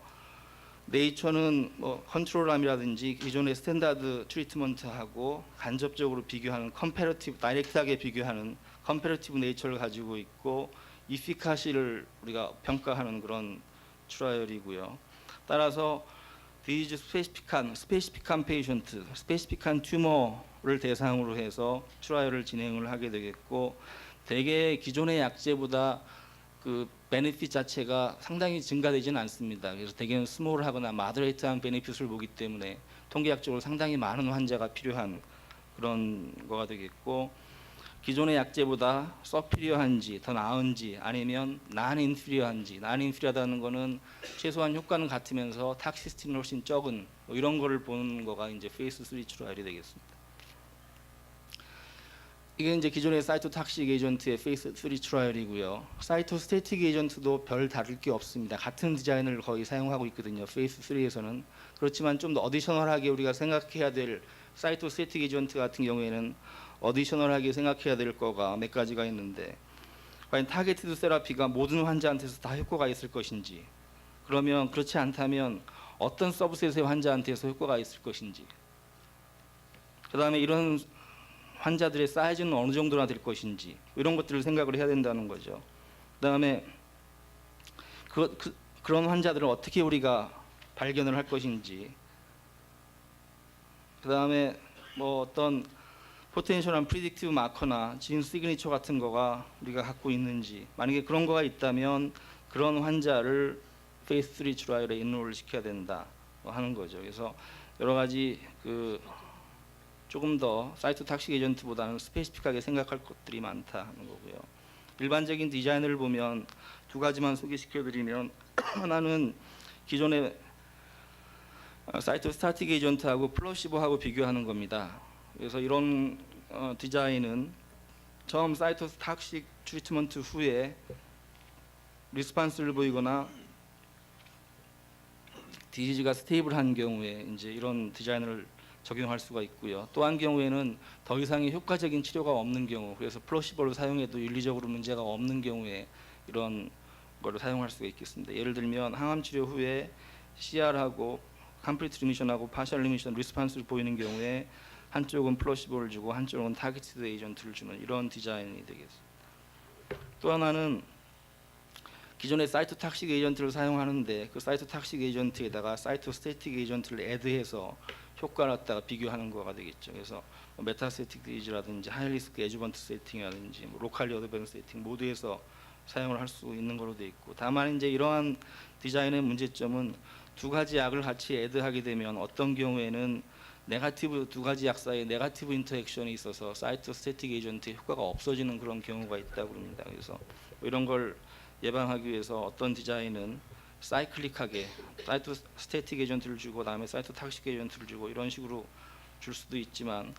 네이처는 뭐 컨트롤암이라든지 기존의 스탠다드 트리트먼트하고 간접적으로 비교하는 컴패러티브 다이렉트하게 비교하는 컴패러티브 네이처를 가지고 있고 이피카시를 우리가 평가하는 그런 트라이얼이고요. 따라서 디지즈 스페시픽한 페이션트, 스페시픽한 튜머를 대상으로 해서 트라이얼을 진행을 하게 되겠고, 대개 기존의 약제보다 그 베네핏 자체가 상당히 증가되지는 않습니다. 그래서 대개는 스몰하거나 마더레이트한 베네핏을 보기 때문에 통계학적으로 상당히 많은 환자가 필요한 그런 거가 되겠고, 기존의 약제보다 서피리어한지 더 나은지 아니면 난인피리어한지, 난인피리어하다는 거는 최소한 효과는 같으면서 탁시시티는 훨씬 적은 뭐 이런 거를 보는 거가 이제 페이스 3 트라이얼이 되겠습니다. 이게 이제 기존의 사이토탁식 에이전트의 페이스 3 트라이얼이고요. 사이토스태틱 에이전트도 별 다를 게 없습니다. 같은 디자인을 거의 사용하고 있거든요. 페이스 3에서는. 그렇지만 좀 더 어디셔널하게 우리가 생각해야 될 사이토스태틱 에이전트 같은 경우에는 어디셔널하게 생각해야 될 거가 몇 가지가 있는데, 과연 타겟티드 세라피가 모든 환자한테서 다 효과가 있을 것인지, 그러면 그렇지 않다면 어떤 서브셋의 환자한테서 효과가 있을 것인지, 그 다음에 이런 환자들의 사이즈는 어느 정도나 될 것인지, 이런 것들을 생각을 해야 된다는 거죠. 그 다음에 그런 환자들을 어떻게 우리가 발견을 할 것인지, 그 다음에 뭐 어떤 포텐셜한 프리딕티브 마커나 진 시그니처 같은 거가 우리가 갖고 있는지, 만약에 그런 거가 있다면 그런 환자를 페이스 3 트라이얼에 인롤을 시켜야 된다 하는 거죠. 그래서 여러 가지 그 조금 더 사이토탁식 에이전트보다는 스페시픽하게 생각할 것들이 많다 하는 거고요. 일반적인 디자인을 보면 두 가지만 소개시켜드리면, 하나는 기존의 사이토스타틱 에이전트하고 플러시보하고 비교하는 겁니다. 그래서 이런 디자인은 처음 사이토탁식 트리트먼트 후에 리스판스를 보이거나 디지즈가 스테이블한 경우에 이제 이런 디자인을 적용할 수가 있고요. 또 한 경우에는 더 이상의 효과적인 치료가 없는 경우, 그래서 플러시보를 사용해도 윤리적으로 문제가 없는 경우에 이런 거를 사용할 수가 있겠습니다. 예를 들면 항암 치료 후에 CR하고 컴플리트 리미션하고 파셜 리미션 리스판스를 보이는 경우에 한쪽은 플러시보를 주고 한쪽은 타겟티드 에이전트를 주는 이런 디자인이 되겠습니다. 또 하나는 기존의 사이토탁식 에이전트를 사용하는데 그 사이토탁식 에이전트에다가 사이토스태틱 에이전트를 애드해서 효과를 갖다가 비교하는 거가 되겠죠. 그래서 메타스테틱 디지라든지 하이리스크 에주번트 세팅이라든지 뭐 로컬리 어드밴스 세팅 모두에서 사용을 할 수 있는 걸로 되어 있고, 다만 이제 이러한 디자인의 문제점은 두 가지 약을 같이 애드하게 되면 어떤 경우에는 네거티브 두 가지 약 사이에 네거티브 인터액션이 있어서 사이토스태틱 에이전트의 효과가 없어지는 그런 경우가 있다고 합니다. 그래서 이런 걸 예방하기 위해서 어떤 디자인은 사이클릭하게 사이토스태틱 에이전트를 주고 그다음에 사이토탁식 에이전트를 주고 이런 식으로 줄 수도 있지만,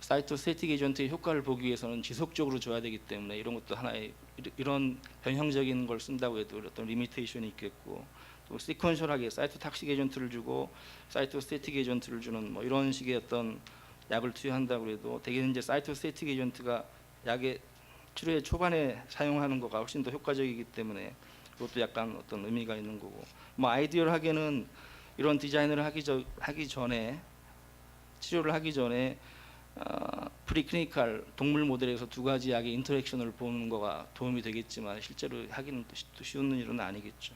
사이토스태틱 에이전트의 효과를 보기 위해서는 지속적으로 줘야 되기 때문에 이런 것도 하나의 이런 변형적인 걸 쓴다고 해도 어떤 리미테이션이 있겠고, 또 시퀀셜하게 사이토탁식 에이전트를 주고 사이토스태틱 에이전트를 주는 뭐 이런 식의 어떤 약을 투여한다고 해도 대개는 이제 사이토스태틱 에이전트가 약의 치료의 초반에 사용하는 거가 훨씬 더 효과적이기 때문에 그것도 약간 어떤 의미가 있는 거고, 뭐 아이디얼하게는 이런 디자인을 하기 전에 치료를 하기 전에 프리클리니컬 동물 모델에서 두 가지 약의 인터랙션을 보는 거가 도움이 되겠지만 실제로 하기는 또 쉬운 일은 아니겠죠.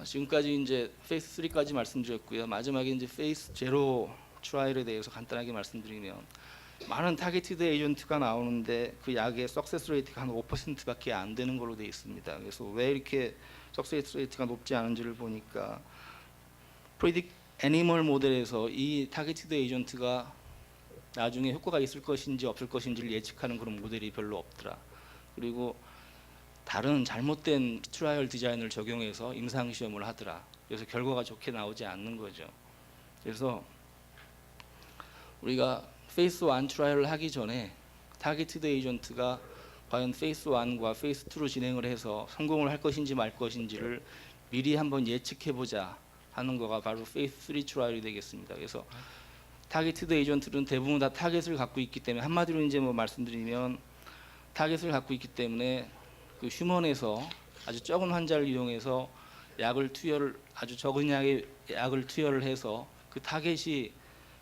지금까지 이제 페이스 3까지 말씀드렸고요. 마지막에 이제 페이스 제로 트라이얼에 대해서 간단하게 말씀드리면, 많은 타겟티드 에이전트가 나오는데 그 약의 석세스 레이트가 한 5%밖에 안 되는 걸로 되어 있습니다. 그래서 왜 이렇게 석세스 레이트가 높지 않은지를 보니까 프리딕 애니멀 모델에서 이 타겟티드 에이전트가 나중에 효과가 있을 것인지 없을 것인지를 예측하는 그런 모델이 별로 없더라. 그리고 다른 잘못된 트라이얼 디자인을 적용해서 임상 시험을 하더라. 그래서 결과가 좋게 나오지 않는 거죠. 그래서 우리가 페이스 1 트라이얼을 하기 전에 타겟티드 에이전트가 과연 페이스 1과 페이스 2로 진행을 해서 성공을 할 것인지 말 것인지를 미리 한번 예측해 보자 하는 거가 바로 페이스 3 트라이얼이 되겠습니다. 그래서 타겟티드 에이전트는 대부분 다 타겟을 갖고 있기 때문에 한마디로 이제 뭐 말씀드리면 타겟을 갖고 있기 때문에 그 휴먼에서 아주 적은 환자를 이용해서 아주 적은 양의 약을 투여를 해서 그 타겟이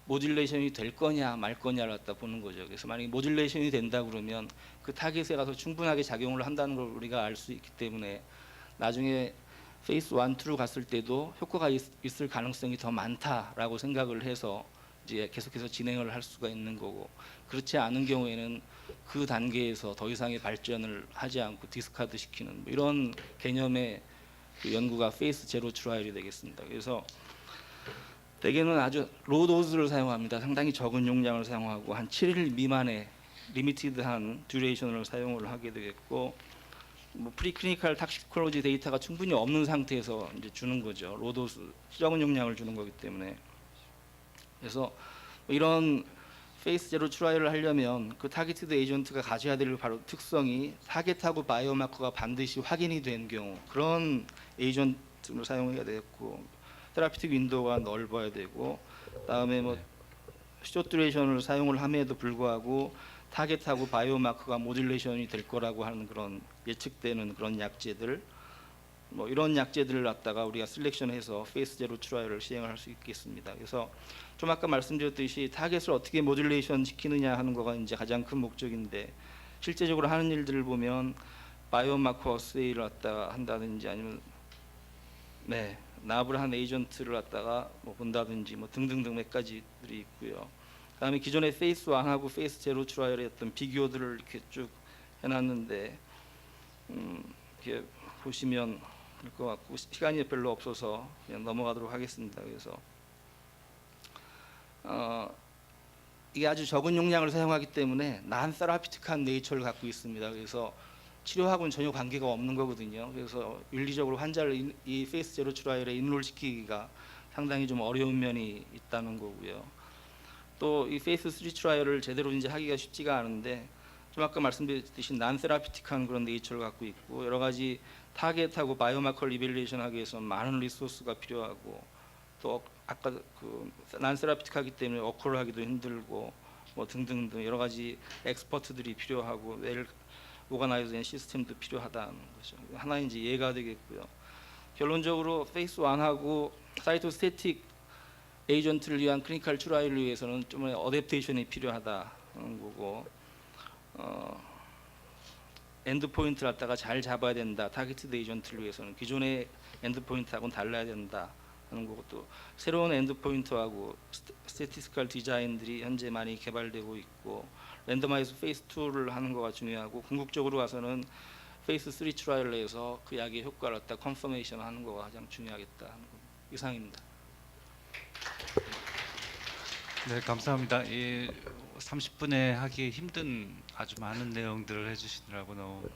모듈레이션이 될 거냐 말 거냐를 갖다 보는 거죠. 그래서 만약에 모듈레이션이 된다 그러면 그 타겟에 가서 충분하게 작용을 한다는 걸 우리가 알 수 있기 때문에 나중에 페이스 1, 2로 갔을 때도 효과가 있을 가능성이 더 많다라고 생각을 해서 이제 계속해서 진행을 할 수가 있는 거고, 그렇지 않은 경우에는 그 단계에서 더 이상의 발전을 하지 않고 디스카드 시키는 뭐 이런 개념의 그 연구가 페이스 제로 트라이얼이 되겠습니다. 그래서 대개는 아주 로우 도즈를 사용합니다. 상당히 적은 용량을 사용하고 한 7일 미만의 리미티드한 듀레이션을 사용을 하게 되겠고, 뭐 프리클리니컬 탁시콜로지 데이터가 충분히 없는 상태에서 이제 주는 거죠. 로우 도즈 적은 용량을 주는 거기 때문에. 그래서 뭐 이런 페이스 제로 트라이얼을 하려면 그 타겟티드 에이전트가 가져야 될 바로 특성이 타겟하고 바이오마커가 반드시 확인이 된 경우, 그런 에이전트를 사용해야 되겠고, 테라피틱 윈도우가 넓어야 되고, 그다음에 뭐 숏 듀레이션을 사용을 함에도 불구하고 타겟하고 바이오마커가 모듈레이션이 될 거라고 하는 그런 예측되는 그런 약제들, 뭐 이런 약제들을 갖다가 우리가 셀렉션해서 페이스 제로 트라이얼을 시행을 할 수 있겠습니다. 그래서 좀 아까 말씀드렸듯이 타겟을 어떻게 모듈레이션 시키느냐 하는 거가 이제 가장 큰 목적인데, 실제적으로 하는 일들을 보면 바이오마커 어세이를 갖다가 한다든지 아니면 납을 한 에이전트를 갖다가 뭐 본다든지 뭐 등등등 몇 가지들이 있고요. 그다음에 기존의 페이스 1하고 페이스 제로 트라이얼의 어떤 비교들을 이렇게 쭉 해놨는데 이렇게 보시면 될 것 같고, 시간이 별로 없어서 그냥 넘어가도록 하겠습니다. 그래서 이게 아주 적은 용량을 사용하기 때문에 난 세라피틱한 네이처를 갖고 있습니다. 그래서 치료하고는 전혀 관계가 없는 거거든요. 그래서 윤리적으로 환자를 이 페이스 제로 트라이얼에 인롤 시키기가 상당히 좀 어려운 면이 있다는 거고요. 또 이 페이스 3 트라이얼을 제대로 이제 하기가 쉽지가 않은데, 좀 아까 말씀드렸듯이 난 세라피틱한 그런 네이처를 갖고 있고, 여러 가지 타겟하고 바이오마커를 이벨리에이션 하기 위해서 많은 리소스가 필요하고, 또 아까 그 난 세라피틱하기 때문에 어컬을 하기도 힘들고 뭐 등등등 여러 가지 엑스퍼트들이 필요하고 웰 오가나이즈된 시스템도 필요하다는 거죠. 하나의 이제 예가 되겠고요. 결론적으로 페이스 1하고 사이토스태틱 에이전트를 위한 클리니컬 트라이얼을 위해서는 좀 어댑테이션이 필요하다는 거고, 엔드 포인트를 갖다가 잘 잡아야 된다. 타겟티드 에이전트를 위해서는 기존의 엔드 포인트하고는 달라야 된다 하는 거고, 또 새로운 엔드 포인트하고 스태티스티컬 디자인들이 현재 많이 개발되고 있고, 랜더마이즈 페이스 2를 하는 거가 중요하고, 궁극적으로 가서는 페이스 3 트라이얼을 해서 그 약의 효과를 갖다 컨퍼메이션 하는 거가 가장 중요하겠다 하는 거. 이상입니다. 네, 감사합니다. 30분에 하기 힘든 아주 많은 내용들을 해주시느라고 너무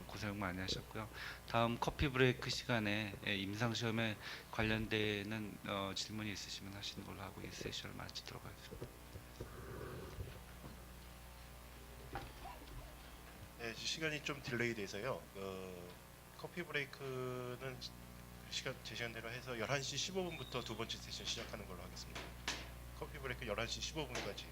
고생 많이 하셨고요. 다음 커피 브레이크 시간에 임상 시험에 관련되는 질문이 있으시면 하시는 걸로 하고 이 세션을 마치도록 하겠습니다. 네, 시간이 좀 딜레이 돼서요. 커피 브레이크는 제 시간대로 해서 11시 15분부터 두 번째 세션 시작하는 걸로 하겠습니다. 커피 브레이크 11시 15분까지